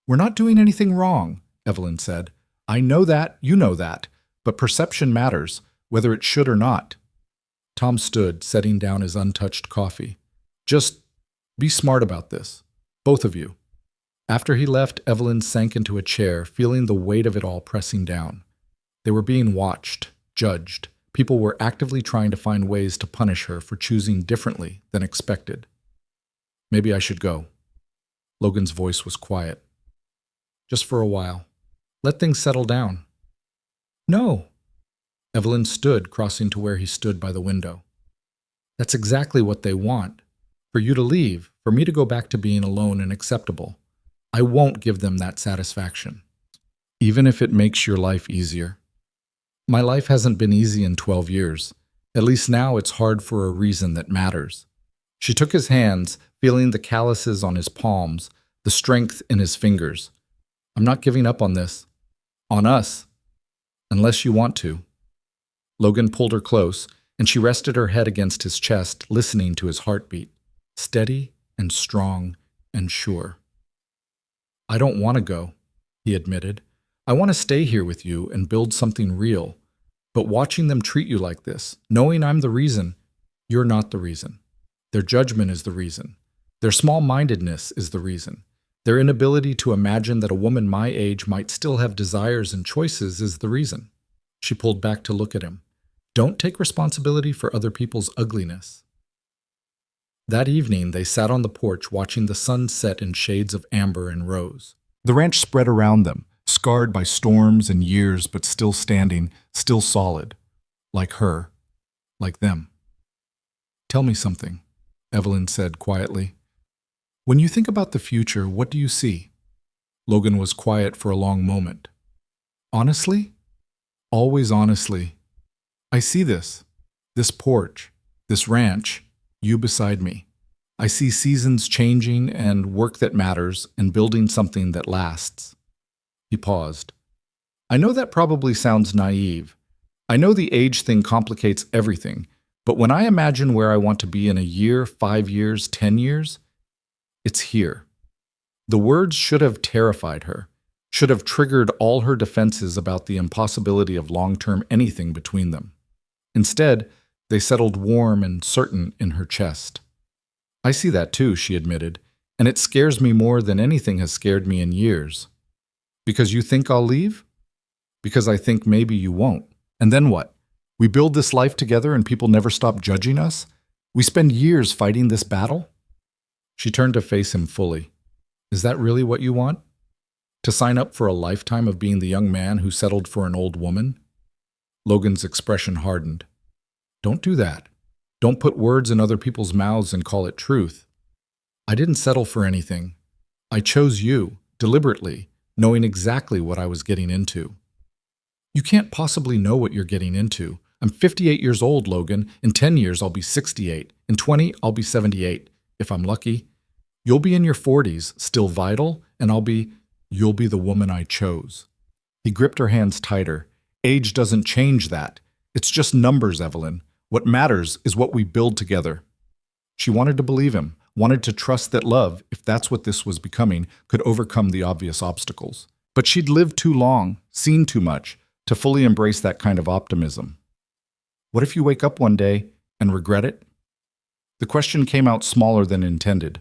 We're not doing anything wrong, Evelyn said. I know that, you know that, but perception matters, whether it should or not. Tom stood, setting down his untouched coffee. Just be smart about this, both of you. After he left, Evelyn sank into a chair, feeling the weight of it all pressing down. They were being watched, judged. People were actively trying to find ways to punish her for choosing differently than expected. Maybe I should go. Logan's voice was quiet. Just for a while. Let things settle down. No. Evelyn stood, crossing to where he stood by the window. That's exactly what they want. For you to leave, for me to go back to being alone and acceptable. I won't give them that satisfaction. Even if it makes your life easier. My life hasn't been easy in 12 years. At least now it's hard for a reason that matters. She took his hands, feeling the calluses on his palms, the strength in his fingers. I'm not giving up on this. On us. Unless you want to. Logan pulled her close, and she rested her head against his chest, listening to his heartbeat. Steady and strong and sure. I don't want to go, he admitted. I want to stay here with you and build something real. But watching them treat you like this, knowing I'm the reason, you're not the reason. Their judgment is the reason. Their small-mindedness is the reason. Their inability to imagine that a woman my age might still have desires and choices is the reason. She pulled back to look at him. Don't take responsibility for other people's ugliness. That evening, they sat on the porch watching the sun set in shades of amber and rose. The ranch spread around them, scarred by storms and years, but still standing, still solid. Like her. Like them. Tell me something, Evelyn said quietly. When you think about the future, what do you see? Logan was quiet for a long moment. Honestly? Always honestly. I see this porch, this ranch, you beside me. I see seasons changing and work that matters and building something that lasts. He paused. I know that probably sounds naive. I know the age thing complicates everything, but when I imagine where I want to be in a year, 5 years, 10 years, it's here. The words should have terrified her, should have triggered all her defenses about the impossibility of long-term anything between them. Instead, they settled warm and certain in her chest. I see that too, she admitted, and it scares me more than anything has scared me in years. Because you think I'll leave? Because I think maybe you won't. And then what? We build this life together and people never stop judging us? We spend years fighting this battle? She turned to face him fully. Is that really what you want? To sign up for a lifetime of being the young man who settled for an old woman? Logan's expression hardened. Don't do that. Don't put words in other people's mouths and call it truth. I didn't settle for anything. I chose you, deliberately, knowing exactly what I was getting into. You can't possibly know what you're getting into. I'm 58 years old, Logan. In 10 years, I'll be 68. In 20, I'll be 78, if I'm lucky. You'll be in your 40s, still vital, and you'll be the woman I chose. He gripped her hands tighter. Age doesn't change that. It's just numbers, Evelyn. What matters is what we build together. She wanted to believe him, wanted to trust that love, if that's what this was becoming, could overcome the obvious obstacles. But she'd lived too long, seen too much, to fully embrace that kind of optimism. What if you wake up one day and regret it? The question came out smaller than intended.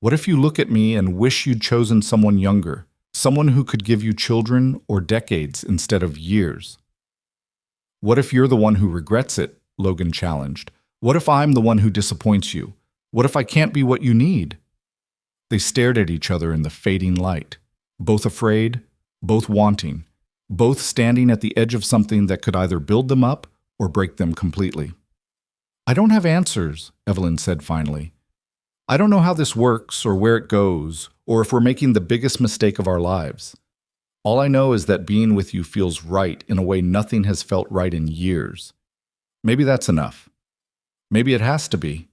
What if you look at me and wish you'd chosen someone younger, someone who could give you children or decades instead of years? What if you're the one who regrets it? Logan challenged. What if I'm the one who disappoints you? What if I can't be what you need? They stared at each other in the fading light, both afraid, both wanting, both standing at the edge of something that could either build them up or break them completely. I don't have answers, Evelyn said finally. I don't know how this works or where it goes, or if we're making the biggest mistake of our lives. All I know is that being with you feels right in a way nothing has felt right in years. Maybe that's enough. Maybe it has to be.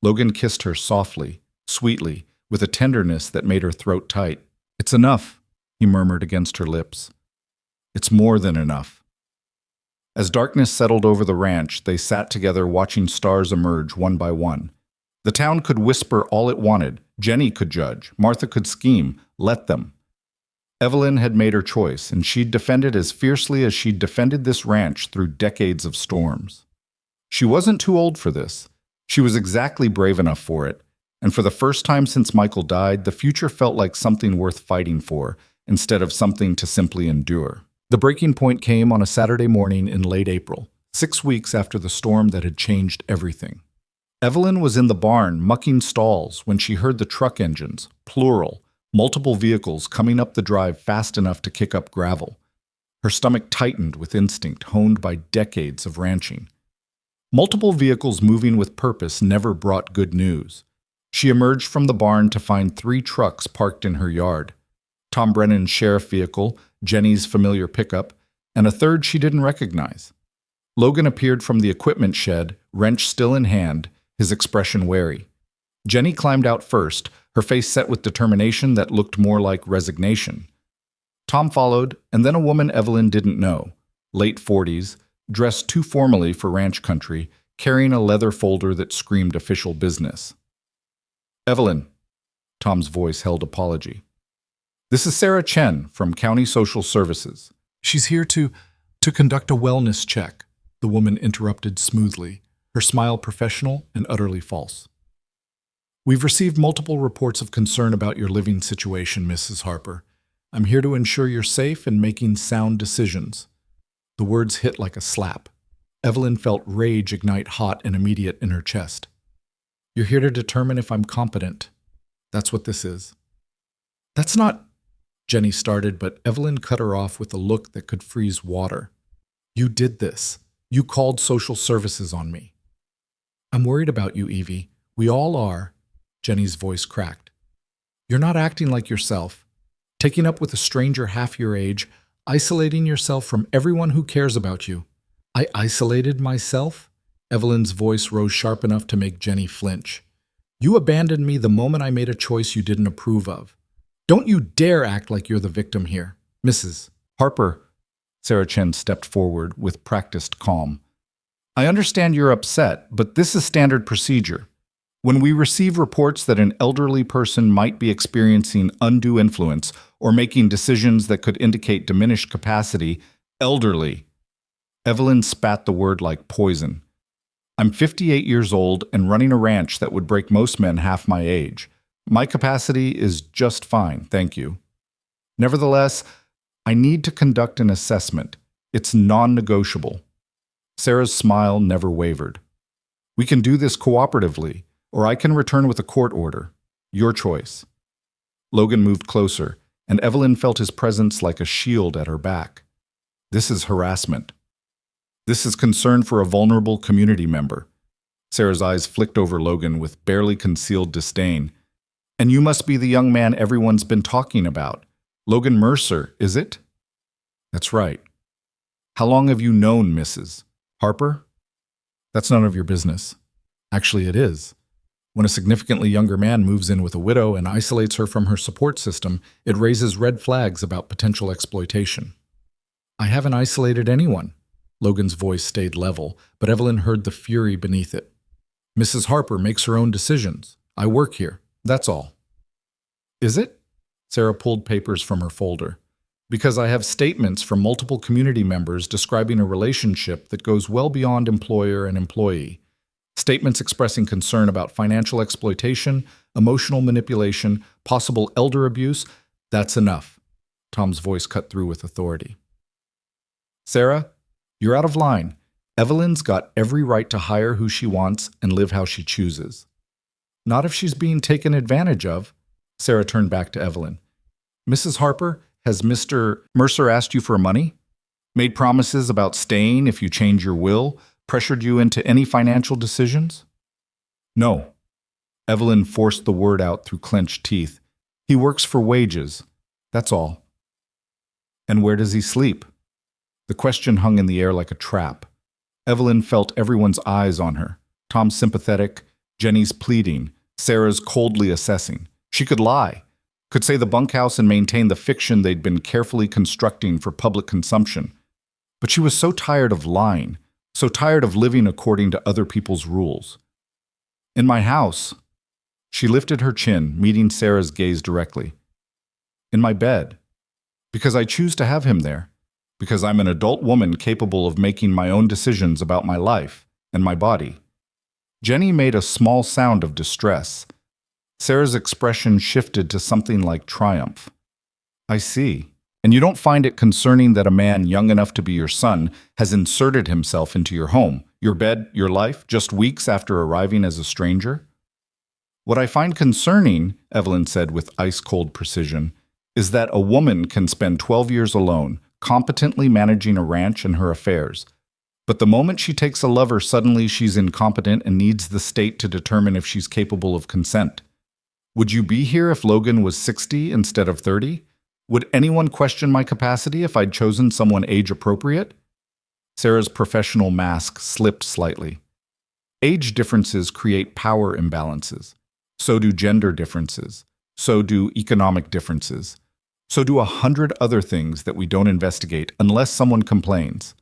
Logan kissed her softly, sweetly, with a tenderness that made her throat tight. It's enough, he murmured against her lips. It's more than enough. As darkness settled over the ranch, they sat together watching stars emerge one by one. The town could whisper all it wanted. Jenny could judge. Martha could scheme. Let them. Evelyn had made her choice, and she'd defend it as fiercely as she'd defended this ranch through decades of storms. She wasn't too old for this. She was exactly brave enough for it, and for the first time since Michael died, the future felt like something worth fighting for, instead of something to simply endure. The breaking point came on a Saturday morning in late April, 6 weeks after the storm that had changed everything. Evelyn was in the barn mucking stalls when she heard the truck engines, plural, multiple vehicles coming up the drive fast enough to kick up gravel. Her stomach tightened with instinct honed by decades of ranching. Multiple vehicles moving with purpose never brought good news. She emerged from the barn to find 3 trucks parked in her yard. Tom Brennan's sheriff vehicle, Jenny's familiar pickup, and a third she didn't recognize. Logan appeared from the equipment shed, wrench still in hand, his expression wary. Jenny climbed out first, her face set with determination that looked more like resignation. Tom followed, and then a woman Evelyn didn't know, late 40s, dressed too formally for ranch country, carrying a leather folder that screamed official business. Evelyn, Tom's voice held apology. This is Sarah Chen from County Social Services. She's here to conduct a wellness check, the woman interrupted smoothly, her smile professional and utterly false. We've received multiple reports of concern about your living situation, Mrs. Harper. I'm here to ensure you're safe and making sound decisions. The words hit like a slap. Evelyn felt rage ignite hot and immediate in her chest. You're here to determine if I'm competent. That's what this is. That's not... Jenny started, but Evelyn cut her off with a look that could freeze water. You did this. You called social services on me. I'm worried about you, Evie. We all are. Jenny's voice cracked. You're not acting like yourself. Taking up with a stranger half your age, isolating yourself from everyone who cares about you. I isolated myself? Evelyn's voice rose sharp enough to make Jenny flinch. You abandoned me the moment I made a choice you didn't approve of. Don't you dare act like you're the victim here. Mrs. Harper, Sarah Chen stepped forward with practiced calm. I understand you're upset, but this is standard procedure. When we receive reports that an elderly person might be experiencing undue influence or making decisions that could indicate diminished capacity, elderly. Evelyn spat the word like poison. I'm 58 years old and running a ranch that would break most men half my age. My capacity is just fine, thank you. Nevertheless, I need to conduct an assessment. It's non-negotiable. Sarah's smile never wavered. We can do this cooperatively, or I can return with a court order. Your choice. Logan moved closer, and Evelyn felt his presence like a shield at her back. This is harassment. This is concern for a vulnerable community member. Sarah's eyes flicked over Logan with barely concealed disdain. And you must be the young man everyone's been talking about. Logan Mercer, is it? That's right. How long have you known Mrs. Harper? That's none of your business. Actually, it is. When a significantly younger man moves in with a widow and isolates her from her support system, it raises red flags about potential exploitation. I haven't isolated anyone. Logan's voice stayed level, but Evelyn heard the fury beneath it. Mrs. Harper makes her own decisions. I work here. That's all. Is it? Sarah pulled papers from her folder. Because I have statements from multiple community members describing a relationship that goes well beyond employer and employee. Statements expressing concern about financial exploitation, emotional manipulation, possible elder abuse. That's enough. Tom's voice cut through with authority. Sarah, you're out of line. Evelyn's got every right to hire who she wants and live how she chooses. Not if she's being taken advantage of. Sarah turned back to Evelyn. Mrs. Harper, has Mr. Mercer asked you for money? Made promises about staying if you change your will? Pressured you into any financial decisions? No. Evelyn forced the word out through clenched teeth. He works for wages. That's all. And where does he sleep? The question hung in the air like a trap. Evelyn felt everyone's eyes on her. Tom's sympathetic, Jenny's pleading, Sarah's coldly assessing. She could lie, could say the bunkhouse and maintain the fiction they'd been carefully constructing for public consumption. But she was so tired of lying, so tired of living according to other people's rules. In my house. She lifted her chin, meeting Sarah's gaze directly. In my bed. Because I choose to have him there. Because I'm an adult woman capable of making my own decisions about my life and my body. Jenny made a small sound of distress. Sarah's expression shifted to something like triumph. I see. And you don't find it concerning that a man young enough to be your son has inserted himself into your home, your bed, your life, just weeks after arriving as a stranger? What I find concerning, Evelyn said with ice-cold precision, is that a woman can spend 12 years alone, competently managing a ranch and her affairs. But the moment she takes a lover, suddenly she's incompetent and needs the state to determine if she's capable of consent. Would you be here if Logan was 60 instead of 30? Would anyone question my capacity if I'd chosen someone age-appropriate? Sarah's professional mask slipped slightly. Age differences create power imbalances. So do gender differences. So do economic differences. So do 100 other things that we don't investigate unless someone complains.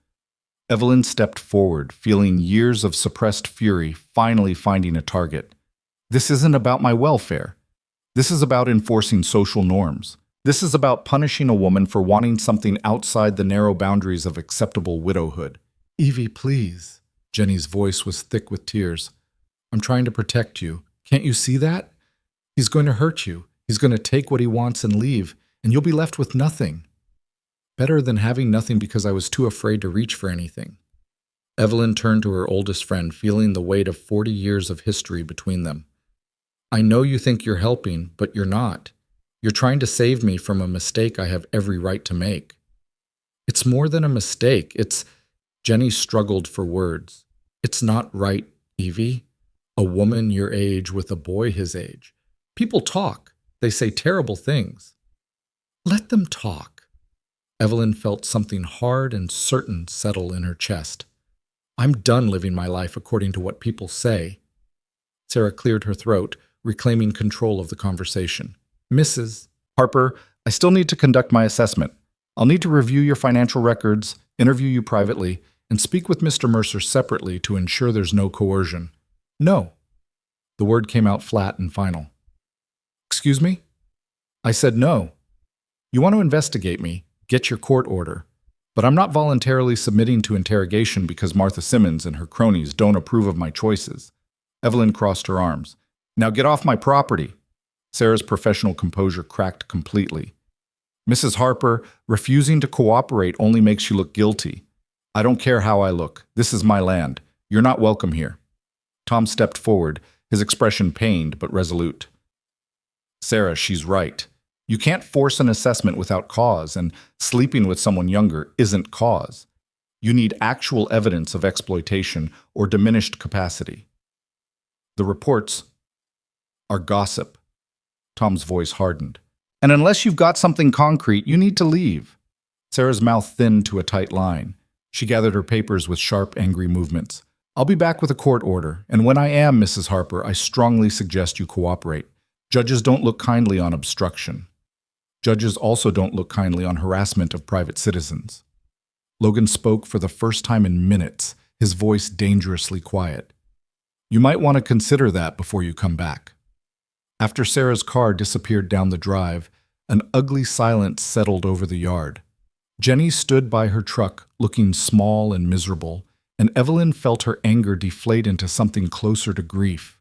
Evelyn stepped forward, feeling years of suppressed fury finally finding a target. This isn't about my welfare. This is about enforcing social norms. This is about punishing a woman for wanting something outside the narrow boundaries of acceptable widowhood. Evie, please. Jenny's voice was thick with tears. I'm trying to protect you. Can't you see that? He's going to hurt you. He's going to take what he wants and leave, and you'll be left with nothing. Better than having nothing because I was too afraid to reach for anything. Evelyn turned to her oldest friend, feeling the weight of 40 years of history between them. I know you think you're helping, but you're not. You're trying to save me from a mistake I have every right to make. It's more than a mistake. Jenny struggled for words. It's not right, Evie. A woman your age with a boy his age. People talk. They say terrible things. Let them talk. Evelyn felt something hard and certain settle in her chest. I'm done living my life according to what people say. Sarah cleared her throat, reclaiming control of the conversation. Mrs. Harper, I still need to conduct my assessment. I'll need to review your financial records, interview you privately, and speak with Mr. Mercer separately to ensure there's no coercion. No. The word came out flat and final. Excuse me? I said no. You want to investigate me, get your court order. But I'm not voluntarily submitting to interrogation because Martha Simmons and her cronies don't approve of my choices. Evelyn crossed her arms. Now get off my property. Sarah's professional composure cracked completely. Mrs. Harper, refusing to cooperate only makes you look guilty. I don't care how I look. This is my land. You're not welcome here. Tom stepped forward, his expression pained but resolute. Sarah, she's right. You can't force an assessment without cause, and sleeping with someone younger isn't cause. You need actual evidence of exploitation or diminished capacity. The reports are gossip. Tom's voice hardened. And unless you've got something concrete, you need to leave. Sarah's mouth thinned to a tight line. She gathered her papers with sharp, angry movements. I'll be back with a court order, and when I am, Mrs. Harper, I strongly suggest you cooperate. Judges don't look kindly on obstruction. Judges also don't look kindly on harassment of private citizens. Logan spoke for the first time in minutes, his voice dangerously quiet. You might want to consider that before you come back. After Sarah's car disappeared down the drive, an ugly silence settled over the yard. Jenny stood by her truck, looking small and miserable, and Evelyn felt her anger deflate into something closer to grief.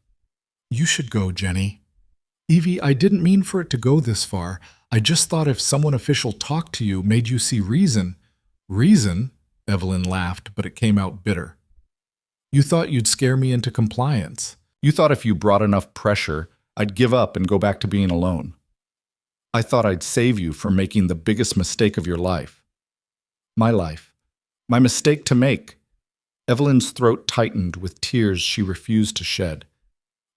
You should go, Jenny. Evie, I didn't mean for it to go this far. I just thought if someone official talked to you, made you see reason. Reason? Evelyn laughed, but it came out bitter. You thought you'd scare me into compliance. You thought if you brought enough pressure, I'd give up and go back to being alone. I thought I'd save you from making the biggest mistake of your life. My life. My mistake to make. Evelyn's throat tightened with tears she refused to shed.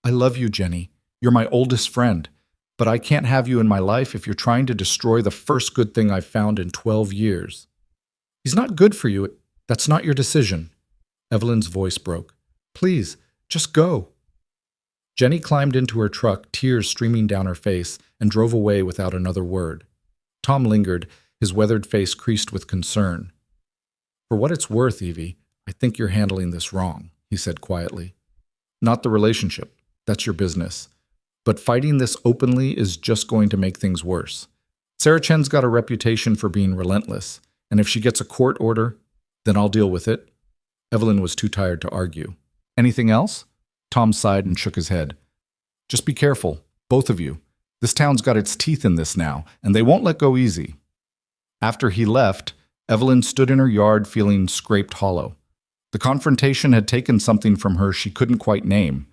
I love you, Jenny. You're my oldest friend. But I can't have you in my life if you're trying to destroy the first good thing I've found in 12 years. He's not good for you. That's not your decision. Evelyn's voice broke. Please, just go. Jenny climbed into her truck, tears streaming down her face, and drove away without another word. Tom lingered, his weathered face creased with concern. For what it's worth, Evie, I think you're handling this wrong, he said quietly. Not the relationship. That's your business. But fighting this openly is just going to make things worse. Sarah Chen's got a reputation for being relentless, and if she gets a court order, then I'll deal with it. Evelyn was too tired to argue. Anything else? Tom sighed and shook his head. Just be careful, both of you. This town's got its teeth in this now, and they won't let go easy. After he left, Evelyn stood in her yard feeling scraped hollow. The confrontation had taken something from her she couldn't quite name.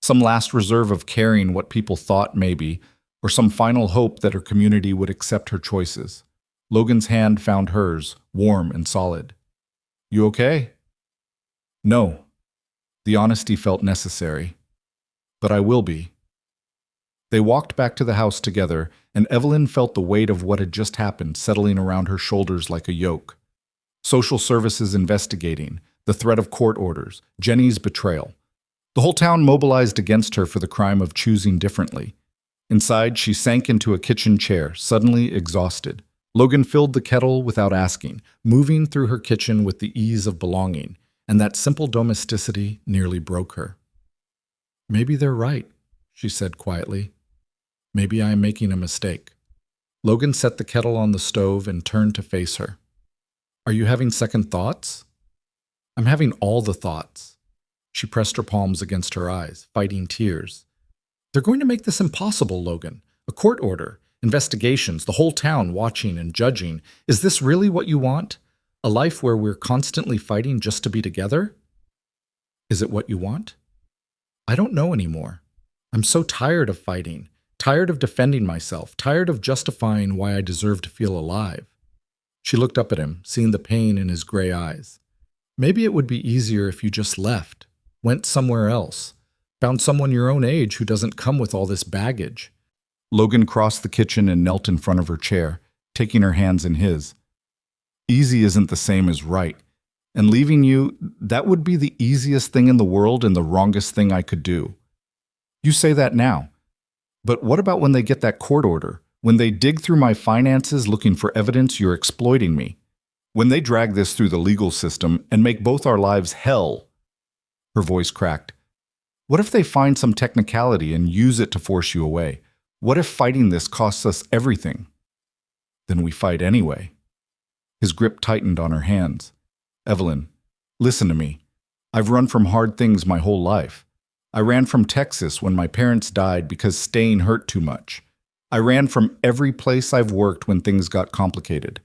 Some last reserve of caring what people thought, maybe, or some final hope that her community would accept her choices. Logan's hand found hers, warm and solid. You okay? No. The honesty felt necessary. But I will be. They walked back to the house together, and Evelyn felt the weight of what had just happened settling around her shoulders like a yoke. Social services investigating, the threat of court orders, Jenny's betrayal. The whole town mobilized against her for the crime of choosing differently. Inside, she sank into a kitchen chair, suddenly exhausted. Logan filled the kettle without asking, moving through her kitchen with the ease of belonging, and that simple domesticity nearly broke her. Maybe they're right, she said quietly. Maybe I am making a mistake. Logan set the kettle on the stove and turned to face her. Are you having second thoughts? I'm having all the thoughts. She pressed her palms against her eyes, fighting tears. They're going to make this impossible, Logan. A court order, investigations, the whole town watching and judging. Is this really what you want? A life where we're constantly fighting just to be together? Is it what you want? I don't know anymore. I'm so tired of fighting, tired of defending myself, tired of justifying why I deserve to feel alive. She looked up at him, seeing the pain in his gray eyes. Maybe it would be easier if you just left, went somewhere else, found someone your own age who doesn't come with all this baggage. Logan crossed the kitchen and knelt in front of her chair, taking her hands in his. Easy isn't the same as right. And leaving you, that would be the easiest thing in the world and the wrongest thing I could do. You say that now. But what about when they get that court order? When they dig through my finances looking for evidence you're exploiting me? When they drag this through the legal system and make both our lives hell? Her voice cracked. What if they find some technicality and use it to force you away? What if fighting this costs us everything? Then we fight anyway. His grip tightened on her hands. Evelyn, listen to me. I've run from hard things my whole life. I ran from Texas when my parents died because staying hurt too much. I ran from every place I've worked when things got complicated.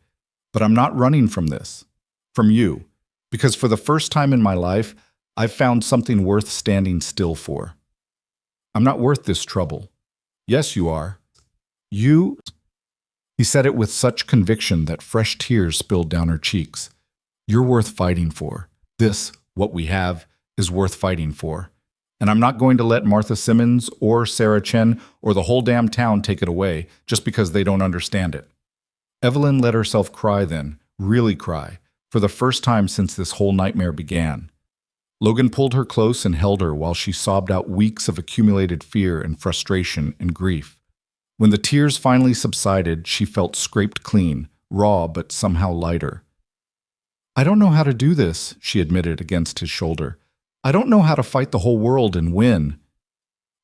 But I'm not running from this. From you. Because for the first time in my life, I've found something worth standing still for. I'm not worth this trouble. Yes, you are. You... He said it with such conviction that fresh tears spilled down her cheeks. You're worth fighting for. This, what we have, is worth fighting for. And I'm not going to let Martha Simmons or Sarah Chen or the whole damn town take it away just because they don't understand it. Evelyn let herself cry then, really cry, for the first time since this whole nightmare began. Logan pulled her close and held her while she sobbed out weeks of accumulated fear and frustration and grief. When the tears finally subsided, she felt scraped clean, raw but somehow lighter. I don't know how to do this, she admitted against his shoulder. I don't know how to fight the whole world and win.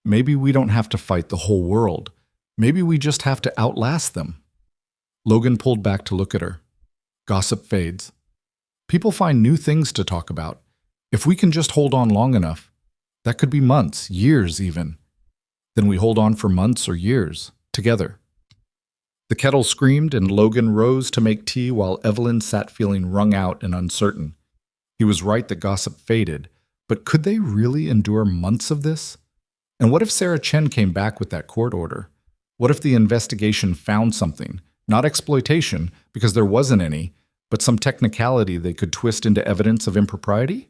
Maybe we don't have to fight the whole world. Maybe we just have to outlast them. Logan pulled back to look at her. Gossip fades. People find new things to talk about. If we can just hold on long enough, that could be months, years even. Then we hold on for months or years, together. The kettle screamed and Logan rose to make tea while Evelyn sat feeling wrung out and uncertain. He was right that gossip faded, but could they really endure months of this? And what if Sarah Chen came back with that court order? What if the investigation found something, not exploitation, because there wasn't any, but some technicality they could twist into evidence of impropriety?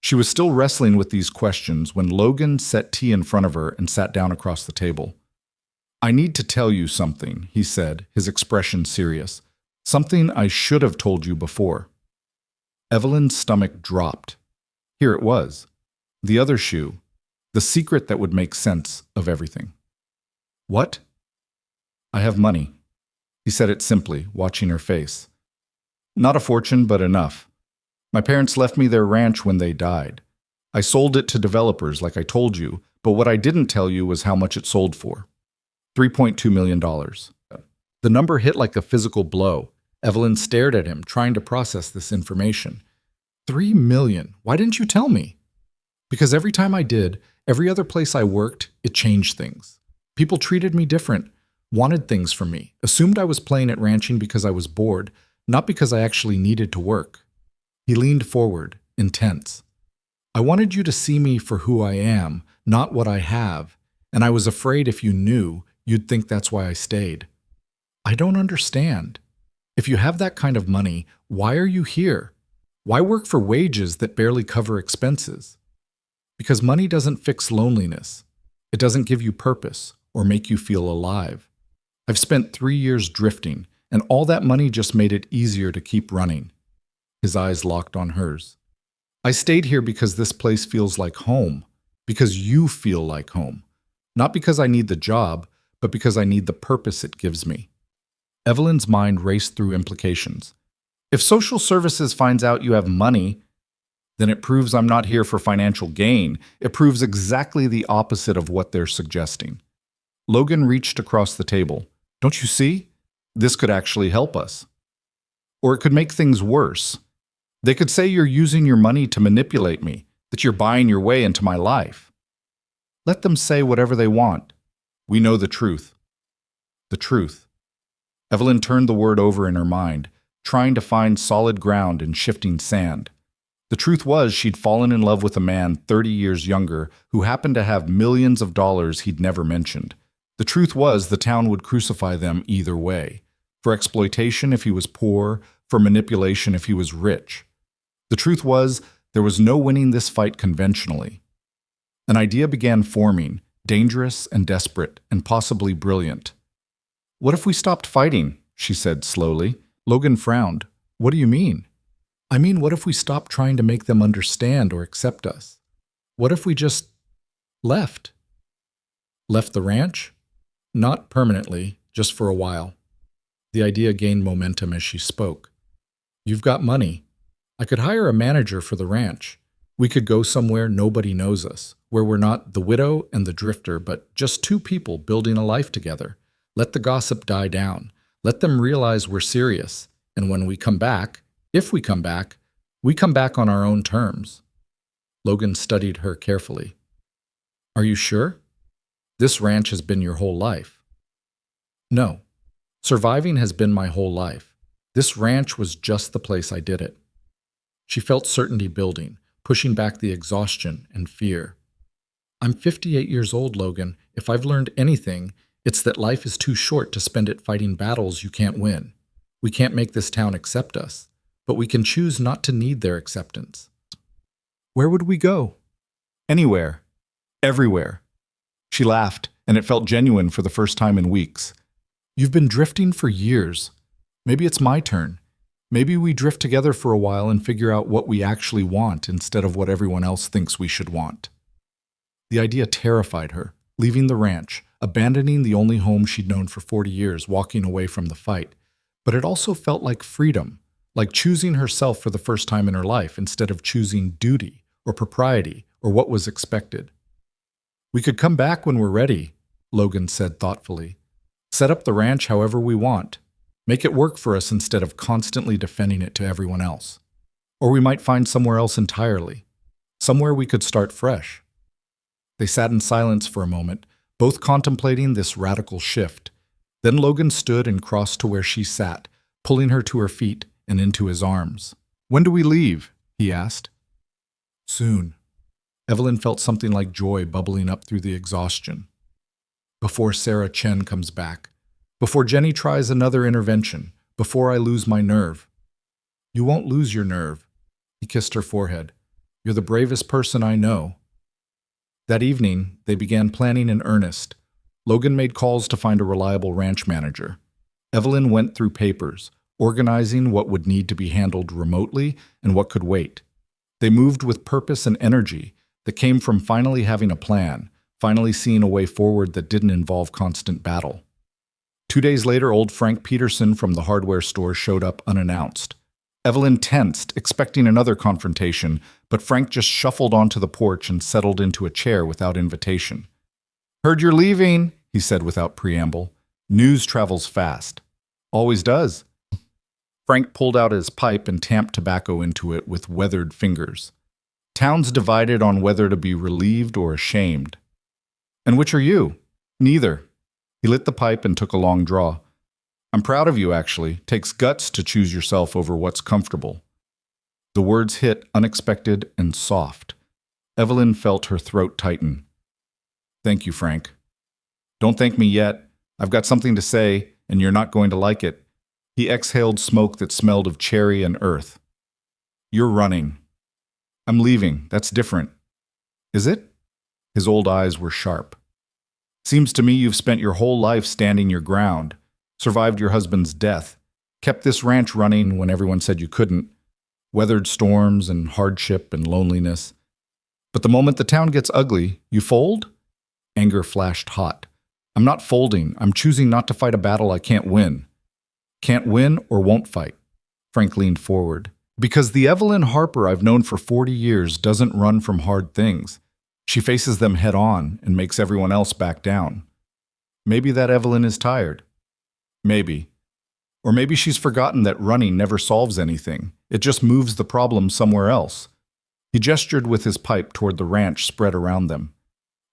She was still wrestling with these questions when Logan set tea in front of her and sat down across the table. "I need to tell you something," he said, his expression serious. "Something I should have told you before." Evelyn's stomach dropped. Here it was. The other shoe. The secret that would make sense of everything. "What?" "I have money." He said it simply, watching her face. "Not a fortune, but enough. My parents left me their ranch when they died. I sold it to developers like I told you, but what I didn't tell you was how much it sold for. $3.2 million. The number hit like a physical blow. Evelyn stared at him, trying to process this information. $3 million. Why didn't you tell me?" "Because every time I did, every other place I worked, it changed things. People treated me different, wanted things from me, assumed I was playing at ranching because I was bored, not because I actually needed to work." He leaned forward, intense. "I wanted you to see me for who I am, not what I have, and I was afraid if you knew, you'd think that's why I stayed." "I don't understand. If you have that kind of money, why are you here? Why work for wages that barely cover expenses?" "Because money doesn't fix loneliness. It doesn't give you purpose or make you feel alive. I've spent 3 years drifting, and all that money just made it easier to keep running." His eyes locked on hers. "I stayed here because this place feels like home, because you feel like home. Not because I need the job, but because I need the purpose it gives me." Evelyn's mind raced through implications. "If social services finds out you have money, then it proves I'm not here for financial gain. It proves exactly the opposite of what they're suggesting." Logan reached across the table. "Don't you see? This could actually help us. Or it could make things worse. They could say you're using your money to manipulate me, that you're buying your way into my life." "Let them say whatever they want. We know the truth." The truth. Evelyn turned the word over in her mind, trying to find solid ground in shifting sand. The truth was she'd fallen in love with a man 30 years younger who happened to have millions of dollars he'd never mentioned. The truth was the town would crucify them either way, for exploitation if he was poor, for manipulation if he was rich. The truth was there was no winning this fight conventionally. An idea began forming, dangerous and desperate and possibly brilliant. "What if we stopped fighting?" she said slowly. Logan frowned. "What do you mean?" "I mean, what if we stopped trying to make them understand or accept us? What if we just left?" "Left the ranch?" "Not permanently, just for a while." The idea gained momentum as she spoke. "You've got money. I could hire a manager for the ranch. We could go somewhere nobody knows us, where we're not the widow and the drifter, but just two people building a life together. Let the gossip die down. Let them realize we're serious. And when we come back, if we come back on our own terms." Logan studied her carefully. "Are you sure? This ranch has been your whole life." "No. Surviving has been my whole life. This ranch was just the place I did it." She felt certainty building, pushing back the exhaustion and fear. "I'm 58 years old, Logan. If I've learned anything, it's that life is too short to spend it fighting battles you can't win. We can't make this town accept us, but we can choose not to need their acceptance." "Where would we go?" "Anywhere. Everywhere." She laughed, and it felt genuine for the first time in weeks. "You've been drifting for years. Maybe it's my turn. Maybe we drift together for a while and figure out what we actually want instead of what everyone else thinks we should want." The idea terrified her, leaving the ranch, abandoning the only home she'd known for 40 years, walking away from the fight. But it also felt like freedom, like choosing herself for the first time in her life instead of choosing duty or propriety or what was expected. "We could come back when we're ready," Logan said thoughtfully. "Set up the ranch however we want. Make it work for us instead of constantly defending it to everyone else. Or we might find somewhere else entirely. Somewhere we could start fresh." They sat in silence for a moment, both contemplating this radical shift. Then Logan stood and crossed to where she sat, pulling her to her feet and into his arms. "When do we leave?" he asked. "Soon." Evelyn felt something like joy bubbling up through the exhaustion. Before Sarah Chen comes back, before Jenny tries another intervention, before I lose my nerve. You won't lose your nerve. He kissed her forehead. You're the bravest person I know. That evening, they began planning in earnest. Logan made calls to find a reliable ranch manager. Evelyn went through papers, organizing what would need to be handled remotely and what could wait. They moved with purpose and energy that came from finally having a plan, finally seeing a way forward that didn't involve constant battle. 2 days later, old Frank Peterson from the hardware store showed up unannounced. Evelyn tensed, expecting another confrontation, but Frank just shuffled onto the porch and settled into a chair without invitation. "Heard you're leaving," he said without preamble. "News travels fast." "Always does." Frank pulled out his pipe and tamped tobacco into it with weathered fingers. Town's divided on whether to be relieved or ashamed. "And which are you?" "Neither." He lit the pipe and took a long draw. "I'm proud of you, actually. Takes guts to choose yourself over what's comfortable." The words hit unexpected and soft. Evelyn felt her throat tighten. "Thank you, Frank." "Don't thank me yet. I've got something to say, and you're not going to like it." He exhaled smoke that smelled of cherry and earth. "You're running." "I'm leaving. That's different." "Is it?" His old eyes were sharp. "Seems to me you've spent your whole life standing your ground, survived your husband's death, kept this ranch running when everyone said you couldn't, weathered storms and hardship and loneliness. But the moment the town gets ugly, you fold?" Anger flashed hot. "I'm not folding. I'm choosing not to fight a battle I can't win." "Can't win or won't fight?" Frank leaned forward. "Because the Evelyn Harper I've known for 40 years doesn't run from hard things. She faces them head on and makes everyone else back down. Maybe that Evelyn is tired. Maybe. Or maybe she's forgotten that running never solves anything. It just moves the problem somewhere else." He gestured with his pipe toward the ranch spread around them.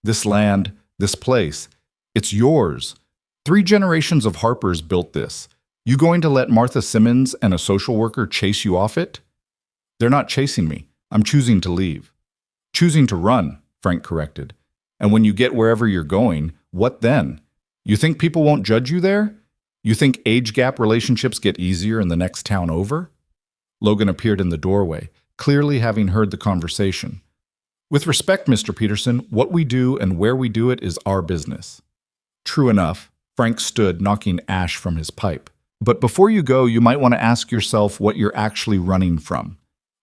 "This land, this place, it's yours. 3 generations of Harpers built this. You going to let Martha Simmons and a social worker chase you off it?" "They're not chasing me. I'm choosing to leave." "Choosing to run," Frank corrected. "And when you get wherever you're going, what then? You think people won't judge you there? You think age gap relationships get easier in the next town over?" Logan appeared in the doorway, clearly having heard the conversation. "With respect, Mr. Peterson, what we do and where we do it is our business." "True enough." Frank stood, knocking ash from his pipe. "But before you go, you might want to ask yourself what you're actually running from.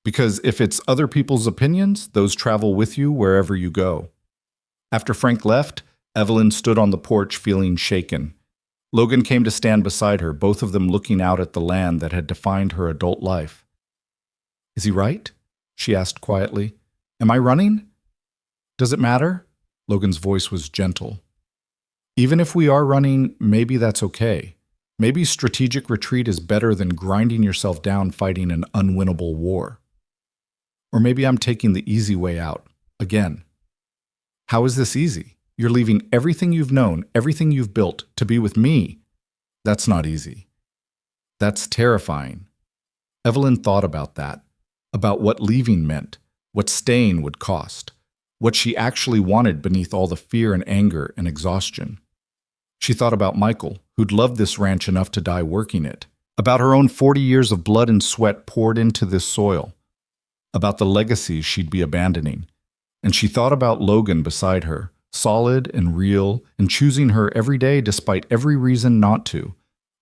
Because if it's other people's opinions, those travel with you wherever you go." After Frank left, Evelyn stood on the porch feeling shaken. Logan came to stand beside her, both of them looking out at the land that had defined her adult life. "Is he right?" she asked quietly. "Am I running?" "Does it matter?" Logan's voice was gentle. "Even if we are running, maybe that's okay. Maybe strategic retreat is better than grinding yourself down fighting an unwinnable war. Or maybe I'm taking the easy way out, again." "How is this easy? You're leaving everything you've known, everything you've built, to be with me." "That's not easy." "That's terrifying." Evelyn thought about that, about what leaving meant, what staying would cost, what she actually wanted beneath all the fear and anger and exhaustion. She thought about Michael, who'd loved this ranch enough to die working it, about her own 40 years of blood and sweat poured into this soil, about the legacies she'd be abandoning. And she thought about Logan beside her, solid and real, and choosing her every day despite every reason not to,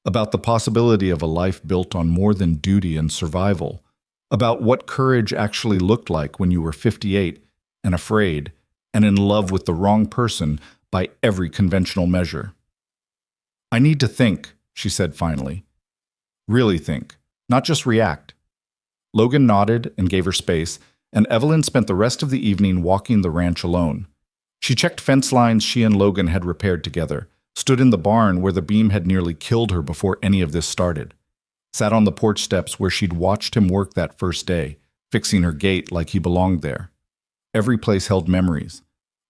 about the possibility of a life built on more than duty and survival, about what courage actually looked like when you were 58 and afraid and in love with the wrong person by every conventional measure. "I need to think," she said finally. "Really think, not just react." Logan nodded and gave her space, and Evelyn spent the rest of the evening walking the ranch alone. She checked fence lines she and Logan had repaired together, stood in the barn where the beam had nearly killed her before any of this started, sat on the porch steps where she'd watched him work that first day, fixing her gate like he belonged there. Every place held memories.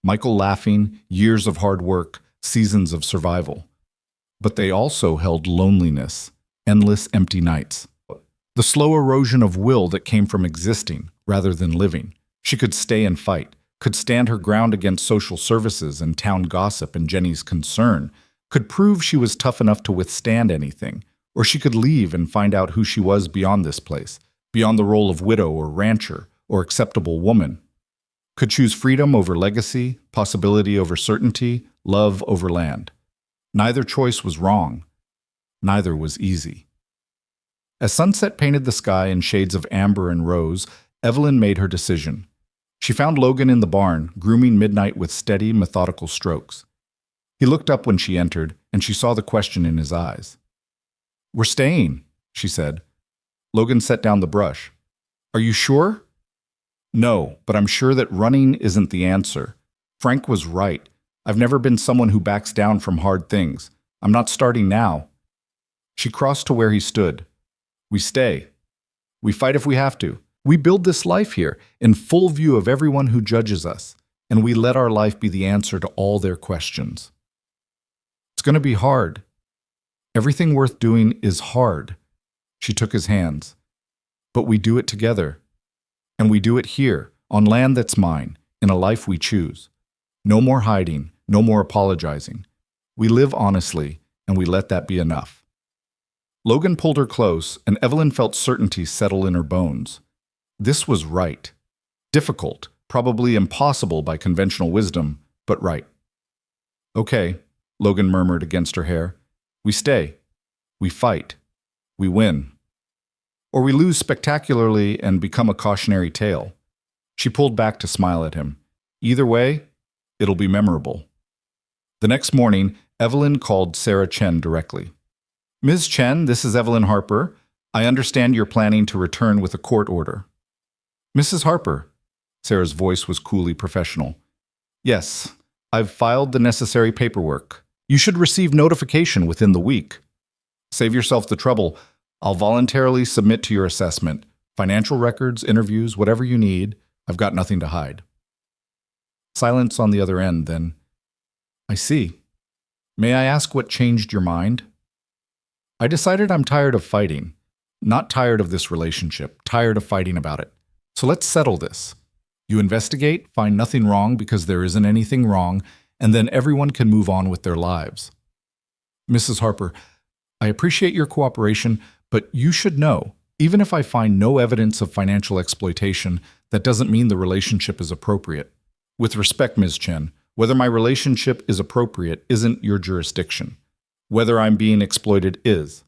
Michael laughing, years of hard work, seasons of survival. But they also held loneliness, endless empty nights. The slow erosion of will that came from existing rather than living. She could stay and fight, could stand her ground against social services and town gossip and Jenny's concern, could prove she was tough enough to withstand anything, or she could leave and find out who she was beyond this place, beyond the role of widow or rancher or acceptable woman. Could choose freedom over legacy, possibility over certainty, love over land. Neither choice was wrong. Neither was easy. As sunset painted the sky in shades of amber and rose, Evelyn made her decision. She found Logan in the barn, grooming Midnight with steady, methodical strokes. He looked up when she entered, and she saw the question in his eyes. "We're staying," she said. Logan set down the brush. "Are you sure?" "No, but I'm sure that running isn't the answer. Frank was right. I've never been someone who backs down from hard things. I'm not starting now." She crossed to where he stood. "We stay. We fight if we have to. We build this life here, in full view of everyone who judges us, and we let our life be the answer to all their questions. It's going to be hard. Everything worth doing is hard." She took his hands. "But we do it together. And we do it here, on land that's mine, in a life we choose. No more hiding, no more apologizing. We live honestly, and we let that be enough." Logan pulled her close, and Evelyn felt certainty settle in her bones. This was right. Difficult, probably impossible by conventional wisdom, but right. "Okay," Logan murmured against her hair. "We stay. We fight. We win. Or we lose spectacularly and become a cautionary tale." She pulled back to smile at him. "Either way, it'll be memorable." The next morning, Evelyn called Sarah Chen directly. "Ms. Chen, this is Evelyn Harper. I understand you're planning to return with a court order." "Mrs. Harper," Sarah's voice was coolly professional. "Yes, I've filed the necessary paperwork. You should receive notification within the week. Save yourself the trouble. I'll voluntarily submit to your assessment. Financial records, interviews, whatever you need. I've got nothing to hide." Silence on the other end, then. "I see. May I ask what changed your mind?" "I decided I'm tired of fighting. Not tired of this relationship, tired of fighting about it. So let's settle this. You investigate, find nothing wrong because there isn't anything wrong, and then everyone can move on with their lives." "Mrs. Harper, I appreciate your cooperation, but you should know, even if I find no evidence of financial exploitation, that doesn't mean the relationship is appropriate. With respect, Ms. Chen, whether my relationship is appropriate isn't your jurisdiction. Whether I'm being exploited is.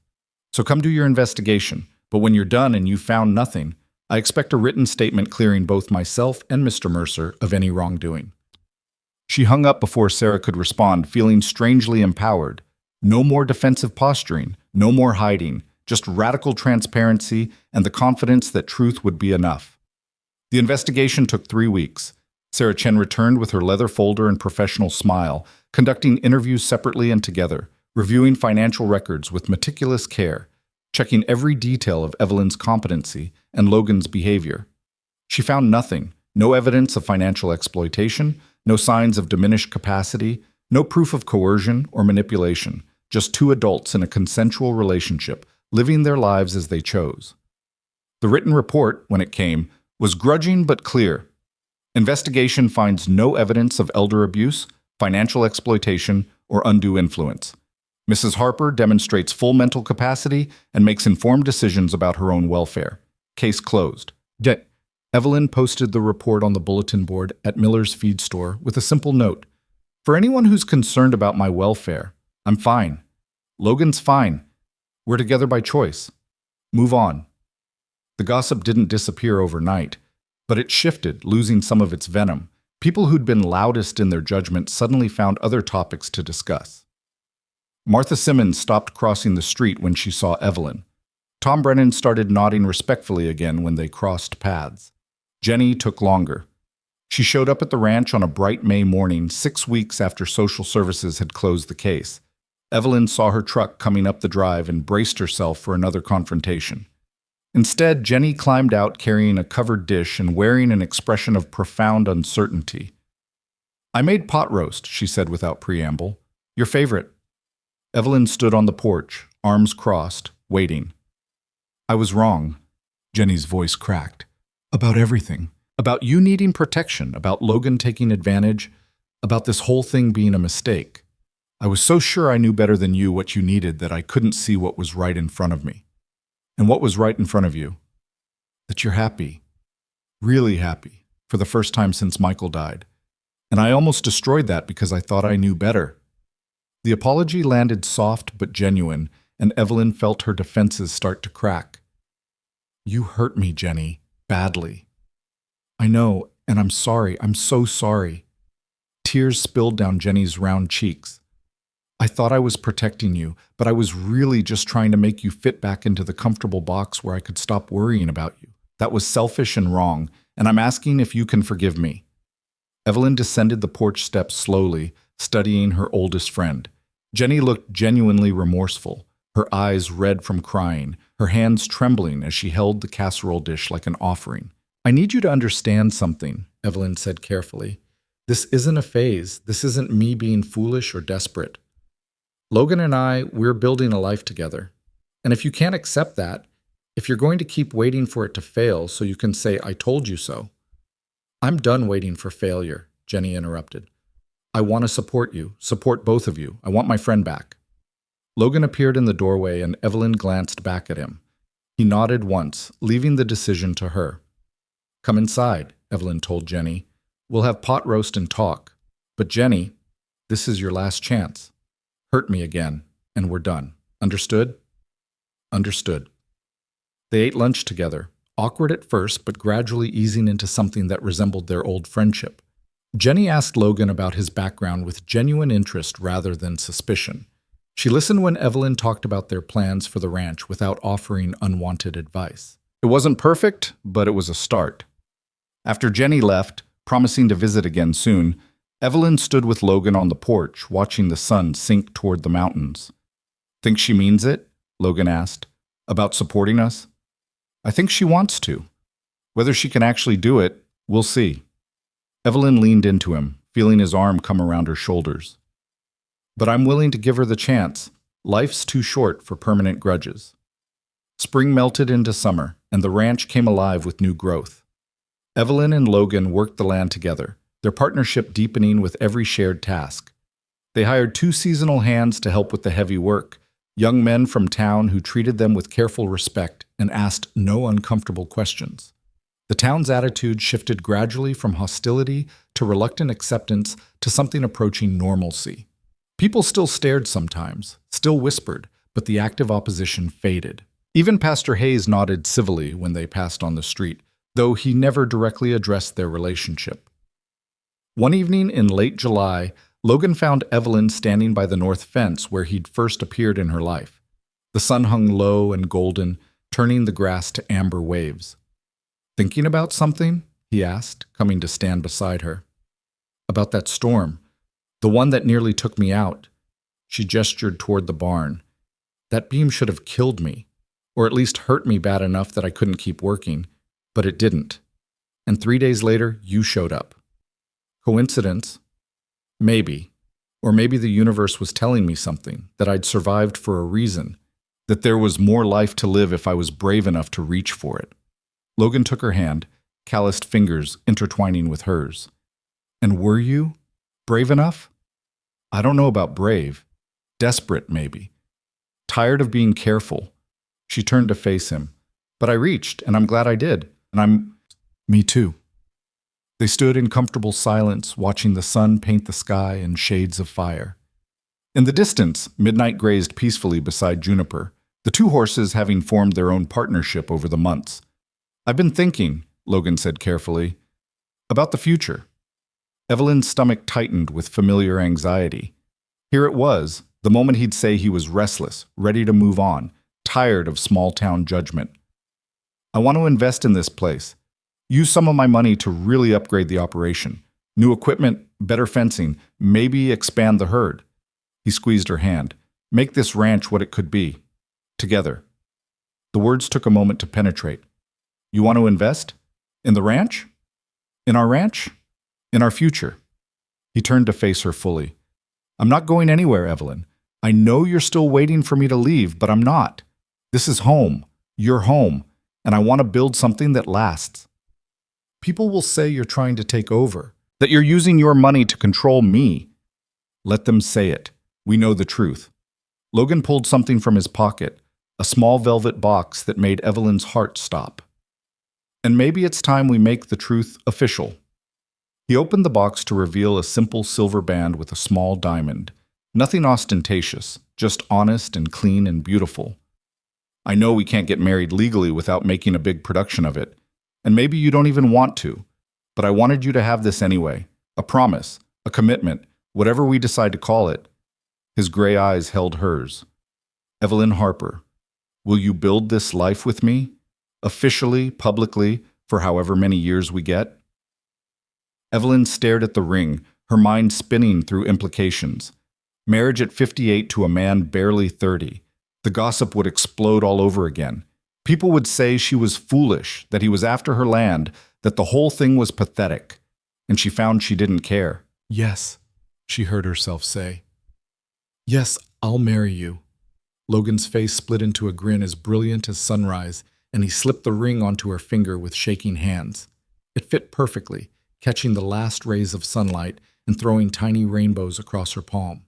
So come do your investigation, but when you're done and you've found nothing, I expect a written statement clearing both myself and Mr. Mercer of any wrongdoing." She hung up before Sarah could respond, feeling strangely empowered. No more defensive posturing, no more hiding, just radical transparency and the confidence that truth would be enough. The investigation took 3 weeks. Sarah Chen returned with her leather folder and professional smile, conducting interviews separately and together, reviewing financial records with meticulous care, checking every detail of Evelyn's competency and Logan's behavior. She found nothing, no evidence of financial exploitation, no signs of diminished capacity, no proof of coercion or manipulation, just 2 adults in a consensual relationship, living their lives as they chose. The written report, when it came, was grudging but clear. Investigation finds no evidence of elder abuse, financial exploitation, or undue influence. Mrs. Harper demonstrates full mental capacity and makes informed decisions about her own welfare. Case closed. Evelyn posted the report on the bulletin board at Miller's feed store with a simple note. "For anyone who's concerned about my welfare, I'm fine. Logan's fine. We're together by choice. Move on." The gossip didn't disappear overnight, but it shifted, losing some of its venom. People who'd been loudest in their judgment suddenly found other topics to discuss. Martha Simmons stopped crossing the street when she saw Evelyn. Tom Brennan started nodding respectfully again when they crossed paths. Jenny took longer. She showed up at the ranch on a bright May morning, 6 weeks after social services had closed the case. Evelyn saw her truck coming up the drive and braced herself for another confrontation. Instead, Jenny climbed out carrying a covered dish and wearing an expression of profound uncertainty. "I made pot roast," she said without preamble. "Your favorite." Evelyn stood on the porch, arms crossed, waiting. "I was wrong," Jenny's voice cracked. "About everything. About you needing protection, about Logan taking advantage, about this whole thing being a mistake. I was so sure I knew better than you what you needed that I couldn't see what was right in front of me. And what was right in front of you? That you're happy, really happy, for the first time since Michael died. And I almost destroyed that because I thought I knew better. The apology landed soft but genuine, and Evelyn felt her defenses start to crack. You hurt me, Jenny, badly. I know, and I'm sorry. I'm so sorry. Tears spilled down Jenny's round cheeks. I thought I was protecting you, but I was really just trying to make you fit back into the comfortable box where I could stop worrying about you. That was selfish and wrong, and I'm asking if you can forgive me. Evelyn descended the porch steps slowly, studying her oldest friend. Jenny looked genuinely remorseful, her eyes red from crying, her hands trembling as she held the casserole dish like an offering. I need you to understand something, Evelyn said carefully. This isn't a phase. This isn't me being foolish or desperate. Logan and we're building a life together. And if you can't accept that, if you're going to keep waiting for it to fail so you can say, I told you so. I'm done waiting for failure, Jenny interrupted. I want to support you, support both of you. I want my friend back. Logan appeared in the doorway and Evelyn glanced back at him. He nodded once, leaving the decision to her. Come inside, Evelyn told Jenny. We'll have pot roast and talk. But Jenny, this is your last chance. Hurt me again, and we're done. Understood? Understood. They ate lunch together, awkward at first, but gradually easing into something that resembled their old friendship. Jenny asked Logan about his background with genuine interest rather than suspicion. She listened when Evelyn talked about their plans for the ranch without offering unwanted advice. It wasn't perfect, but it was a start. After Jenny left, promising to visit again soon, Evelyn stood with Logan on the porch, watching the sun sink toward the mountains. Think she means it? Logan asked. About supporting us? I think she wants to. Whether she can actually do it, we'll see. Evelyn leaned into him, feeling his arm come around her shoulders. But I'm willing to give her the chance. Life's too short for permanent grudges. Spring melted into summer, and the ranch came alive with new growth. Evelyn and Logan worked the land together, their partnership deepening with every shared task. They hired 2 seasonal hands to help with the heavy work, young men from town who treated them with careful respect and asked no uncomfortable questions. The town's attitude shifted gradually from hostility to reluctant acceptance to something approaching normalcy. People still stared sometimes, still whispered, but the active opposition faded. Even Pastor Hayes nodded civilly when they passed on the street, though he never directly addressed their relationship. One evening in late July, Logan found Evelyn standing by the north fence where he'd first appeared in her life. The sun hung low and golden, turning the grass to amber waves. Thinking about something? He asked, coming to stand beside her. About that storm, the one that nearly took me out. She gestured toward the barn. That beam should have killed me, or at least hurt me bad enough that I couldn't keep working, but it didn't. And 3 days later, you showed up. Coincidence? Maybe. Or maybe the universe was telling me something, that I'd survived for a reason, that there was more life to live if I was brave enough to reach for it. Logan took her hand, calloused fingers intertwining with hers. And were you brave enough? I don't know about brave. Desperate, maybe. Tired of being careful. She turned to face him. But I reached, and I'm glad I did. Me too. They stood in comfortable silence, watching the sun paint the sky in shades of fire. In the distance, midnight grazed peacefully beside Juniper, the 2 horses having formed their own partnership over the months. I've been thinking, Logan said carefully, about the future. Evelyn's stomach tightened with familiar anxiety. Here it was, the moment he'd say he was restless, ready to move on, tired of small-town judgment. I want to invest in this place. Use some of my money to really upgrade the operation. New equipment, better fencing, maybe expand the herd. He squeezed her hand. Make this ranch what it could be. Together. The words took a moment to penetrate. You want to invest? In the ranch? In our ranch? In our future. He turned to face her fully. I'm not going anywhere, Evelyn. I know you're still waiting for me to leave, but I'm not. This is home. Your home. And I want to build something that lasts. People will say you're trying to take over, that you're using your money to control me. Let them say it. We know the truth. Logan pulled something from his pocket, a small velvet box that made Evelyn's heart stop. And maybe it's time we make the truth official. He opened the box to reveal a simple silver band with a small diamond. Nothing ostentatious, just honest and clean and beautiful. I know we can't get married legally without making a big production of it, and maybe you don't even want to, but I wanted you to have this anyway. A promise, a commitment, whatever we decide to call it. His gray eyes held hers. Evelyn Harper, will you build this life with me? Officially, publicly, for however many years we get? Evelyn stared at the ring, her mind spinning through implications. Marriage at 58 to a man barely 30. The gossip would explode all over again. People would say she was foolish, that he was after her land, that the whole thing was pathetic. And she found she didn't care. Yes, she heard herself say. Yes, I'll marry you. Logan's face split into a grin as brilliant as sunrise, and he slipped the ring onto her finger with shaking hands. It fit perfectly, catching the last rays of sunlight and throwing tiny rainbows across her palm.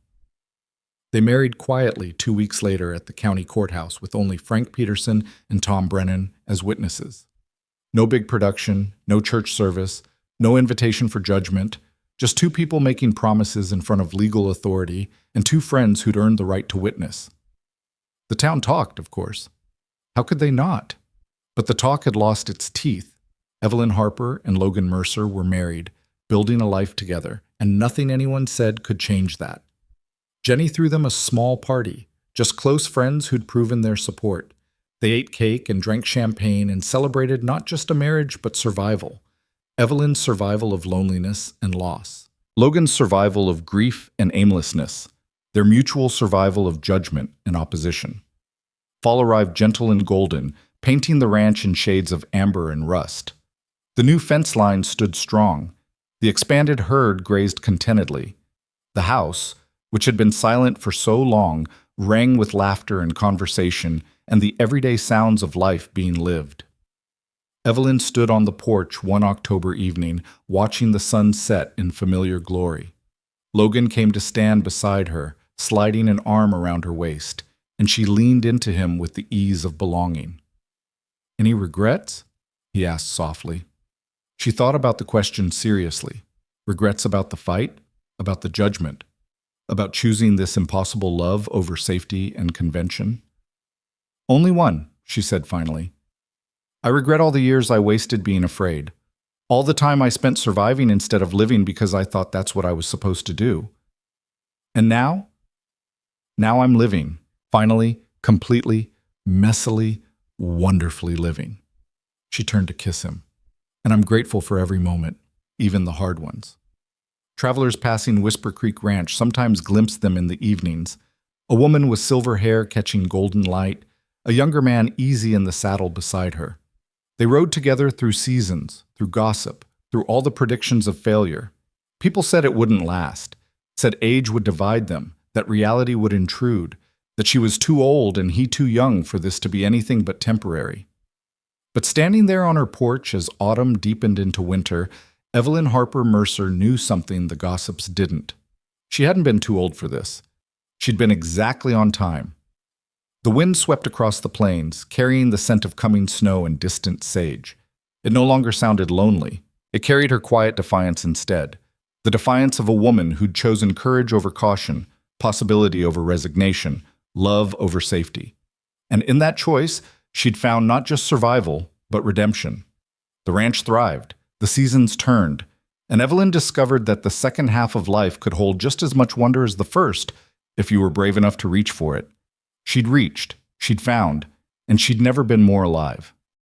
They married quietly 2 weeks later at the county courthouse with only Frank Peterson and Tom Brennan as witnesses. No big production, no church service, no invitation for judgment, just two people making promises in front of legal authority and two friends who'd earned the right to witness. The town talked, of course. How could they not? But the talk had lost its teeth. Evelyn Harper and Logan Mercer were married, building a life together, and nothing anyone said could change that. Jenny threw them a small party, just close friends who'd proven their support. They ate cake and drank champagne and celebrated not just a marriage, but survival. Evelyn's survival of loneliness and loss. Logan's survival of grief and aimlessness. Their mutual survival of judgment and opposition. Fall arrived gentle and golden, painting the ranch in shades of amber and rust. The new fence line stood strong. The expanded herd grazed contentedly. The house, which had been silent for so long, rang with laughter and conversation and the everyday sounds of life being lived. Evelyn stood on the porch one October evening, watching the sun set in familiar glory. Logan came to stand beside her, sliding an arm around her waist, and she leaned into him with the ease of belonging. "Any regrets?" he asked softly. She thought about the question seriously. Regrets about the fight? About the judgment? About choosing this impossible love over safety and convention? "Only one," she said finally. "I regret all the years I wasted being afraid. All the time I spent surviving instead of living because I thought that's what I was supposed to do. And now? Now I'm living, finally, completely, messily, wonderfully living." She turned to kiss him. "And I'm grateful for every moment, even the hard ones." Travelers passing Whisper Creek Ranch sometimes glimpsed them in the evenings. A woman with silver hair catching golden light, a younger man easy in the saddle beside her. They rode together through seasons, through gossip, through all the predictions of failure. People said it wouldn't last, said age would divide them, that reality would intrude, that she was too old and he too young for this to be anything but temporary. But standing there on her porch as autumn deepened into winter, Evelyn Harper Mercer knew something the gossips didn't. She hadn't been too old for this. She'd been exactly on time. The wind swept across the plains, carrying the scent of coming snow and distant sage. It no longer sounded lonely. It carried her quiet defiance instead. The defiance of a woman who'd chosen courage over caution, possibility over resignation, love over safety. And in that choice, she'd found not just survival, but redemption. The ranch thrived, the seasons turned, and Evelyn discovered that the second half of life could hold just as much wonder as the first, if you were brave enough to reach for it. She'd reached, she'd found, and she'd never been more alive.